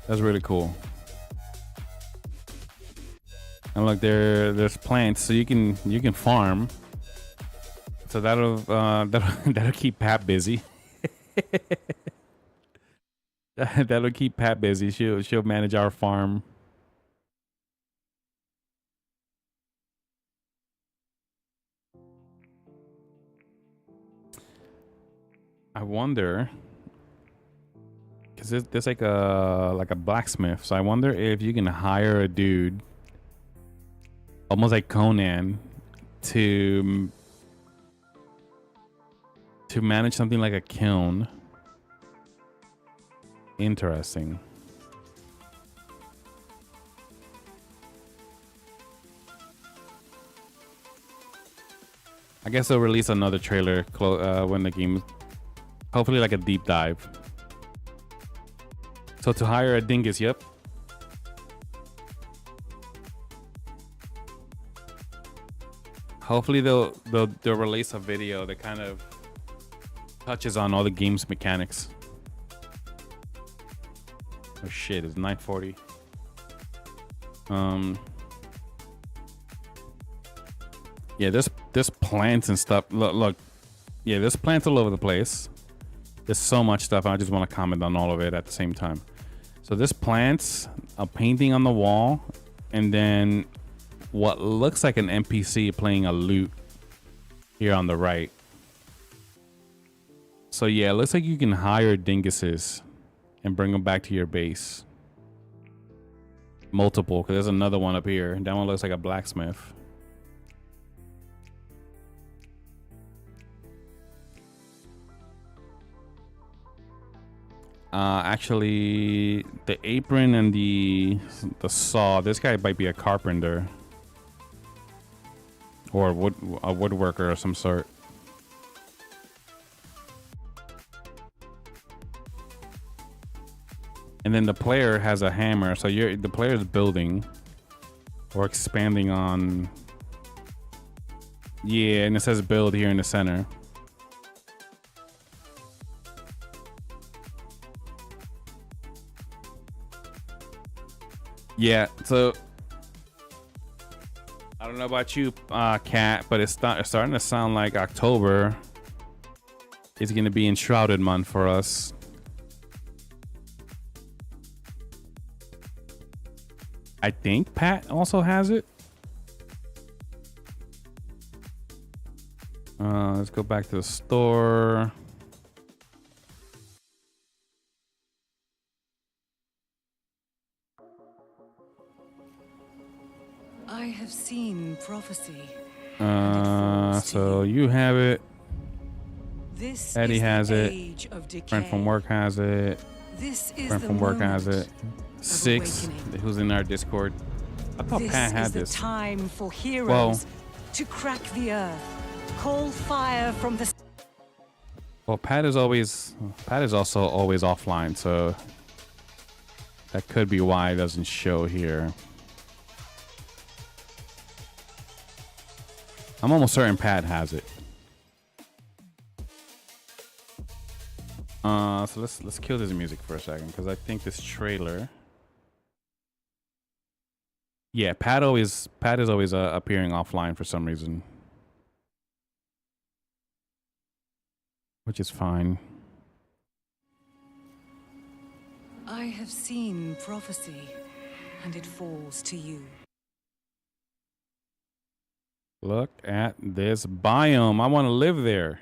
[SPEAKER 4] That's really cool. And look, there's plants, so you can farm. So that'll keep Pat busy. That'll keep Pat busy. She'll manage our farm. I wonder, because there's like a blacksmith. So I wonder if you can hire a dude, almost like Conan, to manage something like a kiln. Interesting. I guess they'll release another trailer when the game, hopefully like a deep dive. So to hire a dingus, yep. Hopefully they'll release a video that kind of touches on all the game's mechanics. Oh shit, it's 9:40. Yeah, there's plants and stuff. Look. Yeah, there's plants all over the place. There's so much stuff, and I just want to comment on all of it at the same time. So there's plants, a painting on the wall, and then what looks like an NPC playing a lute here on the right. So yeah, it looks like you can hire dinguses and bring them back to your base. Multiple, because there's another one up here. That one looks like a blacksmith. Actually, the apron and the saw. This guy might be a carpenter or a woodworker of some sort. And then the player has a hammer, so the player is building or expanding on. Yeah, and it says build here in the center. Yeah, so I don't know about you, Kat, but it's starting to sound like October is going to be Enshrouded month for us. I think Pat also has it. Let's go back to the store.
[SPEAKER 2] I have seen prophecy.
[SPEAKER 4] So you have it.
[SPEAKER 2] This
[SPEAKER 4] Eddie
[SPEAKER 2] is
[SPEAKER 4] has
[SPEAKER 2] the
[SPEAKER 4] it.
[SPEAKER 2] age of decay.
[SPEAKER 4] Friend from work has it.
[SPEAKER 2] This is
[SPEAKER 4] Friend
[SPEAKER 2] the
[SPEAKER 4] from work has
[SPEAKER 2] moment
[SPEAKER 4] it.
[SPEAKER 2] of
[SPEAKER 4] 6,
[SPEAKER 2] awakening.
[SPEAKER 4] who's in our Discord. I thought Pat had
[SPEAKER 2] This
[SPEAKER 4] this.
[SPEAKER 2] is the time for heroes
[SPEAKER 4] Well-
[SPEAKER 2] to crack the earth, call fire from the.
[SPEAKER 4] Well, Pat is also always offline, so that could be why it doesn't show here. I'm almost certain Pat has it. So let's kill this music for a second, because I think this trailer. Yeah, Pat is always appearing offline for some reason, which is fine.
[SPEAKER 2] I have seen prophecy, and it falls to you.
[SPEAKER 4] Look at this biome. I want to live there.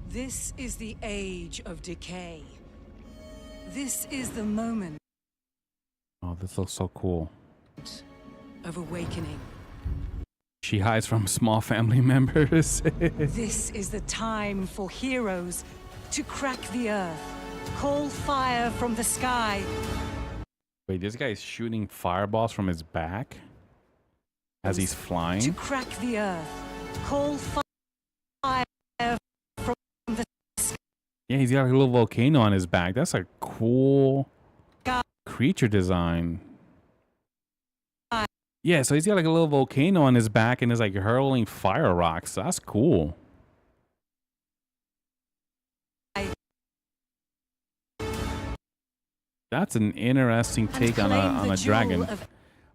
[SPEAKER 2] This is the age of decay. This is the moment
[SPEAKER 4] Oh, this looks so cool.
[SPEAKER 2] of awakening.
[SPEAKER 4] She hides from small family members.
[SPEAKER 2] This is the time for heroes to crack the earth, call fire from the sky.
[SPEAKER 4] Wait, this guy's shooting fireballs from his back as he's
[SPEAKER 2] To
[SPEAKER 4] flying?
[SPEAKER 2] crack the earth, call fire from the
[SPEAKER 4] Yeah, he's got like a little volcano on his back. That's a cool
[SPEAKER 2] sky.
[SPEAKER 4] creature design. Yeah, so he's got like a little volcano on his back and is like hurling fire rocks. That's cool. That's an interesting take on a dragon.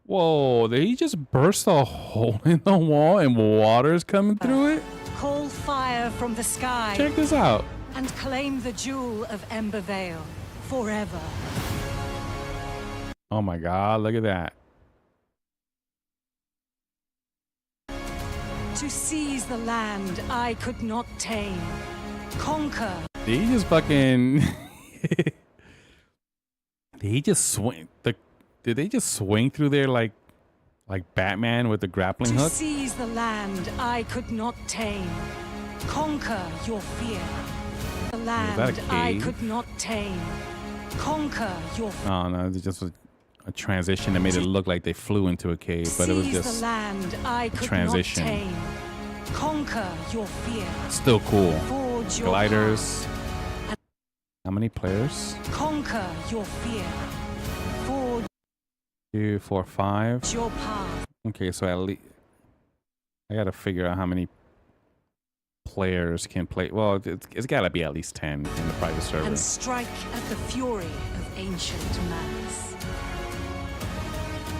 [SPEAKER 4] Whoa, did he just burst a hole in the wall and water's coming through it?
[SPEAKER 2] Call fire from the sky.
[SPEAKER 4] Check this out.
[SPEAKER 2] And claim the jewel of Ember Vale forever.
[SPEAKER 4] Oh my god, look at that.
[SPEAKER 2] To seize the land I could not tame. Conquer.
[SPEAKER 4] Did he just fucking... Did he just swing... Did they just swing through there like Batman with the grappling
[SPEAKER 2] To
[SPEAKER 4] hook?
[SPEAKER 2] seize the land I could not tame. Conquer your fear. The land
[SPEAKER 4] that a
[SPEAKER 2] I
[SPEAKER 4] cave?
[SPEAKER 2] could not tame. Conquer your fear.
[SPEAKER 4] Oh no, it's just a transition that made it look like they flew into a cave, but it was
[SPEAKER 2] Seize
[SPEAKER 4] just
[SPEAKER 2] the land I could
[SPEAKER 4] transition.
[SPEAKER 2] not tame. Conquer your fear.
[SPEAKER 4] still cool.
[SPEAKER 2] Forge your
[SPEAKER 4] Gliders. How many players?
[SPEAKER 2] path. Conquer your fear. Forge
[SPEAKER 4] 2, 4, 5.
[SPEAKER 2] your path.
[SPEAKER 4] Okay, so at least I gotta figure out how many players can play. Well, it's gotta be at least 10 in the private server.
[SPEAKER 2] And strike at the fury of ancient malice.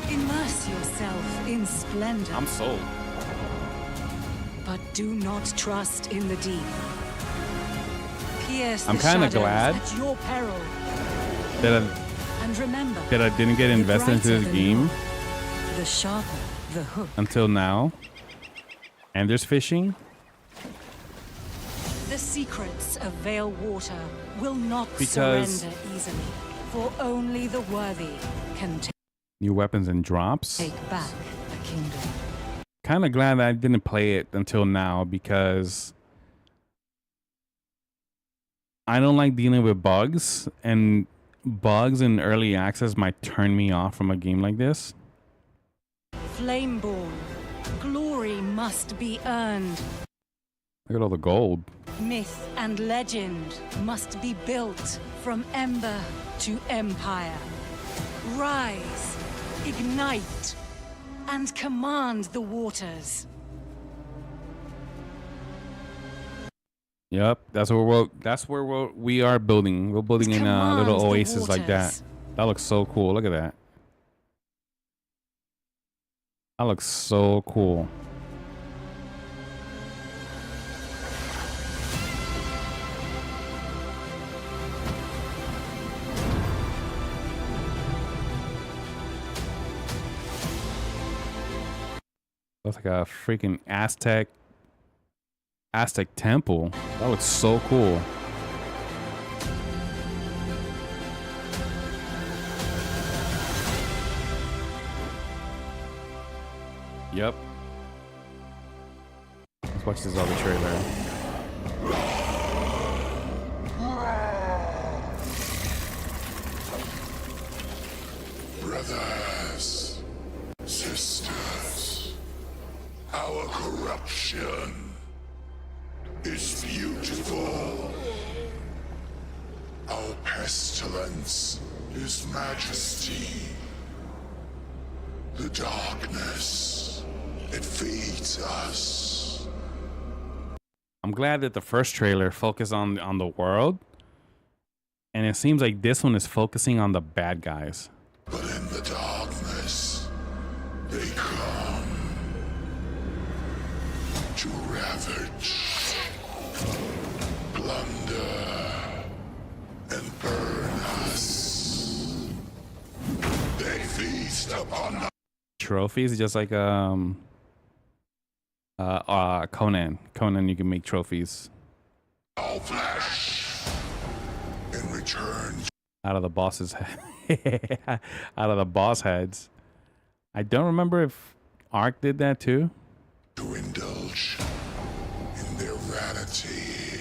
[SPEAKER 2] Immerse yourself in splendor,
[SPEAKER 4] I'm sold.
[SPEAKER 2] but do not trust in the deep. Pierce
[SPEAKER 4] I'm
[SPEAKER 2] the
[SPEAKER 4] kinda
[SPEAKER 2] shadows
[SPEAKER 4] glad
[SPEAKER 2] at your peril. And remember,
[SPEAKER 4] That I didn't get
[SPEAKER 2] the
[SPEAKER 4] invested into
[SPEAKER 2] brighter
[SPEAKER 4] this
[SPEAKER 2] the
[SPEAKER 4] game
[SPEAKER 2] lure, the sharper the hook.
[SPEAKER 4] until now. And there's fishing.
[SPEAKER 2] The secrets of Vale Water will not
[SPEAKER 4] Because-
[SPEAKER 2] surrender easily, for only the worthy can
[SPEAKER 4] New weapons and drops.
[SPEAKER 2] take back a kingdom.
[SPEAKER 4] Kind of glad that I didn't play it until now, because I don't like dealing with bugs, and bugs in early access might turn me off from a game like this.
[SPEAKER 2] Flameborn, glory must be earned.
[SPEAKER 4] Look at all the gold.
[SPEAKER 2] Myth and legend must be built from ember to empire. Rise, ignite, and command the waters.
[SPEAKER 4] Yep, that's where we are building. We're building in a little
[SPEAKER 2] Command the
[SPEAKER 4] oasis like that.
[SPEAKER 2] waters.
[SPEAKER 4] That looks so cool. Look at that. That looks so cool. Looks like a freaking Aztec temple. That looks so cool. Yep. Let's watch this other trailer.
[SPEAKER 8] Brothers, sisters, our corruption is beautiful. Our pestilence is majesty. The darkness, it feeds us.
[SPEAKER 4] I'm glad that the first trailer focused on the world, and it seems like this one is focusing on the bad guys.
[SPEAKER 8] But in the darkness, they come to ravage, plunder, and burn us. They feast upon the
[SPEAKER 4] Trophies, just like Conan. Conan, you can make trophies
[SPEAKER 8] all flesh. In return,
[SPEAKER 4] out of the boss's head. Out of the boss heads. I don't remember if Ark did that too.
[SPEAKER 8] to indulge in their vanity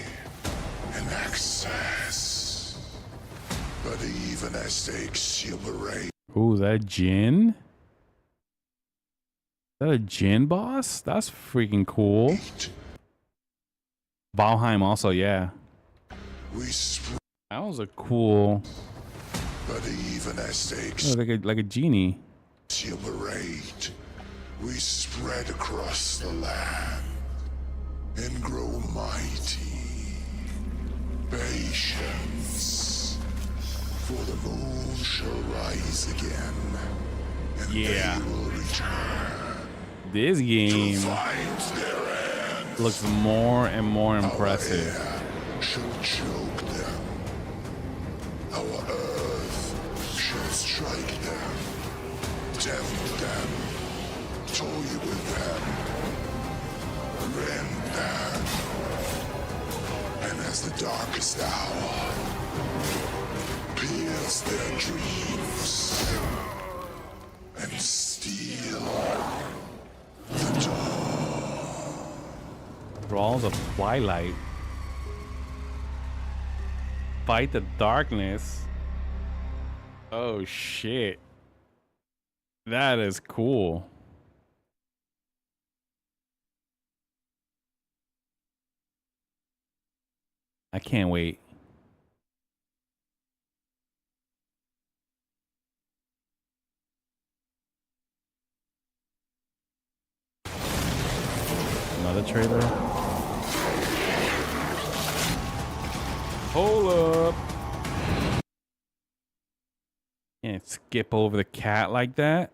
[SPEAKER 8] and access. But even as they exhilarate,
[SPEAKER 4] Ooh, is that a Jin? Is that a Jin boss? That's freaking cool. Valheim also, yeah.
[SPEAKER 8] we spread.
[SPEAKER 4] That was a cool,
[SPEAKER 8] But even as they
[SPEAKER 4] like a genie.
[SPEAKER 8] exhilarate, we spread across the land and grow mighty. Patience, for the moon shall rise again, and
[SPEAKER 4] Yeah.
[SPEAKER 8] they will return
[SPEAKER 4] This
[SPEAKER 8] to
[SPEAKER 4] game
[SPEAKER 8] find their end.
[SPEAKER 4] looks more and more impressive.
[SPEAKER 8] Air shall choke them. Our earth shall strike them, tempt them, toy with them, rend them. And as the darkest hour pierce their dreams and steal the dawn.
[SPEAKER 4] Thralls of Twilight. Fight the darkness. Oh shit. That is cool. I can't wait. Another trailer. Hold up. Can't skip over the cat like that.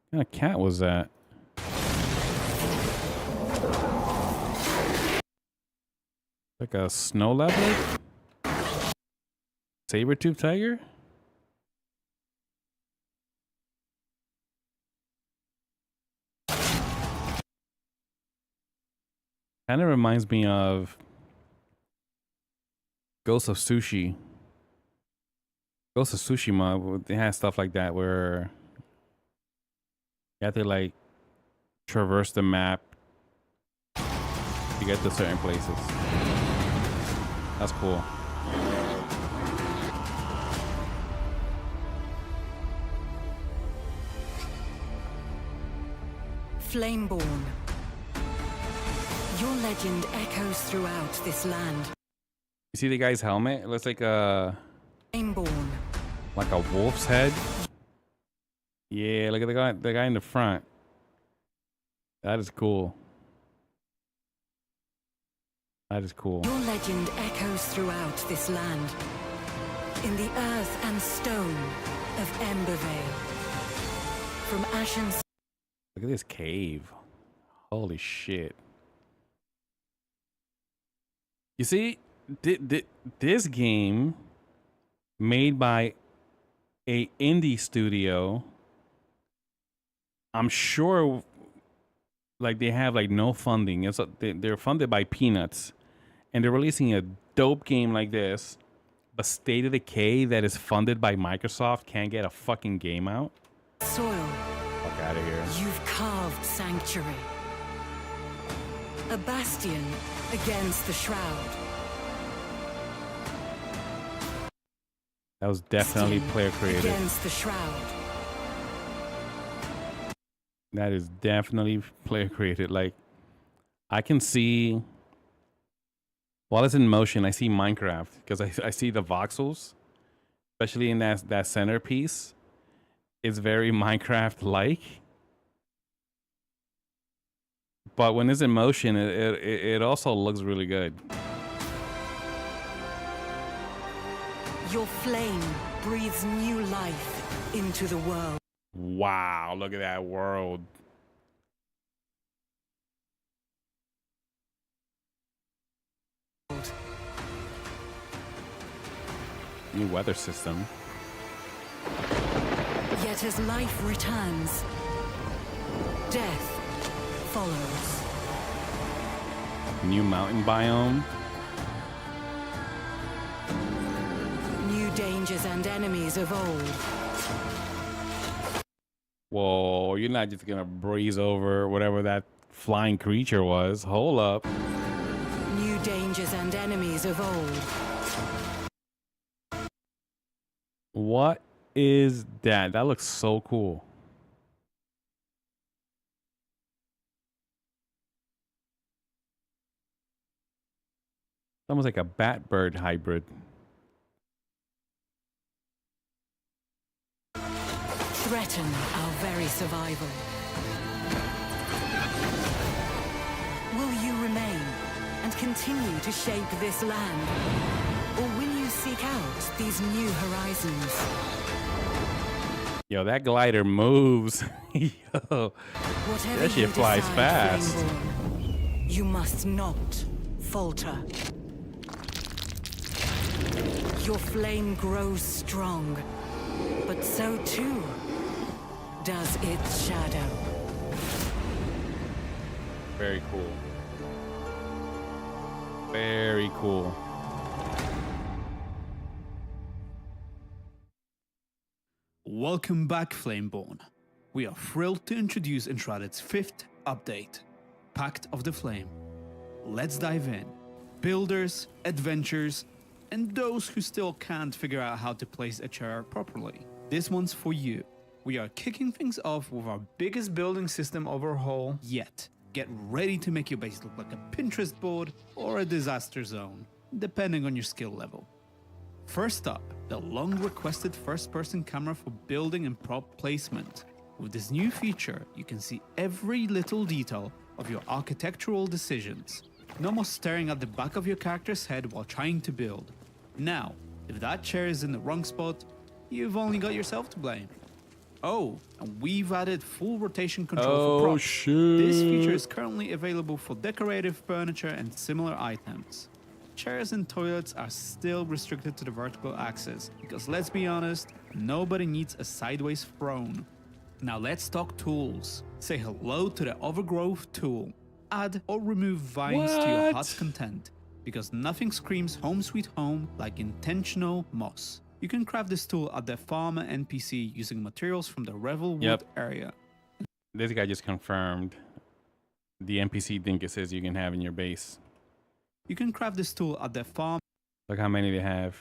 [SPEAKER 4] What kind of cat was that? Like a snow leopard? Saber-tooth tiger? Kind of reminds me of Ghost of Sushi. Ghost of Tsushima, they had stuff like that where you have to like traverse the map to get to certain places. That's cool.
[SPEAKER 9] Flameborn. Your legend echoes throughout this land.
[SPEAKER 4] You see the guy's helmet? It looks like a
[SPEAKER 9] Flameborn.
[SPEAKER 4] like a wolf's head. Yeah, look at the guy in the front. That is cool. That is cool.
[SPEAKER 9] Your legend echoes throughout this land. In the earth and stone of Embervale. From Ashen...
[SPEAKER 4] Look at this cave. Holy shit. You see, this game made by a indie studio, I'm sure like they have like no funding. They're funded by peanuts, and they're releasing a dope game like this, but State of Decay that is funded by Microsoft can't get a fucking game out.
[SPEAKER 9] Soil.
[SPEAKER 4] Fuck out of here.
[SPEAKER 9] You've carved sanctuary. A bastion against the shroud.
[SPEAKER 4] That was definitely
[SPEAKER 9] Bastion
[SPEAKER 4] player created.
[SPEAKER 9] against the shroud.
[SPEAKER 4] That is definitely player created. Like, I can see while it's in motion, I see Minecraft because I see the voxels, especially in that centerpiece. It's very Minecraft like, but when it's in motion, it also looks really good.
[SPEAKER 9] Your flame breathes new life into the world.
[SPEAKER 4] Wow, look at that world. New weather system.
[SPEAKER 9] Yet as life returns, death follows.
[SPEAKER 4] New mountain biome.
[SPEAKER 9] New dangers and enemies of old.
[SPEAKER 4] Whoa, you're not just gonna breeze over whatever that flying creature was. Hold up.
[SPEAKER 9] New dangers and enemies of old.
[SPEAKER 4] What is that? That looks so cool. Almost like a bat bird hybrid.
[SPEAKER 9] Threaten our very survival. Will you remain and continue to shape this land? Or will you seek out these new horizons?
[SPEAKER 4] Yo, that glider moves. Yo,
[SPEAKER 9] Whatever
[SPEAKER 4] that shit
[SPEAKER 9] you
[SPEAKER 4] flies
[SPEAKER 9] decide,
[SPEAKER 4] fast.
[SPEAKER 9] Flameborn, you must not falter. Your flame grows strong, but so too does its shadow.
[SPEAKER 4] Very cool. Very cool.
[SPEAKER 11] Welcome back, Flameborn. We are thrilled to introduce Enshrouded's 5th update, Pact of the Flame. Let's dive in. Builders, adventurers, and those who still can't figure out how to place a chair properly. This one's for you. We are kicking things off with our biggest building system overhaul yet. Get ready to make your base look like a Pinterest board or a disaster zone, depending on your skill level. First up, the long-requested first-person camera for building and prop placement. With this new feature, you can see every little detail of your architectural decisions. No more staring at the back of your character's head while trying to build. Now, if that chair is in the wrong spot, you've only got yourself to blame. Oh, and we've added full rotation control for props.
[SPEAKER 4] Shit.
[SPEAKER 11] This feature is currently available for decorative furniture and similar items. Chairs and toilets are still restricted to the vertical axis, because let's be honest, nobody needs a sideways throne. Now let's talk tools. Say hello to the overgrowth tool. Add or remove vines to your heart's content, because nothing screams home sweet home like intentional moss. You can craft this tool at the farmer NPC using materials from the Revelwood area.
[SPEAKER 4] This guy just confirmed the NPC thing it says you can have in your base.
[SPEAKER 11] You can craft this tool at the farm.
[SPEAKER 4] Look how many they have.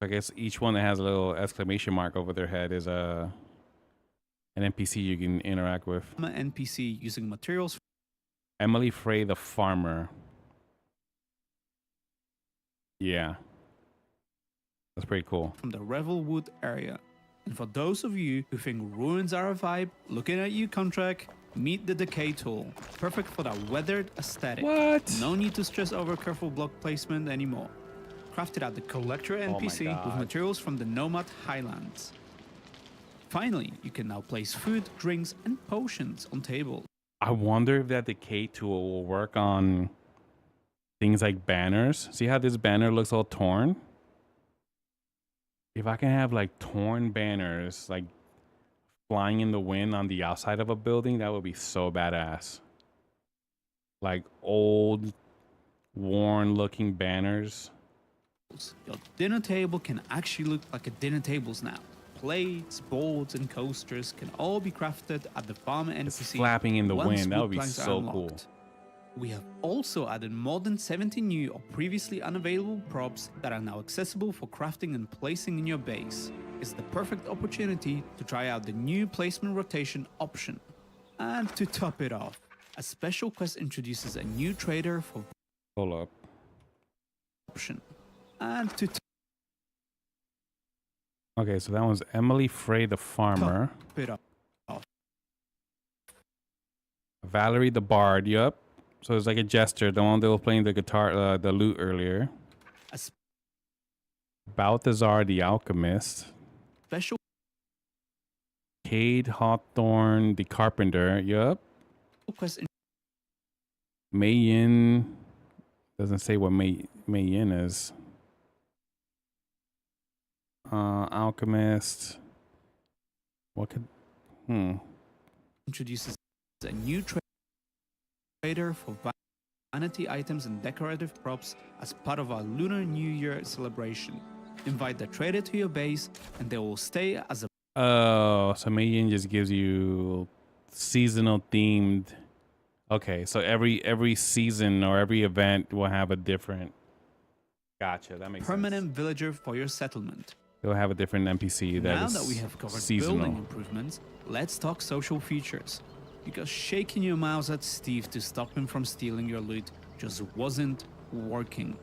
[SPEAKER 4] I guess each one that has a little exclamation mark over their head is an NPC you can interact with.
[SPEAKER 11] NPC using materials.
[SPEAKER 4] Emily Frey the farmer. Yeah. That's pretty cool.
[SPEAKER 11] From the Revelwood area. And for those of you who think ruins are a vibe, looking at you, Contract, meet the decay tool. Perfect for that weathered aesthetic.
[SPEAKER 4] What?
[SPEAKER 11] No need to stress over careful block placement anymore. Crafted at the Collector NPC with materials from the Nomad Highlands. Finally, you can now place food, drinks, and potions on tables.
[SPEAKER 4] I wonder if that decay tool will work on things like banners. See how this banner looks all torn? If I can have like torn banners like flying in the wind on the outside of a building, that would be so badass. Like old, worn looking banners.
[SPEAKER 11] Your dinner table can actually look like a dinner tables now. Plates, boards, and coasters can all be crafted at the farmer NPC.
[SPEAKER 4] It's flapping in the wind. That would be so cool.
[SPEAKER 11] We have also added more than 70 new or previously unavailable props that are now accessible for crafting and placing in your base. It's the perfect opportunity to try out the new placement rotation option. And to top it off, a special quest introduces a new trader for
[SPEAKER 4] Hold up.
[SPEAKER 11] option. And to
[SPEAKER 4] Okay, so that one's Emily Frey the farmer.
[SPEAKER 11] top it off.
[SPEAKER 4] Valerie the Bard. Yup. So it's like a jester. The one that was playing the guitar, the lute earlier.
[SPEAKER 11] A
[SPEAKER 4] Balthazar the Alchemist.
[SPEAKER 11] special
[SPEAKER 4] Cade Hawthorne the Carpenter. Yup.
[SPEAKER 11] quest
[SPEAKER 4] Mei Yin. Doesn't say what Mei Yin is. Alchemist. What could...
[SPEAKER 11] introduces a new trader for vanity items and decorative props as part of our Lunar New Year celebration. Invite the trader to your base and they will stay as a...
[SPEAKER 4] Oh, so Mei Yin just gives you seasonal themed... Okay, so every season or every event will have a different... Gotcha, that makes
[SPEAKER 11] permanent
[SPEAKER 4] sense.
[SPEAKER 11] villager for your settlement.
[SPEAKER 4] They'll have a different NPC that
[SPEAKER 11] Now
[SPEAKER 4] is
[SPEAKER 11] that we have covered
[SPEAKER 4] seasonal.
[SPEAKER 11] building improvements, let's talk social features. Because shaking your mouse at Steve to stop him from stealing your loot just wasn't working.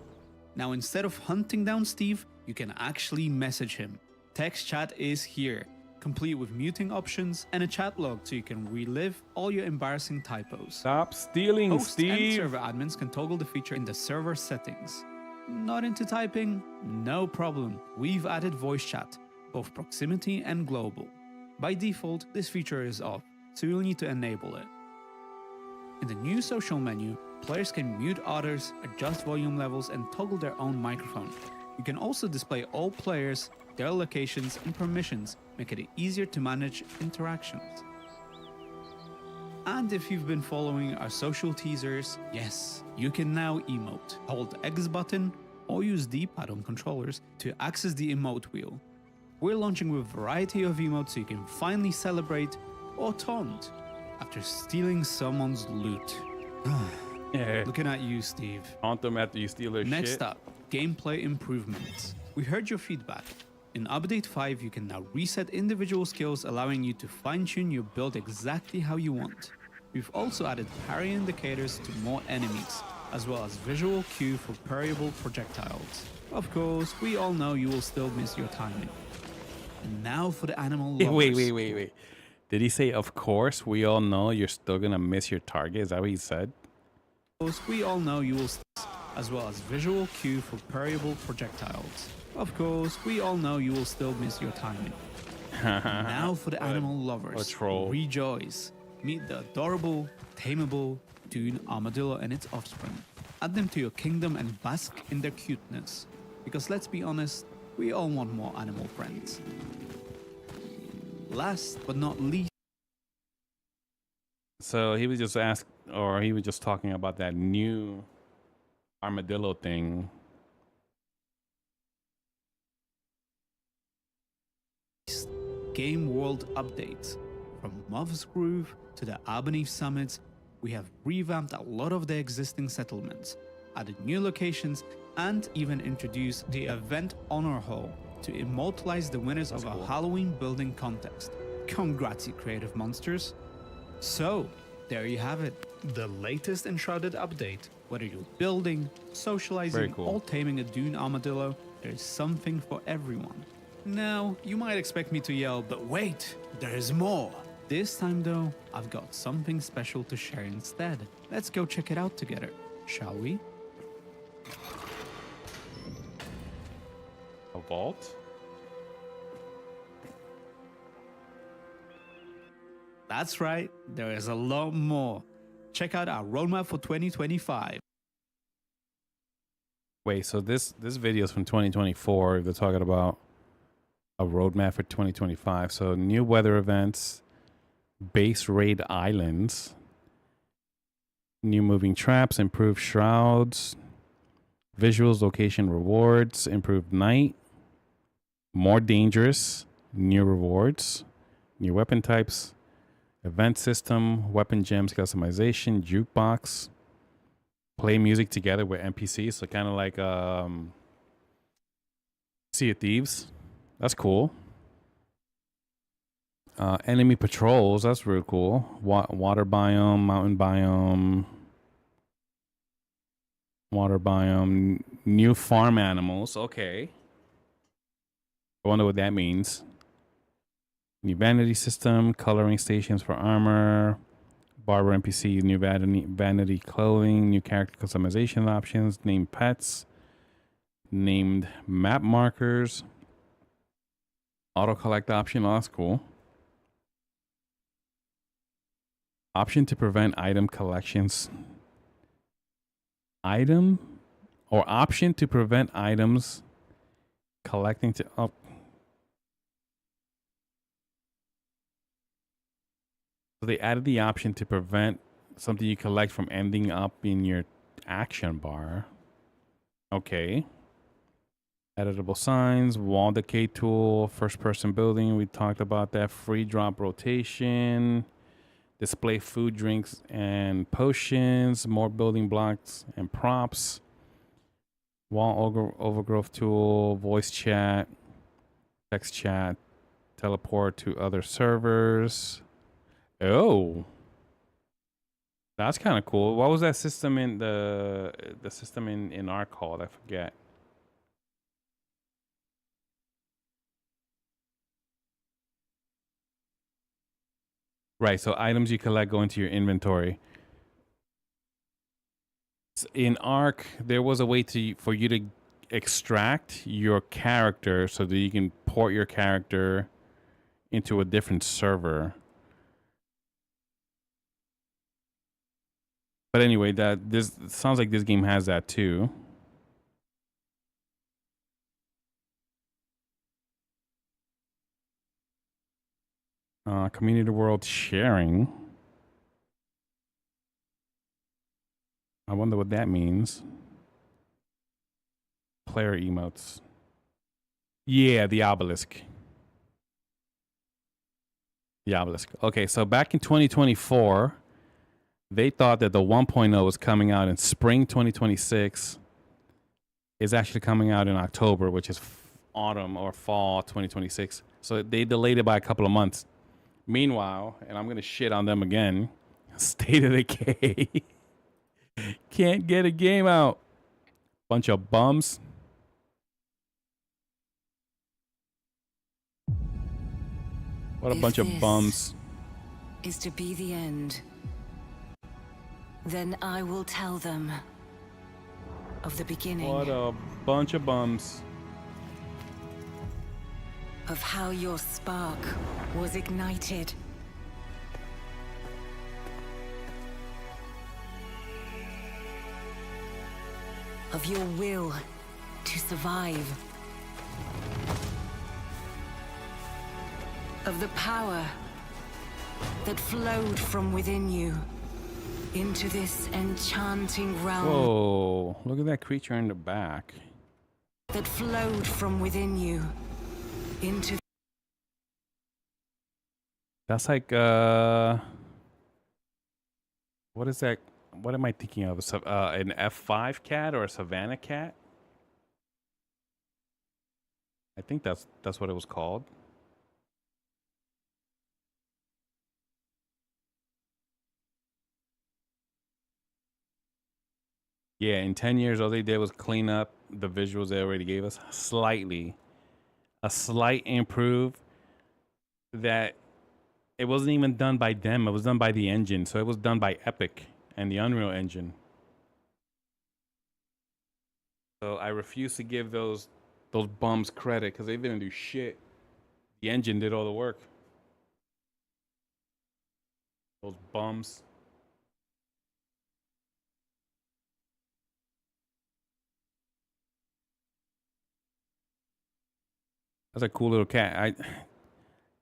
[SPEAKER 11] Now instead of hunting down Steve, you can actually message him. Text chat is here, complete with muting options and a chat log so you can relive all your embarrassing typos.
[SPEAKER 4] Stop stealing,
[SPEAKER 11] Hosts and
[SPEAKER 4] Steve.
[SPEAKER 11] server admins can toggle the feature in the server settings. Not into typing? No problem. We've added voice chat, both proximity and global. By default, this feature is off, so you'll need to enable it. In the new social menu, players can mute others, adjust volume levels, and toggle their own microphone. You can also display all players, their locations, and permissions, making it easier to manage interactions. And if you've been following our social teasers, yes, you can now emote. Hold the X button or use D-pad on controllers to access the emote wheel. We're launching with a variety of emotes so you can finally celebrate or taunt after stealing someone's loot.
[SPEAKER 4] Yeah.
[SPEAKER 11] Looking at you, Steve.
[SPEAKER 4] Haunt them after you steal their shit.
[SPEAKER 11] Next up, gameplay improvements. We heard your feedback. In Update 5, you can now reset individual skills, allowing you to fine-tune your build exactly how you want. We've also added parry indicators to more enemies, as well as visual cue for parryable projectiles. Of course, we all know you will still miss your timing. And now for the animal lovers.
[SPEAKER 4] Wait. Did he say, of course, we all know you're still gonna miss your target? Is that what he said?
[SPEAKER 11] We all know you will as well as visual cue for parryable projectiles. Of course, we all know you will still miss your timing. Now for the animal lovers.
[SPEAKER 4] A troll.
[SPEAKER 11] Rejoice. Meet the adorable, tameable dune armadillo and its offspring. Add them to your kingdom and bask in their cuteness. Because let's be honest, we all want more animal friends. Last but not least,
[SPEAKER 4] So he was just he was just talking about that new armadillo thing.
[SPEAKER 11] Game World updates. From Moth's Groove to the Albany Summits, we have revamped a lot of the existing settlements, added new locations, and even introduced the Event Honor Hall to immortalize the winners of a Halloween building contest. Congrats, you creative monsters! So, there you have it. The latest Enshrouded update. Whether you're building, socializing,
[SPEAKER 4] cool.
[SPEAKER 11] or taming a dune armadillo, there is something for everyone. Now, you might expect me to yell, but wait, there is more. This time though, I've got something special to share instead. Let's go check it out together, shall we?
[SPEAKER 4] A vault?
[SPEAKER 11] That's right, there is a lot more. Check out our roadmap for 2025.
[SPEAKER 4] Wait, so this video is from 2024. They're talking about a roadmap for 2025. So new weather events, base raid islands, new moving traps, improved shrouds, visuals, location rewards, improved night, more dangerous, new rewards, new weapon types, event system, weapon gems customization, jukebox, play music together with NPCs. So kind of like Sea of Thieves. That's cool. Enemy patrols. That's really cool. Water biome, mountain biome, water biome, new farm animals. Okay. I wonder what that means. New vanity system, coloring stations for armor, Barber NPC, new vanity clothing, new character customization options, named pets, named map markers, auto collect option. Oh, that's cool. Option to prevent item collections. Item or option to prevent items collecting to up. So they added the option to prevent something you collect from ending up in your action bar. Okay. Editable signs, wall decay tool, first person building. We talked about that. Free drop rotation, display food, drinks, and potions, more building blocks and props. Wall overgrowth tool, voice chat, text chat, teleport to other servers. Oh, that's kind of cool. What was that system in the system in our called? I forget. Right. So items you collect go into your inventory. In Ark, there was a way for you to extract your character so that you can port your character into a different server. But anyway, this sounds like this game has that too. Community world sharing. I wonder what that means. Player emotes. Yeah, the obelisk. The obelisk. Okay, so back in 2024, they thought that the 1.0 was coming out in spring 2026. It's actually coming out in October, which is autumn or fall 2026. So they delayed it by a couple of months. Meanwhile, and I'm going to shit on them again, State of Decay can't get a game out. Bunch of bums. What a bunch of bums.
[SPEAKER 9] Is to be the end. Then I will tell them of the beginning.
[SPEAKER 4] What a bunch of bums.
[SPEAKER 9] Of how your spark was ignited. Of your will to survive. Of the power that flowed from within you into this enchanting realm.
[SPEAKER 4] Whoa, look at that creature in the back.
[SPEAKER 9] That flowed from within you into.
[SPEAKER 4] That's like, what is that? What am I thinking of? An F5 cat or a Savannah cat? I think that's what it was called. Yeah, in 10 years, all they did was clean up the visuals they already gave us slightly. A slight improve that it wasn't even done by them. It was done by the engine. So it was done by Epic and the Unreal Engine. So I refuse to give those bums credit because they didn't do shit. The engine did all the work. Those bums. That's a cool little cat.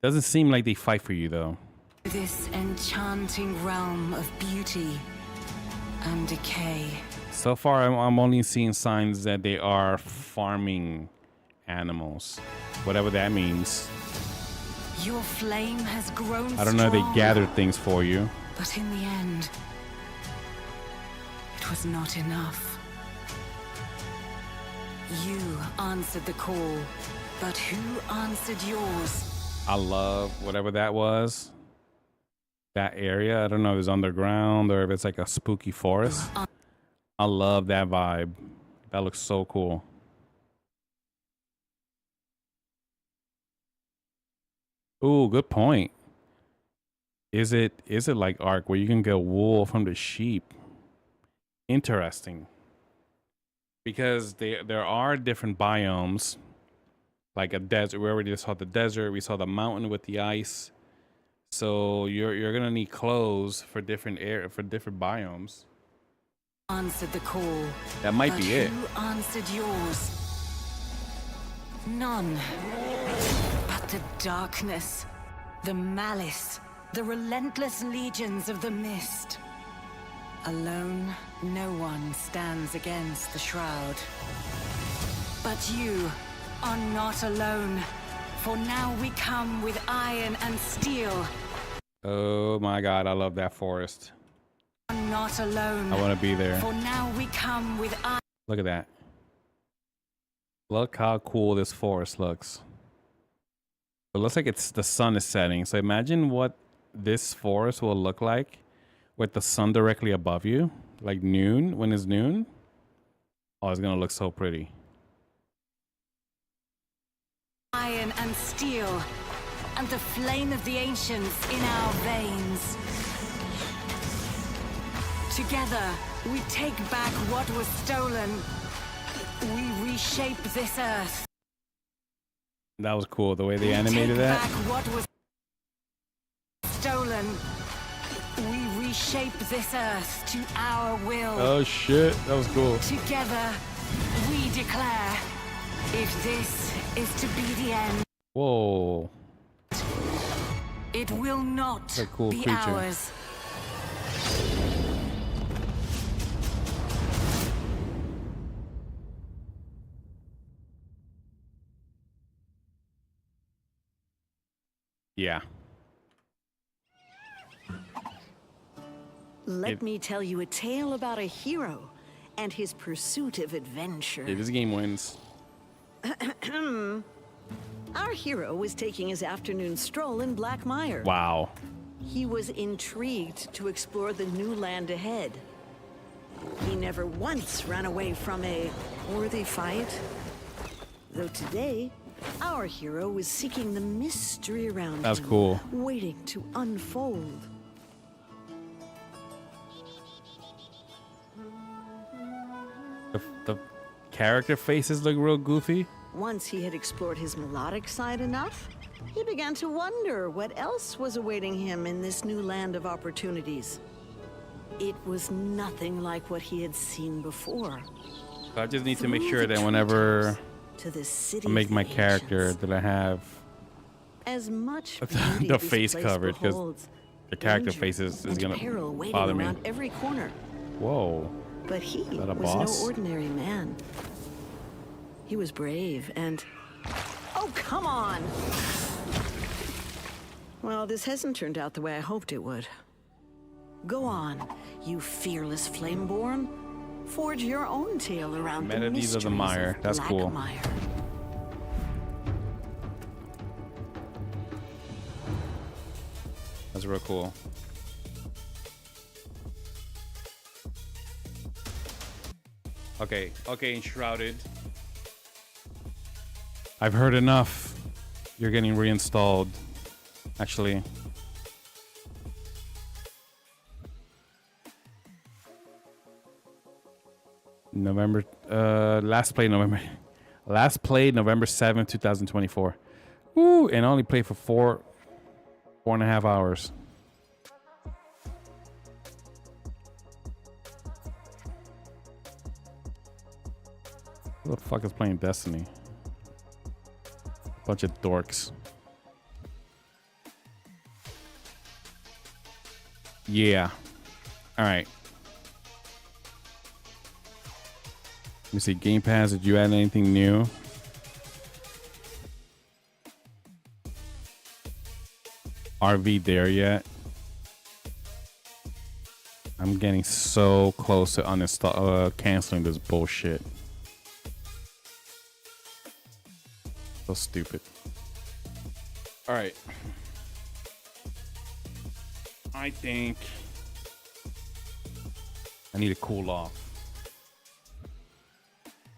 [SPEAKER 4] Doesn't seem like they fight for you though.
[SPEAKER 9] This enchanting realm of beauty and decay.
[SPEAKER 4] So far, I'm only seeing signs that they are farming animals, whatever that means.
[SPEAKER 9] Your flame has grown.
[SPEAKER 4] I don't know if they gathered things for you.
[SPEAKER 9] But in the end, it was not enough. You answered the call, but who answered yours?
[SPEAKER 4] I love whatever that was. That area. I don't know if it's underground or if it's like a spooky forest. I love that vibe. That looks so cool. Ooh, good point. Is it like Ark where you can get wool from the sheep? Interesting. Because there are different biomes, like a desert. We already saw the desert. We saw the mountain with the ice. So you're gonna need clothes for different biomes.
[SPEAKER 9] Answered the call.
[SPEAKER 4] That might
[SPEAKER 9] but
[SPEAKER 4] be it.
[SPEAKER 9] Who answered yours? None. But the darkness, the malice, the relentless legions of the mist. Alone, no one stands against the shroud. But you are not alone, for now we come with iron and steel.
[SPEAKER 4] Oh my god, I love that forest.
[SPEAKER 9] Not alone.
[SPEAKER 4] I want to be there.
[SPEAKER 9] For now we come with iron.
[SPEAKER 4] Look at that. Look how cool this forest looks. It looks like the sun is setting. So imagine what this forest will look like with the sun directly above you, like noon, when it's noon. Oh, it's gonna look so pretty.
[SPEAKER 9] Iron and steel, and the flame of the ancients in our veins. Together, we take back what was stolen. We reshape this earth.
[SPEAKER 4] That was cool, the way they
[SPEAKER 9] We
[SPEAKER 4] animated
[SPEAKER 9] take
[SPEAKER 4] that.
[SPEAKER 9] back what was stolen. We reshape this earth to our will.
[SPEAKER 4] Oh shit, that was cool.
[SPEAKER 9] Together, we declare, if this is to be the end,
[SPEAKER 4] Whoa.
[SPEAKER 9] it will not
[SPEAKER 4] That's a cool
[SPEAKER 9] be
[SPEAKER 4] creature.
[SPEAKER 9] ours.
[SPEAKER 4] Yeah.
[SPEAKER 12] Let me tell you a tale about a hero and his pursuit of adventure.
[SPEAKER 4] Yeah, this game wins.
[SPEAKER 12] Our hero was taking his afternoon stroll in Black Mire.
[SPEAKER 4] Wow.
[SPEAKER 12] He was intrigued to explore the new land ahead. He never once ran away from a worthy fight. Though today, our hero was seeking the mystery around
[SPEAKER 4] That's
[SPEAKER 12] him,
[SPEAKER 4] cool.
[SPEAKER 12] waiting to unfold.
[SPEAKER 4] The character faces look real goofy.
[SPEAKER 12] Once he had explored his melodic side enough, he began to wonder what else was awaiting him in this new land of opportunities. It was nothing like what he had seen before.
[SPEAKER 4] So I just need to make
[SPEAKER 12] Through
[SPEAKER 4] sure
[SPEAKER 12] the
[SPEAKER 4] that whenever
[SPEAKER 12] To the city
[SPEAKER 4] I make
[SPEAKER 12] of
[SPEAKER 4] my
[SPEAKER 12] the
[SPEAKER 4] character
[SPEAKER 12] ancients.
[SPEAKER 4] that I have
[SPEAKER 12] As much
[SPEAKER 4] the
[SPEAKER 12] beauty this
[SPEAKER 4] face
[SPEAKER 12] place
[SPEAKER 4] covered, because
[SPEAKER 12] beholds,
[SPEAKER 4] the character
[SPEAKER 12] danger
[SPEAKER 4] face is
[SPEAKER 12] and
[SPEAKER 4] gonna
[SPEAKER 12] peril waiting
[SPEAKER 4] bother me.
[SPEAKER 12] around every corner.
[SPEAKER 4] Whoa.
[SPEAKER 12] But he
[SPEAKER 4] Is that a
[SPEAKER 12] was
[SPEAKER 4] boss?
[SPEAKER 12] no ordinary man. He was brave and... Oh, come on! Well, this hasn't turned out the way I hoped it would. Go on, you fearless Flameborn. Forge your own tale around the
[SPEAKER 4] Melodies of the
[SPEAKER 12] mysteries
[SPEAKER 4] Mire.
[SPEAKER 12] of
[SPEAKER 4] That's
[SPEAKER 12] Black
[SPEAKER 4] cool.
[SPEAKER 12] Mire.
[SPEAKER 4] That's real cool. Okay, Enshrouded. I've heard enough. You're getting reinstalled. Actually. Last played November 7th, 2024. Woo, and I only played for four and a half hours. Who the fuck is playing Destiny? Bunch of dorks. Yeah. All right. Let me see. Game Pass, did you add anything new? RV there yet? I'm getting so close to uninstall canceling this bullshit. So stupid. All right. I think I need to cool off.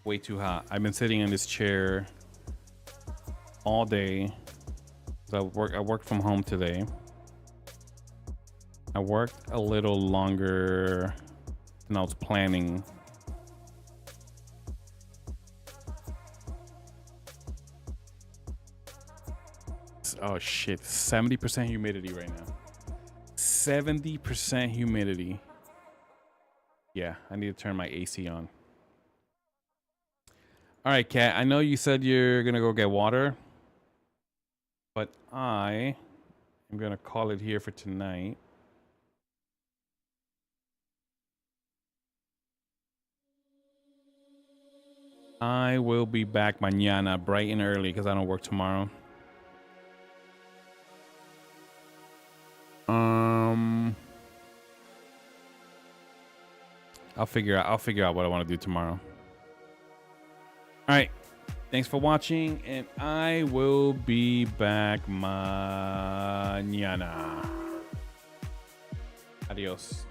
[SPEAKER 4] Way too hot. I've been sitting in this chair all day. So I work from home today. I worked a little longer than I was planning. Oh shit, 70% humidity right now. 70% humidity. Yeah, I need to turn my AC on. All right, Kat, I know you said you're gonna go get water, but I am gonna call it here for tonight. I will be back mañana bright and early because I don't work tomorrow. I'll figure out what I want to do tomorrow. All right. Thanks for watching, and I will be back mañana. Adios.